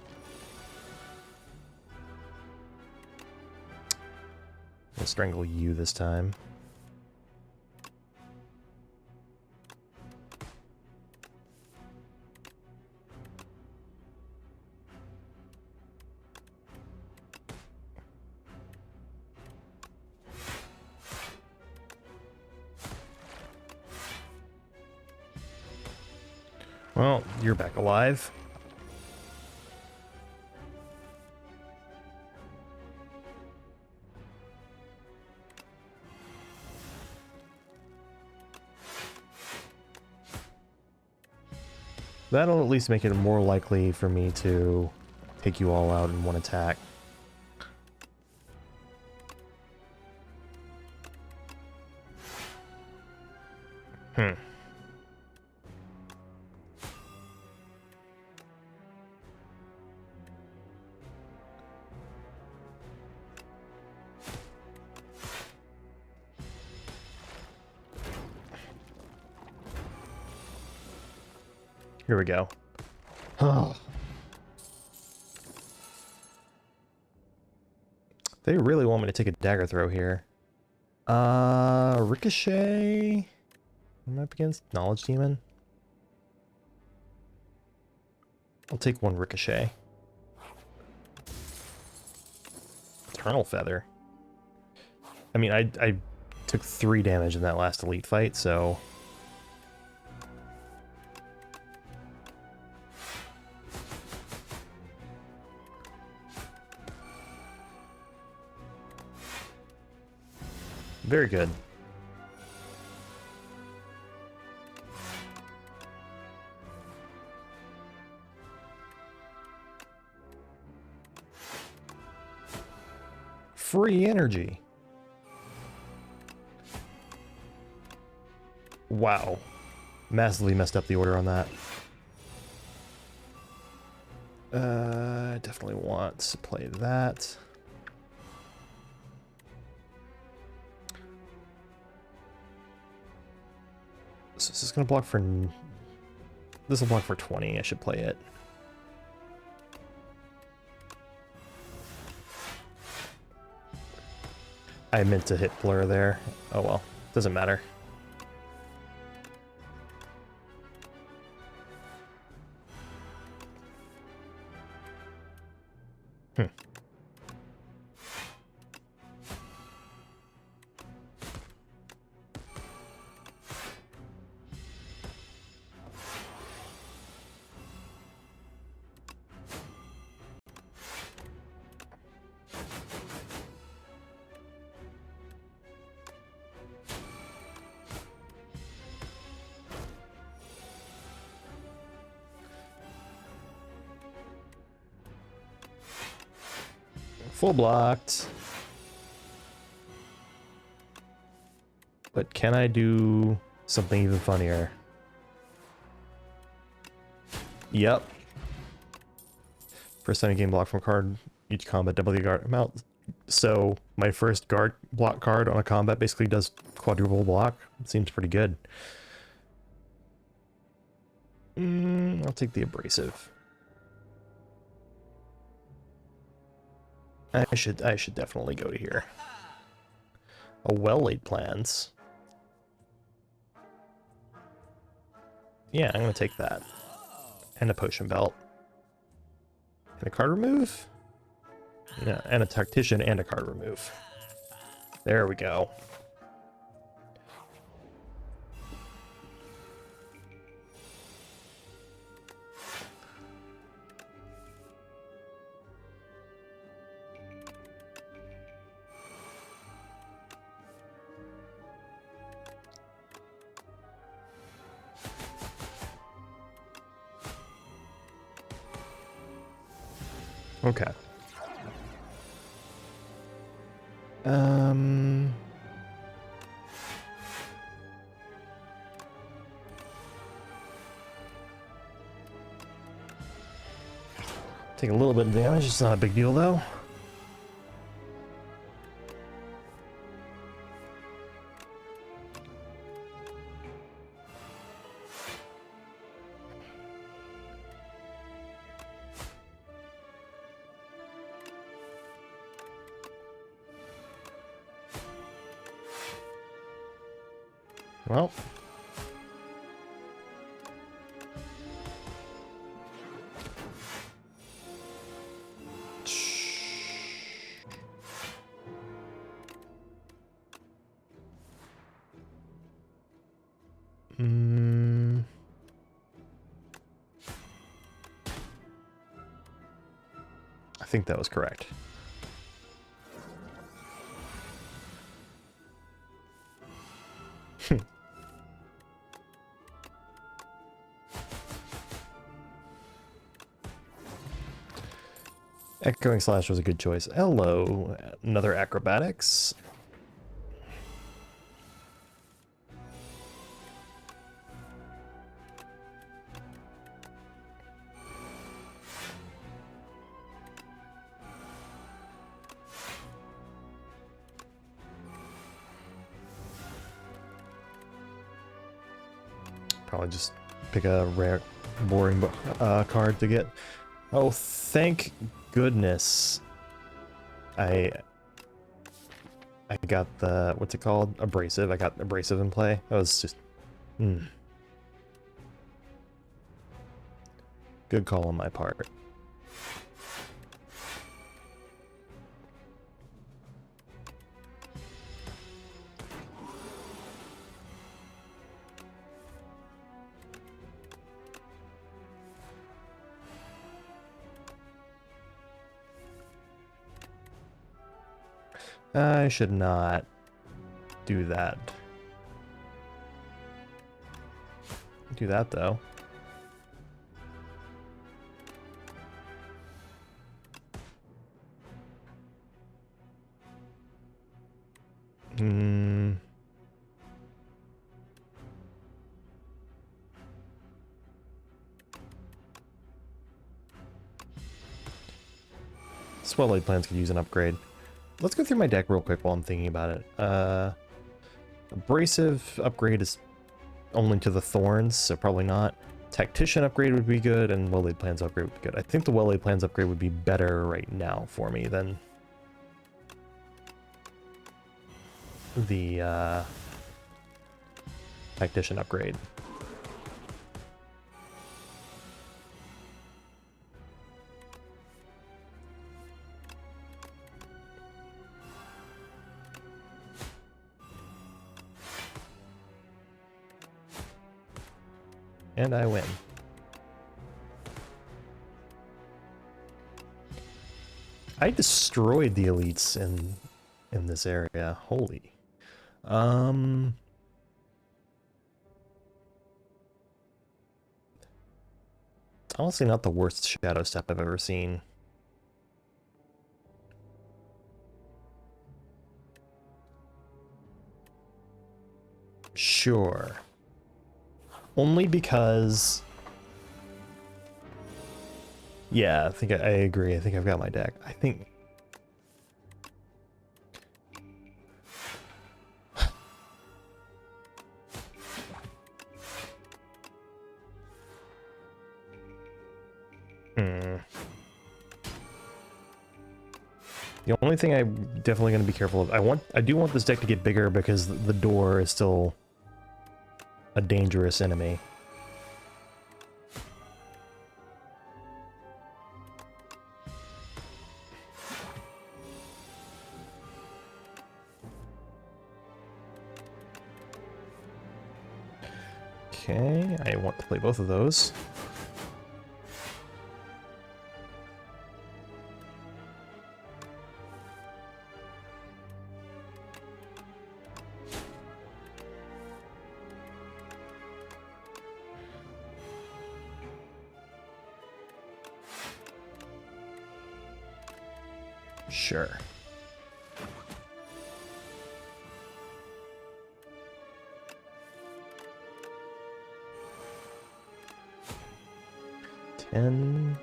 I'll strangle you this time. Well, you're back alive. That'll at least make it more likely for me to take you all out in one attack. Here we go. They really want me to take a dagger throw here. Ricochet. Am I up against Knowledge Demon? I'll take one Ricochet. Eternal Feather. I mean, I took 3 damage in that last elite fight, so... Very good. Free energy. Wow. Massively messed up the order on that. I definitely want to play that. So this is going to block for... This will block for 20. I should play it. I meant to hit blur there. Oh well. Doesn't matter. Full blocked. But can I do something even funnier? Yep. First time you gain block from a card, each combat double the guard amount. So my first guard block card on a combat basically does quadruple block. Seems pretty good. I'll take the abrasive. I should definitely go to here. A well-laid plans. Yeah, I'm gonna take that. And a potion belt. And a card remove? Yeah, and a tactician and a card remove. There we go. Okay. Take a little bit of damage, it's not a big deal though. Well. I think that was correct. Echoing Slash was a good choice. Hello, another acrobatics. Probably just pick a rare, boring card to get. Oh, thank goodness. I got the, what's it called? Abrasive. I got abrasive in play. That was just, good call on my part. I should not do that. Do that though. Well-laid plans could use an upgrade. Let's go through my deck real quick while I'm thinking about it. Abrasive upgrade is only to the thorns, so probably not. Tactician upgrade would be good, and well-laid plans upgrade would be good. I think the well-laid plans upgrade would be better right now for me than the tactician upgrade. And I win. I destroyed the elites in this area. Holy. It's honestly not the worst shadow step I've ever seen. Sure. Only because... Yeah, I think I agree. I think I've got my deck. I think... The only thing I'm definitely going to be careful of, I do want this deck to get bigger because the door is still a dangerous enemy. Okay, I want to play both of those. Sure. And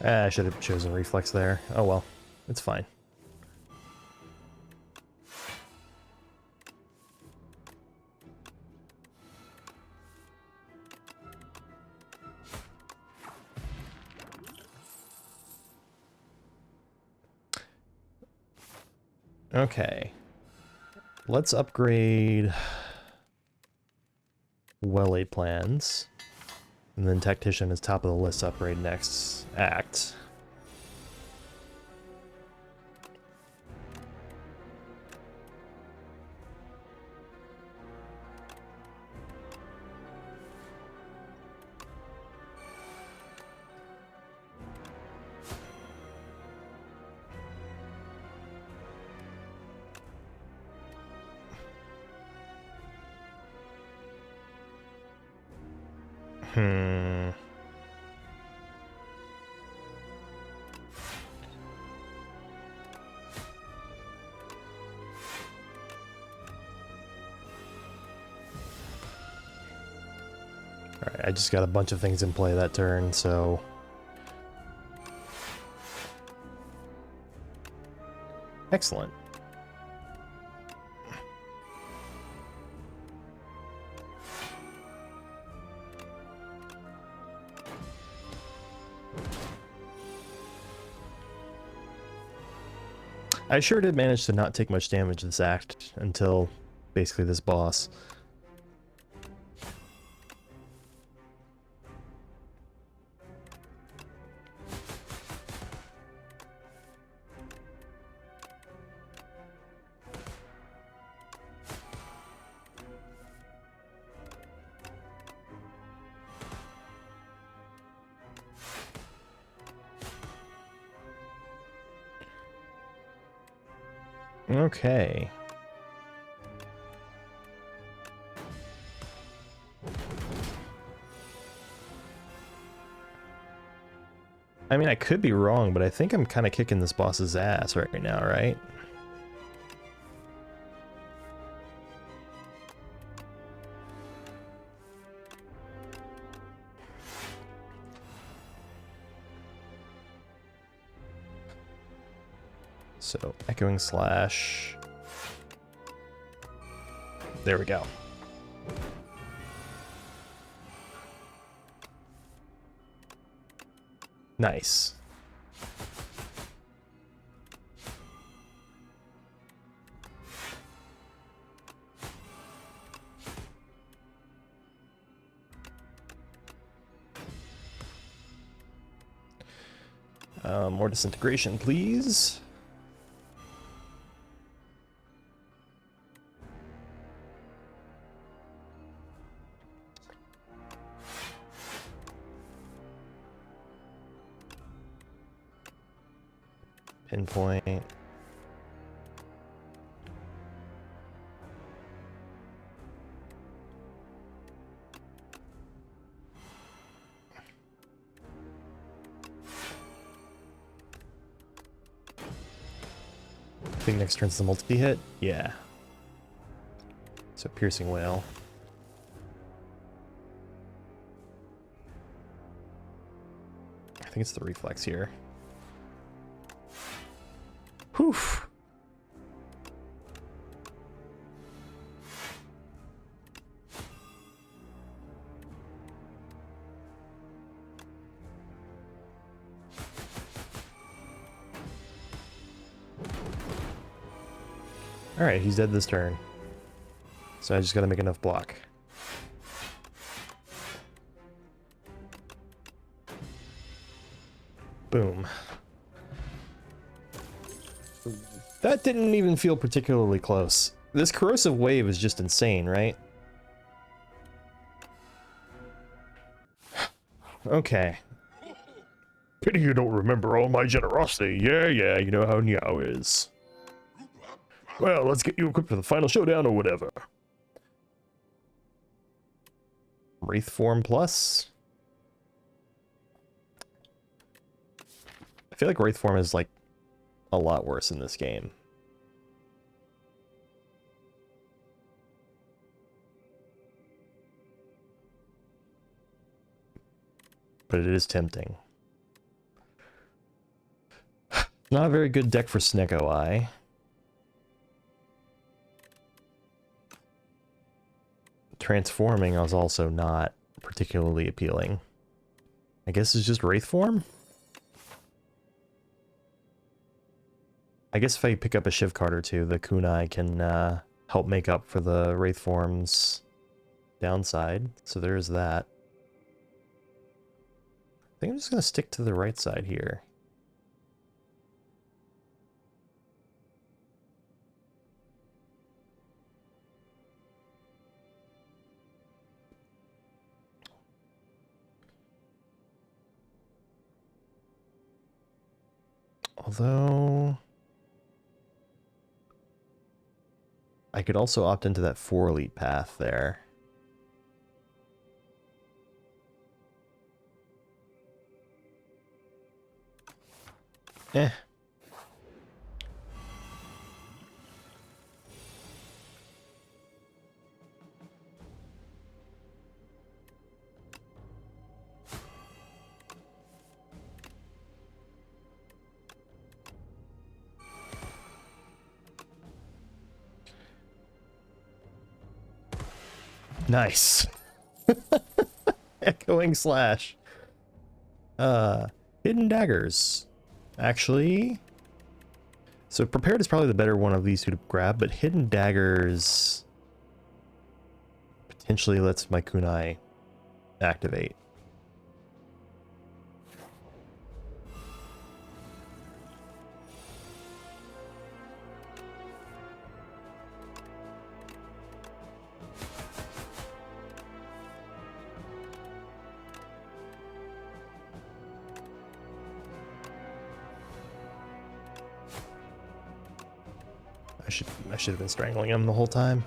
I should have chosen reflex there. Oh well, it's fine. Okay. Let's upgrade well-laid plans. And then Tactician is top of the list to upgrade next act. Alright, I just got a bunch of things in play that turn, so... Excellent. I sure did manage to not take much damage this act until basically this boss. Okay. I mean, I could be wrong, but I think I'm kind of kicking this boss's ass right now, right? So, Echoing Slash. There we go. Nice. More disintegration, please. Pinpoint. I think next turn's the multi-hit? Yeah. So piercing wail. I think it's the reflex here. Whew. Alright, he's dead this turn. So I just gotta make enough block. Boom. That didn't even feel particularly close. This corrosive wave is just insane, right? Okay. Pity you don't remember all my generosity. Yeah, you know how Niao is. Well, let's get you equipped for the final showdown or whatever. Wraith form plus? I feel like Wraith form is like a lot worse in this game. But it is tempting. Not a very good deck for Snecko Eye. Transforming is also not particularly appealing. I guess it's just Wraith form? I guess if I pick up a Shiv card or two, the Kunai can help make up for the Wraith form's downside. So there's that. I think I'm just going to stick to the right side here. Although I could also opt into that 4 elite path there. Eh. Nice. Echoing slash. Hidden daggers. Actually, so prepared is probably the better one of these two to grab, but hidden daggers potentially lets my kunai activate. I should have been strangling him the whole time.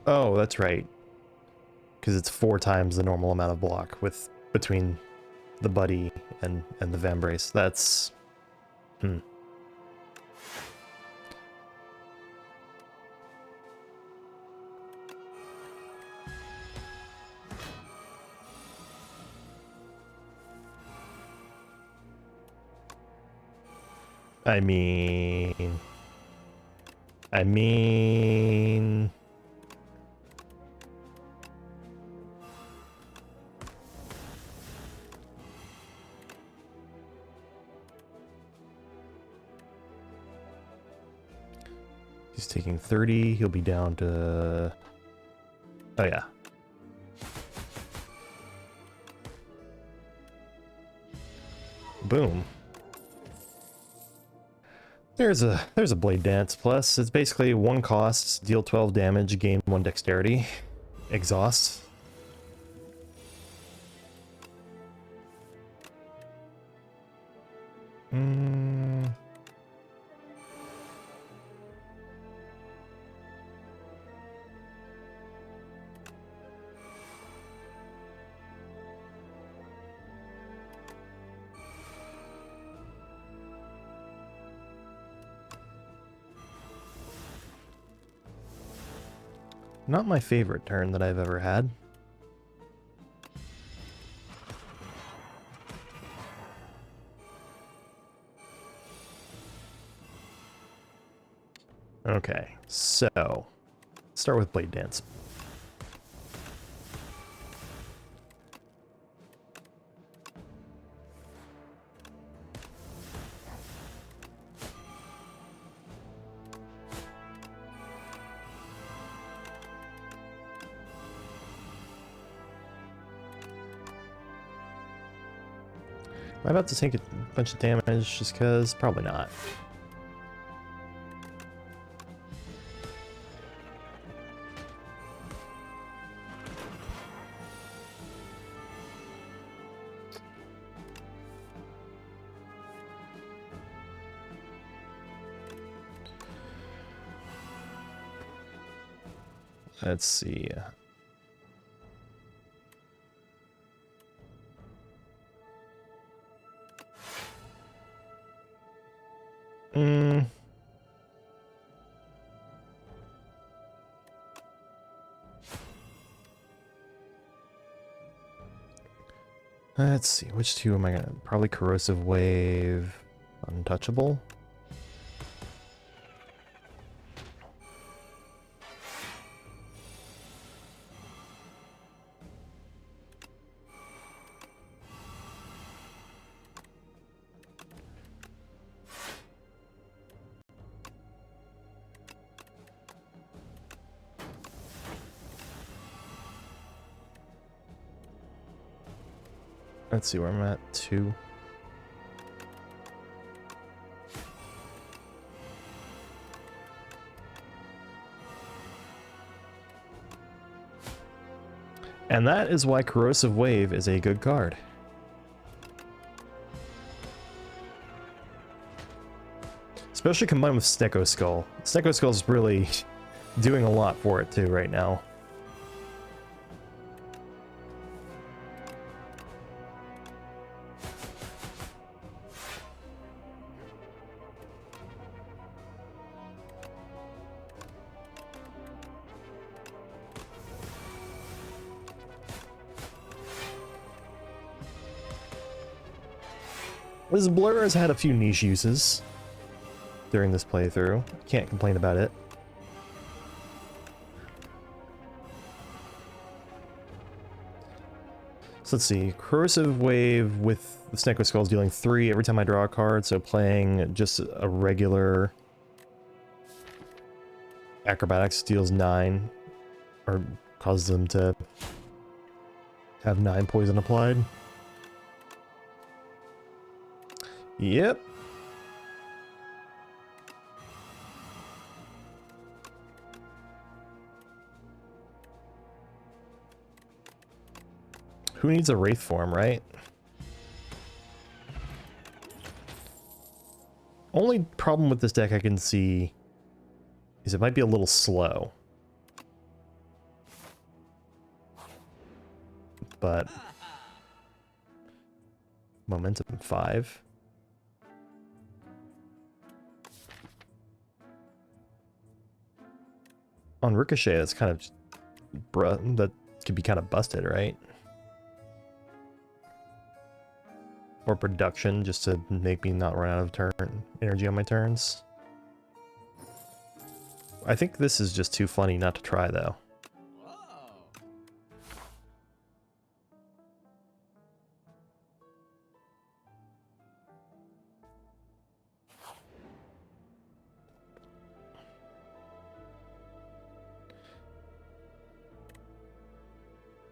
Oh, that's right. Because it's 4 times the normal amount of block with between the buddy and the Vambrace. That's I mean he's taking 30, he'll be down to... Oh yeah. Boom. There's a Blade Dance plus. It's basically 1 cost, deal 12 damage, gain 1 dexterity, exhaust. Not my favorite turn that I've ever had. Okay, so let's start with Blade Dance. Am I about to take a bunch of damage just because? Probably not. Let's see. Let's see, which two am I gonna... Probably Corrosive Wave, Untouchable. Let's see where I'm at. 2. And that is why Corrosive Wave is a good card. Especially combined with Steko Skull. Steko Skull is really doing a lot for it too right now. This Blur has had a few niche uses during this playthrough. Can't complain about it. So let's see. Corrosive Wave with the Snecko Skull is dealing 3 every time I draw a card, so playing just a regular Acrobatics deals 9, or causes them to have 9 poison applied. Yep. Who needs a Wraith form, right? Only problem with this deck I can see is it might be a little slow. But momentum 5. On Ricochet, that's kind of that could be kind of busted, right? Or production, just to make me not run out of turn energy on my turns. I think this is just too funny not to try, though.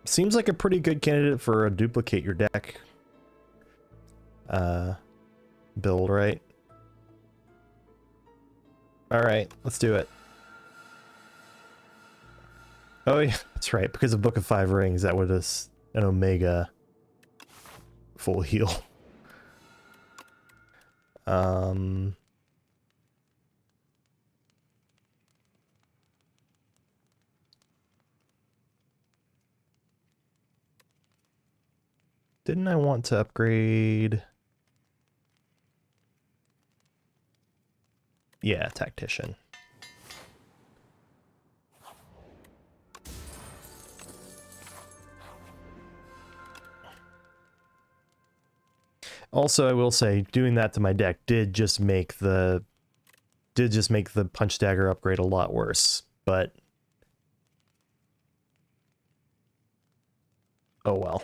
Seems like a pretty good candidate for a duplicate your deck build, right? Alright, let's do it. Oh yeah, that's right, because of Book of Five Rings, that was an Omega full heal. Didn't I want to upgrade? Yeah, Tactician. Also, I will say, doing that to my deck did just make the punch dagger upgrade a lot worse, but oh well.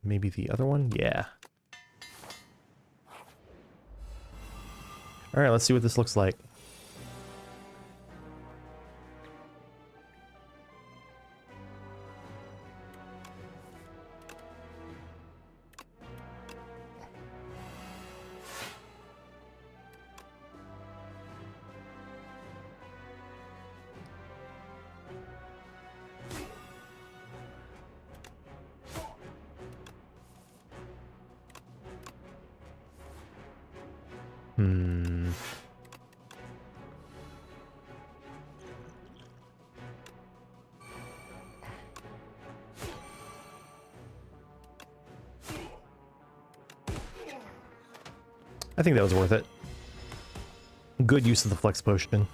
Maybe the other one? Yeah. Alright, let's see what this looks like. I think that was worth it. Good use of the Flex Potion.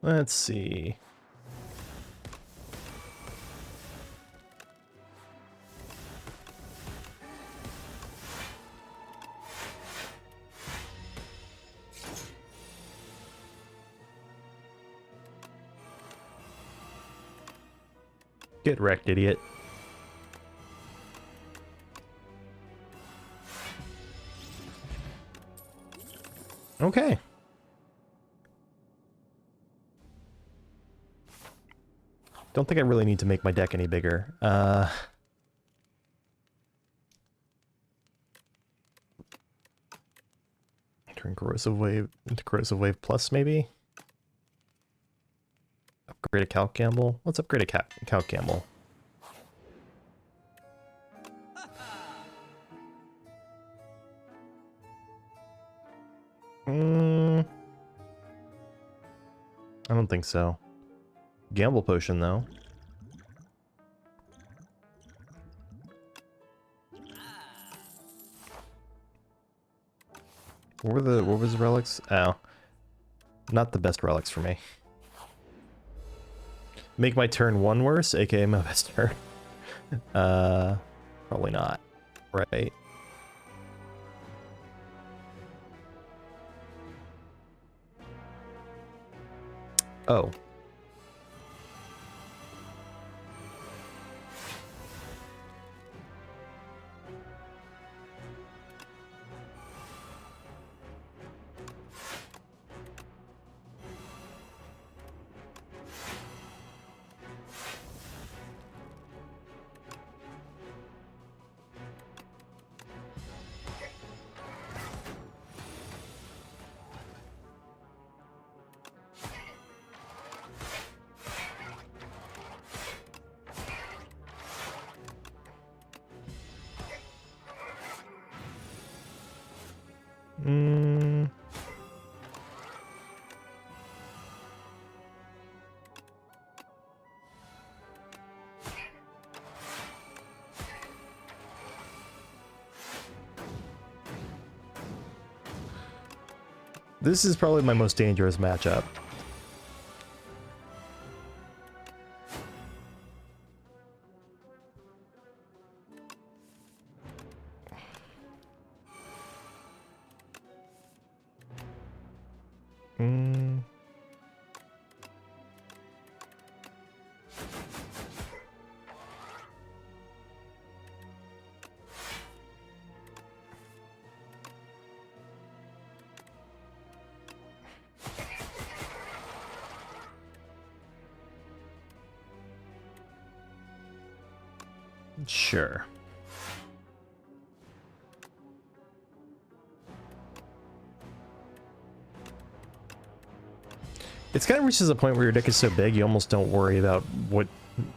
Let's see. Get wrecked, idiot. Okay. Don't think I really need to make my deck any bigger. Turn Corrosive Wave into Corrosive Wave Plus, maybe? Upgrade a Calc Gamble? Let's upgrade a Calc Gamble. I don't think so. Gamble Potion, though. What was the relics? Oh. Not the best relics for me. Make my turn one worse, aka my best turn. Probably not. Right. Oh. This is probably my most dangerous matchup. Sure. It's kind of reaches a point where your deck is so big, you almost don't worry about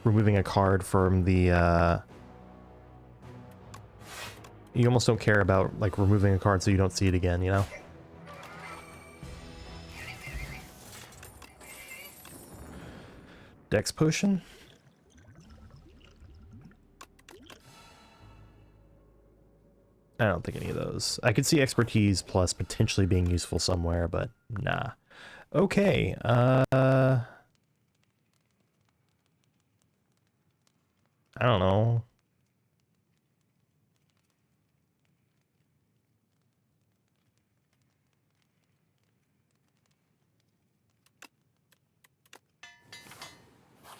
removing a card from the, you almost don't care about, like, removing a card so you don't see it again, you know? Dex Potion? I don't think any of those. I could see Expertise plus potentially being useful somewhere, but nah. Okay, I don't know.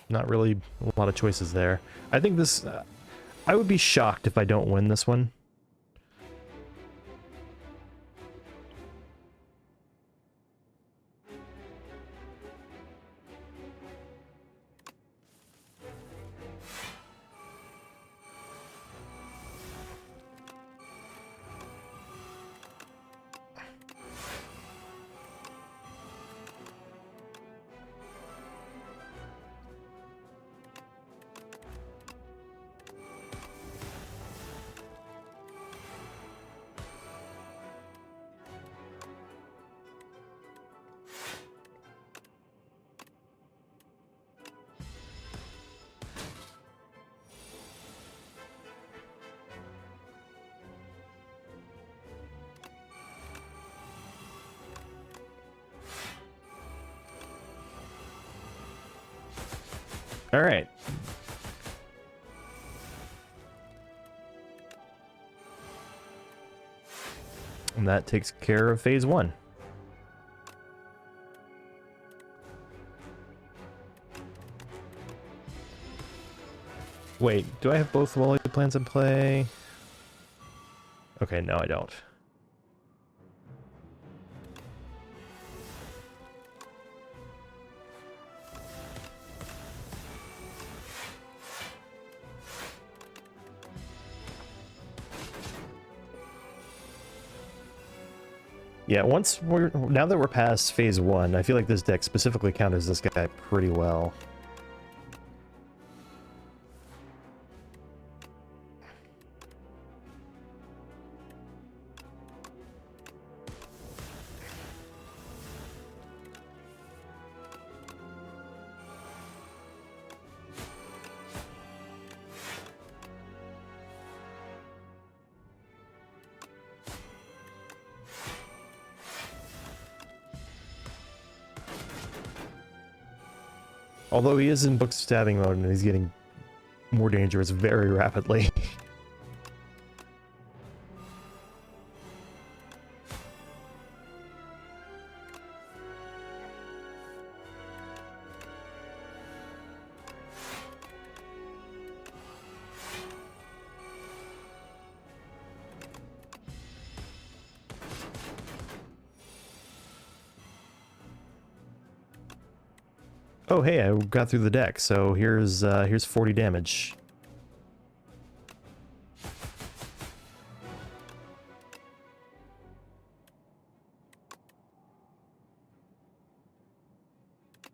Not really a lot of choices there. I think this... I would be shocked if I don't win this one. All right. And that takes care of phase 1. Wait, do I have both Wally plans in play? Okay, no, I don't. Yeah, now that we're past phase 1, I feel like this deck specifically counters this guy pretty well. Although he is in book stabbing mode and he's getting more dangerous very rapidly. Oh, hey, I got through the deck, so here's 40 damage.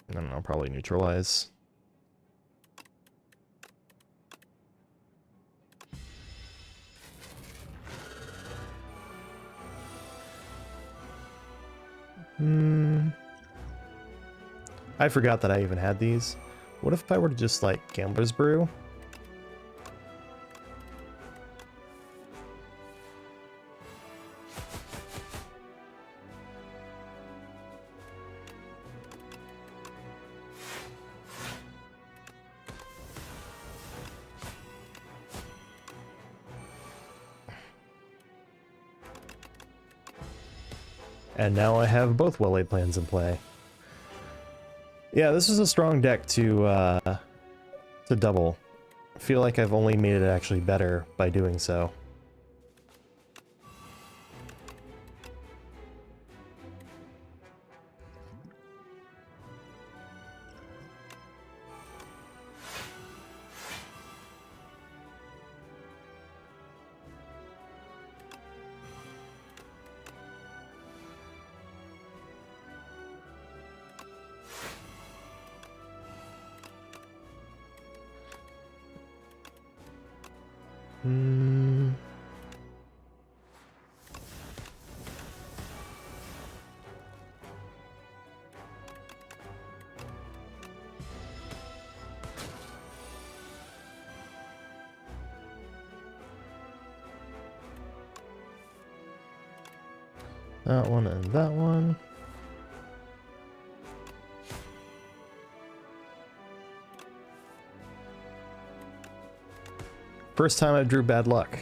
I don't know, probably neutralize. I forgot that I even had these. What if I were to just, like, Gambler's Brew? And now I have both well-laid plans in play. Yeah, this is a strong deck to double. I feel like I've only made it actually better by doing so. Hmm. That one and that one. First time I drew bad luck.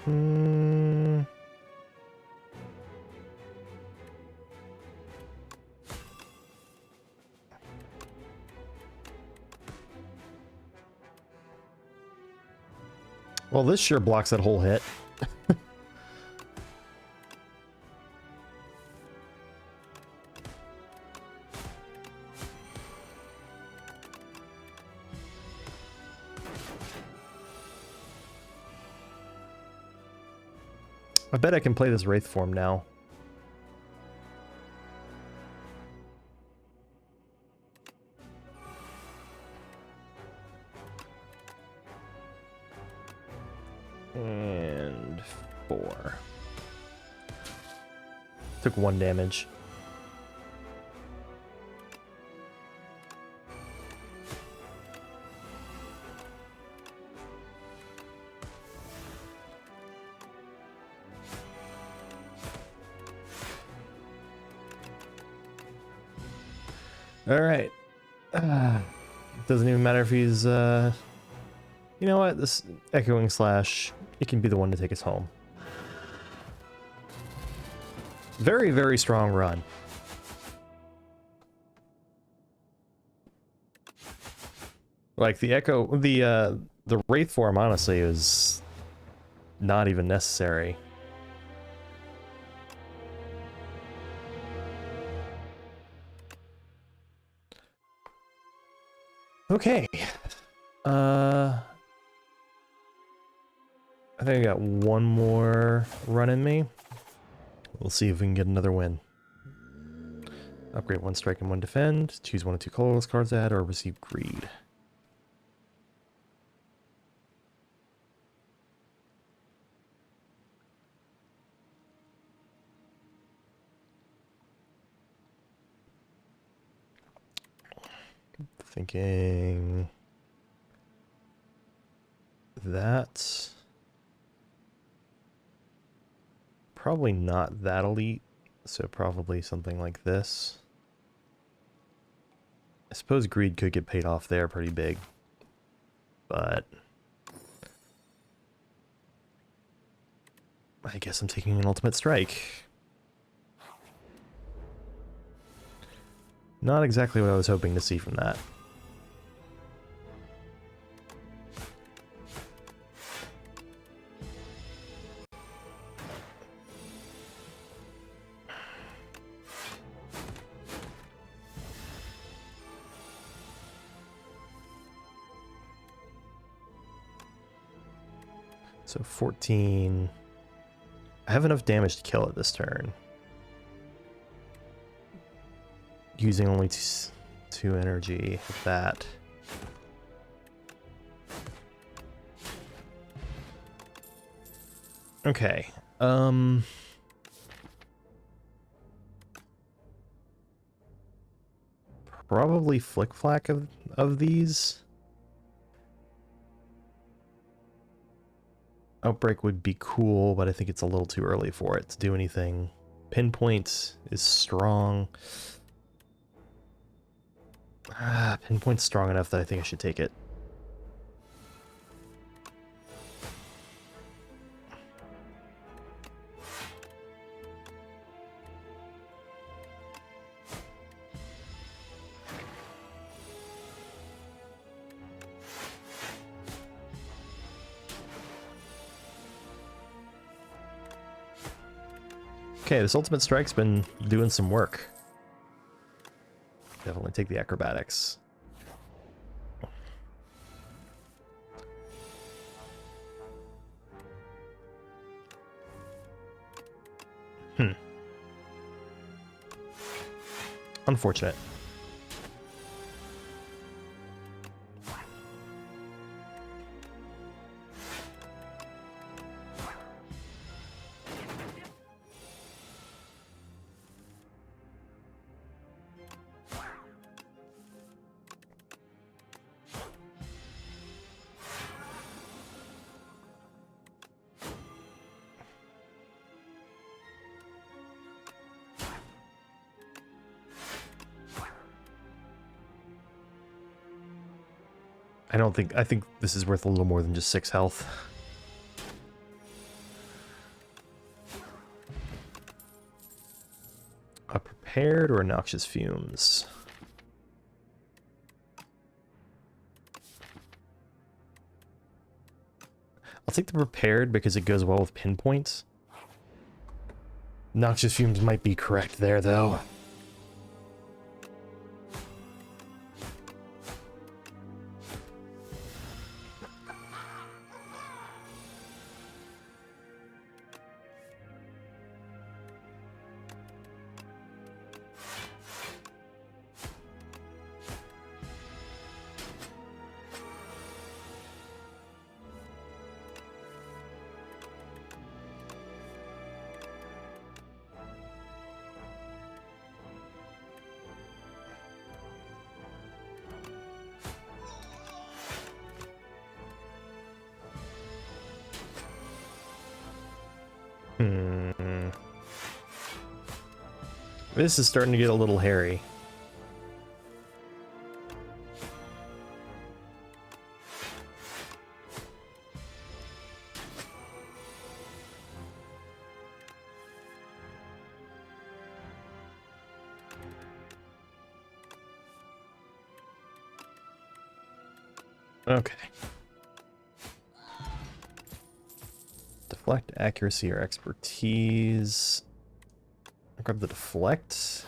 Hmm. Well, this sure blocks that whole hit. I bet I can play this Wraith form now. And 4. Took 1 damage. All right. Doesn't even matter if he's, you know what? This Echoing Slash, it can be the one to take us home. Very, very strong run. Like the Wraith form, honestly, is not even necessary. Okay. I think I got one more run in me. We'll see if we can get another win. Upgrade 1 strike and 1 defend. Choose 1 of 2 colorless cards to add or receive greed. Thinking that probably not that elite, so probably something like this. I suppose greed could get paid off there pretty big, but I guess I'm taking an ultimate strike. Not exactly what I was hoping to see from that. So 14. I have enough damage to kill it this turn. Using only 2 energy with that. Okay. Probably Flick Flack of these. Outbreak would be cool, but I think it's a little too early for it to do anything. Pinpoint is strong. Pinpoint's strong enough that I think I should take it. Okay, this ultimate strike's been doing some work. Definitely take the acrobatics. Unfortunate. I think this is worth a little more than just 6 health. A prepared or noxious fumes? I'll take the prepared because it goes well with pinpoints. Noxious fumes might be correct there, though. This is starting to get a little hairy. Okay. Deflect, accuracy, or expertise. I'll grab the deflect.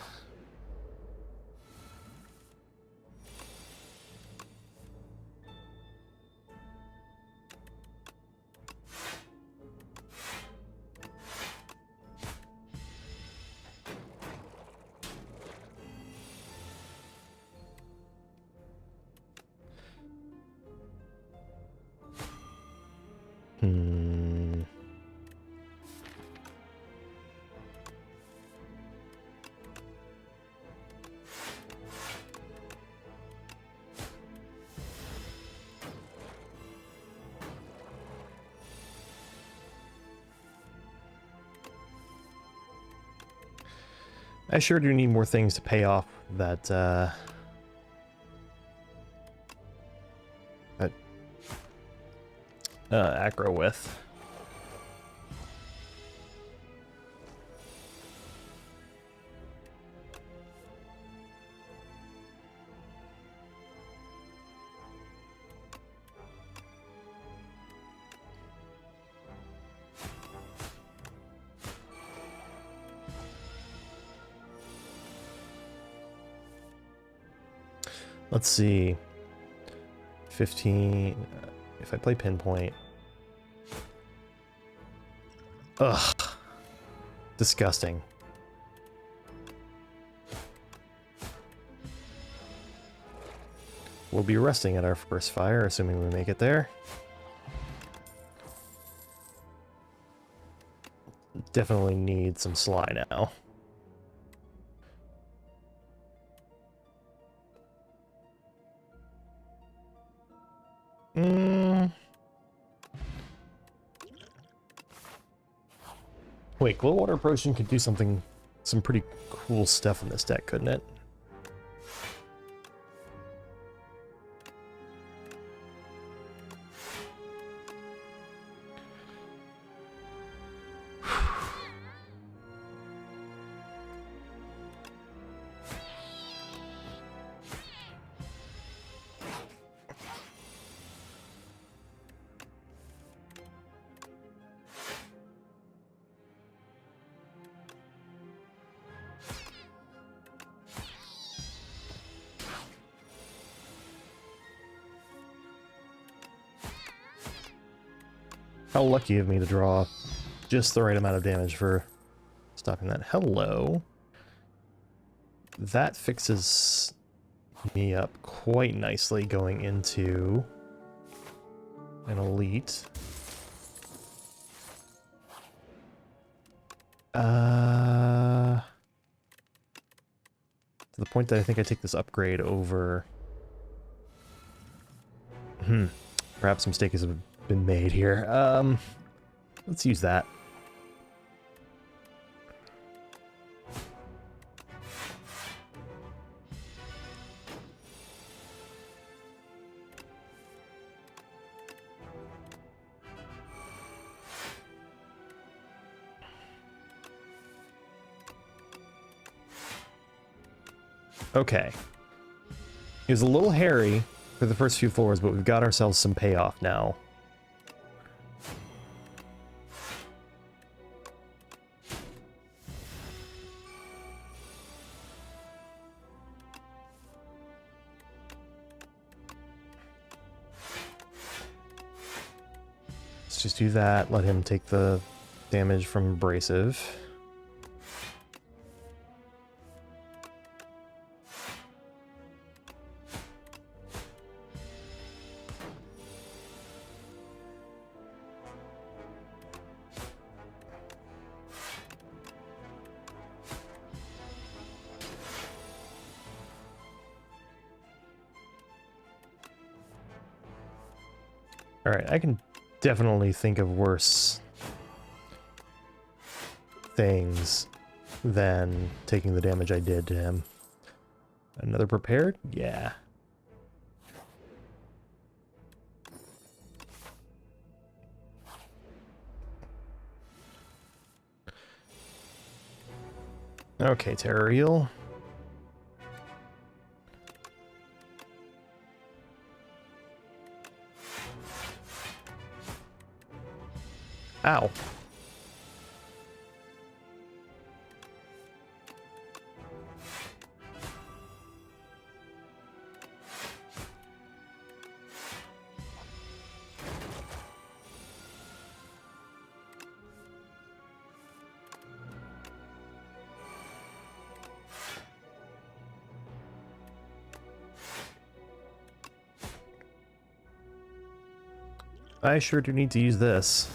I sure do need more things to pay off that, aggro with. Let's see. 15. If I play pinpoint. Ugh. Disgusting. We'll be resting at our first fire, assuming we make it there. Definitely need some sly now. Wait, Glow Water Potion could do some pretty cool stuff in this deck, couldn't it? How lucky of me to draw just the right amount of damage for Stopping that. Hello. That fixes me up quite nicely going into an elite. To the point that I think I take this upgrade over... Perhaps a mistake has been made here. Let's use that. Okay. It was a little hairy for the first few floors, but we've got ourselves some payoff now. Let's just do that, let him take the damage from abrasive. Alright, I can definitely think of worse things than taking the damage I did to him. Another prepared? Yeah. Okay, Terror Eel. Ow. I sure do need to use this.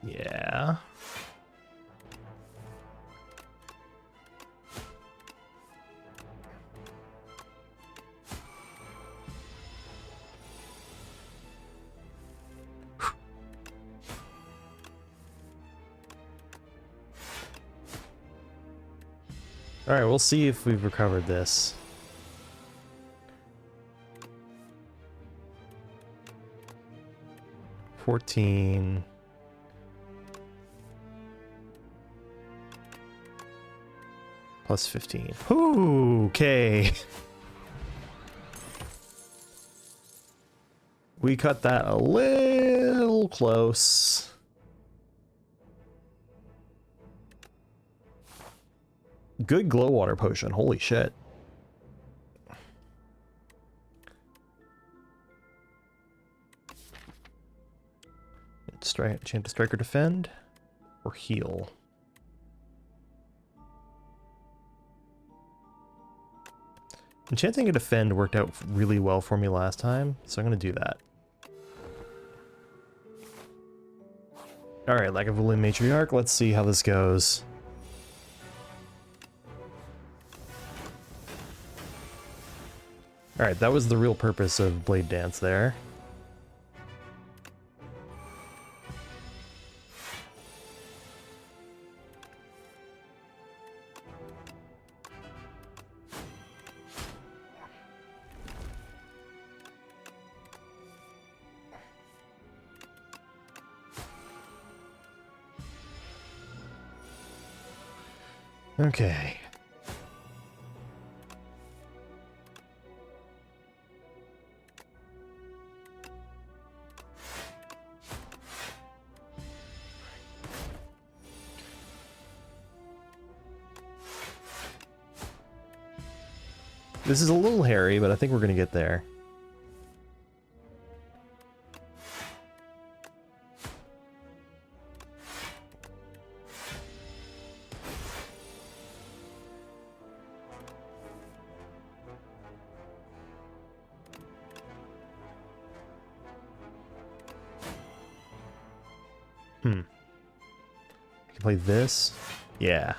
Yeah. Alright, we'll see if we've recovered this. $14. Plus 15. Ooh, okay. We cut that a little close. Good glow water potion. Holy shit. Chant to strike or defend, or heal. Enchanting a defend worked out really well for me last time, so I'm going to do that. Alright, Lagavulin Matriarch, let's see how this goes. Alright, that was the real purpose of Blade Dance there. Okay. This is a little hairy, but I think we're gonna get there. I can play this. Yeah.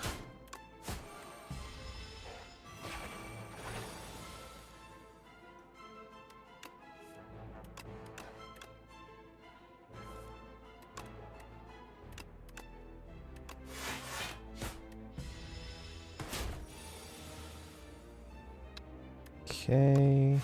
Okay.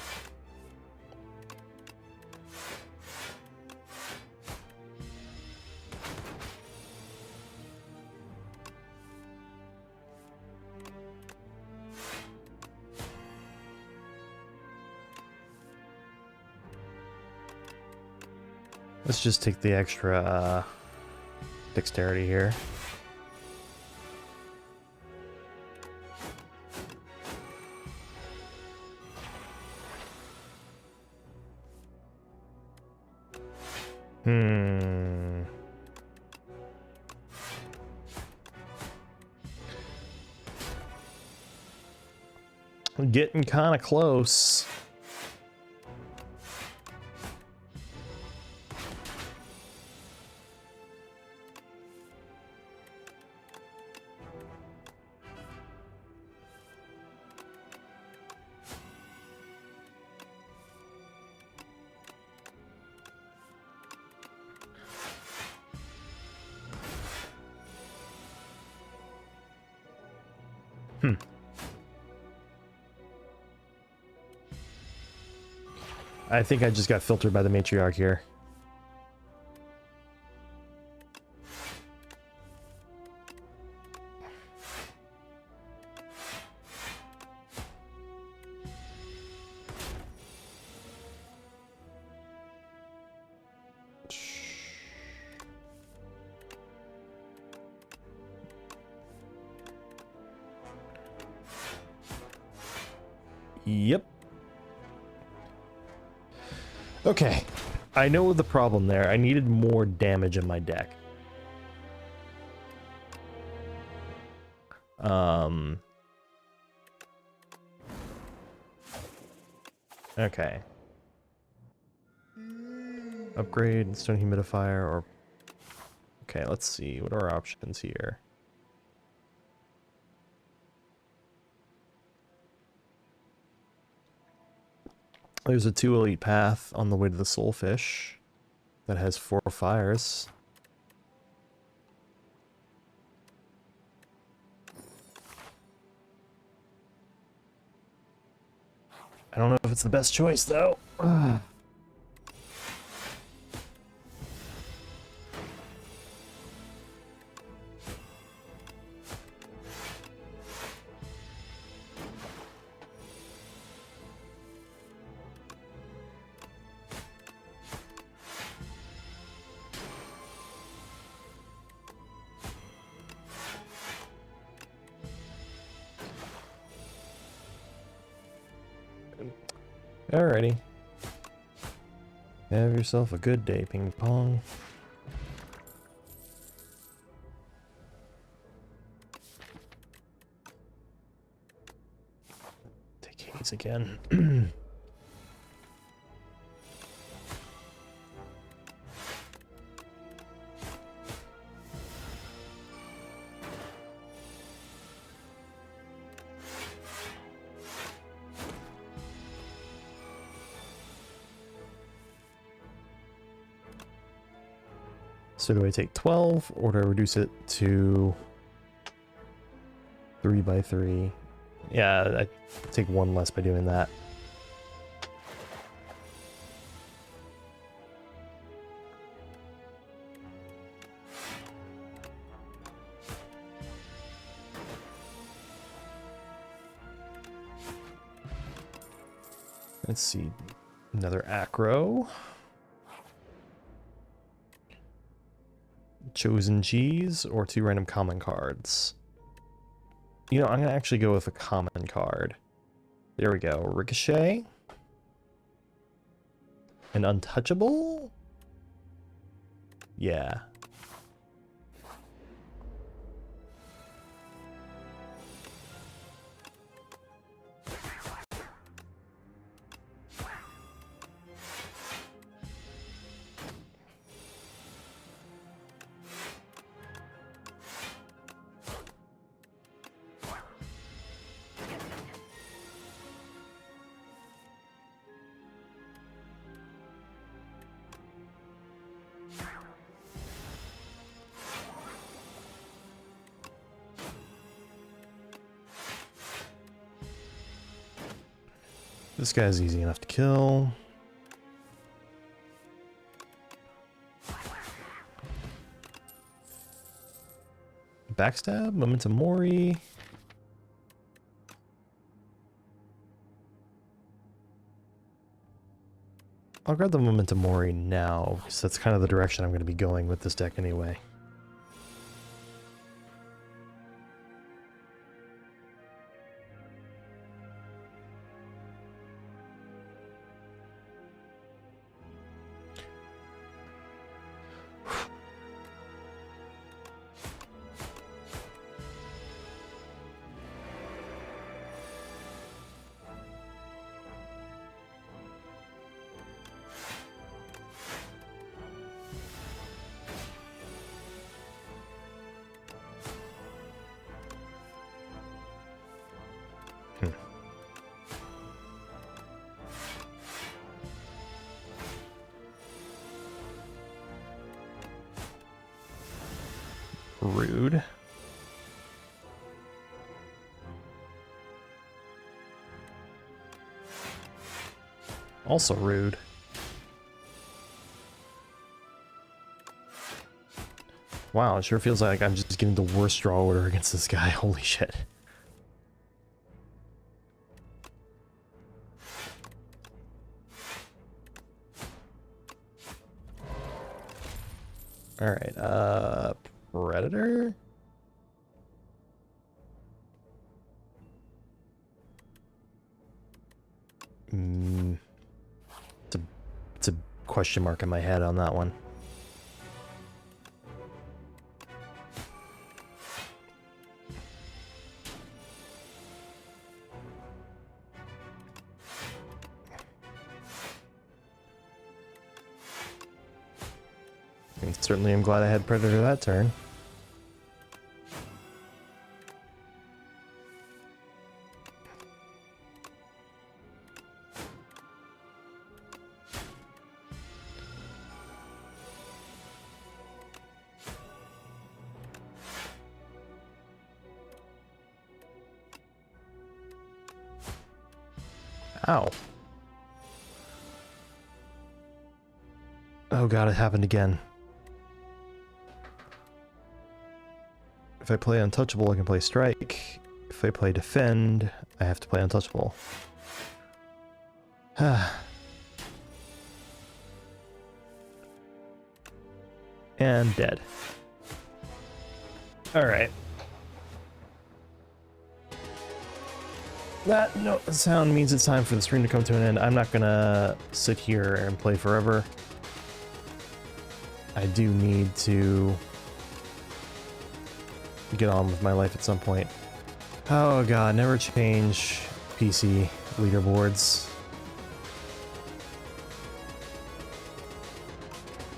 Let's just take the extra dexterity here. Getting kind of close. I think I just got filtered by the matriarch here. Yep. Okay. I know the problem there. I needed more damage in my deck. Okay. Upgrade stone humidifier or... Okay, let's see. What are our options here? There's a 2 elite path on the way to the Soulfish that has 4 fires. I don't know if it's the best choice, though. Alrighty. Have yourself a good day, ping pong. Take Hades again. So do I take 12, or do I reduce it to 3 by 3? Yeah, I take 1 less by doing that. Let's see. Another acro. Chosen cheese or 2 random common cards. You know, I'm gonna actually go with a common card. There we go. Ricochet. An untouchable? Yeah. This guy's easy enough to kill. Backstab, Momentum Mori. I'll grab the Momentum Mori now, because that's kind of the direction I'm going to be going with this deck anyway. Rude. Also rude. Wow, it sure feels like I'm just getting the worst draw order against this guy. Holy shit. Alright, Predator? It's a question mark in my head on that one. And certainly I'm glad I had Predator that turn. Ow. Oh god, it happened again. If I play Untouchable, I can play Strike. If I play Defend, I have to play Untouchable. And dead. Alright. That sound means it's time for the stream to come to an end. I'm not gonna sit here and play forever. I do need to get on with my life at some point. Oh god, never change PC leaderboards.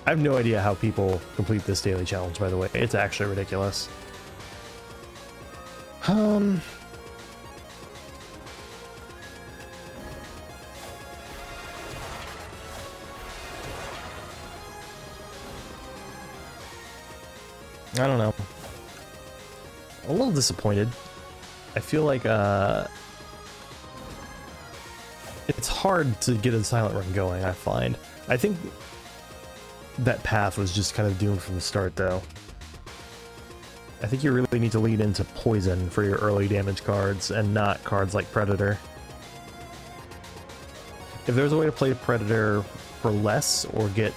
I have no idea how people complete this daily challenge, by the way. It's actually ridiculous. I don't know. I'm a little disappointed. I feel like it's hard to get a silent run going, I find. I think that path was just kind of doomed from the start, though. I think you really need to lead into poison for your early damage cards and not cards like Predator. If there's a way to play Predator for less or get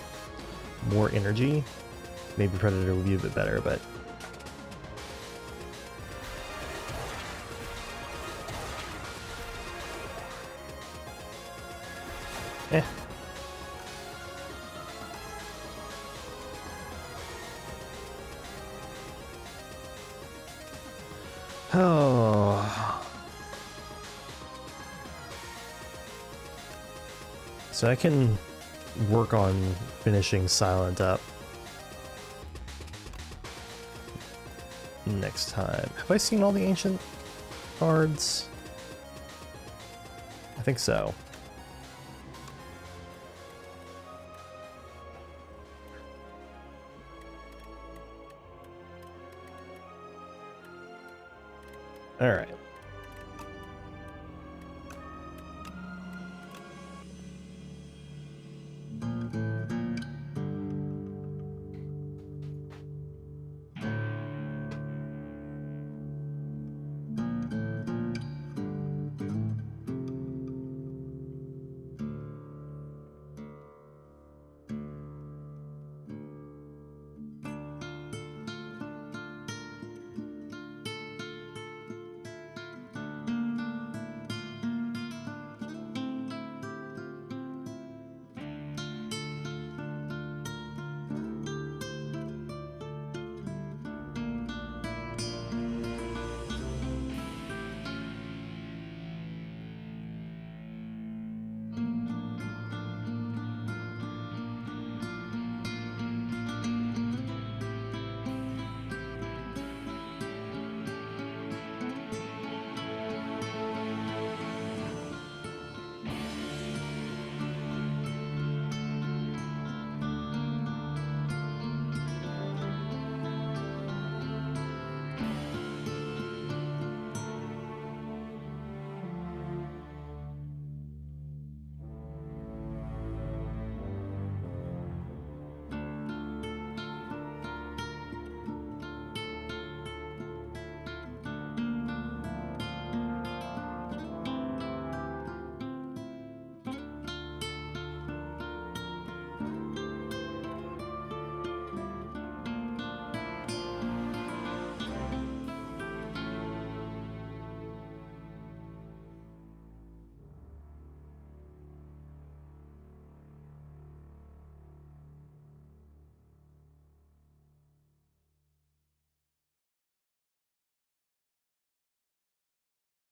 more energy, maybe Predator would be a bit better, but... eh. Oh. So I can work on finishing Silent up next time. Have I seen all the ancient cards? I think so. All right.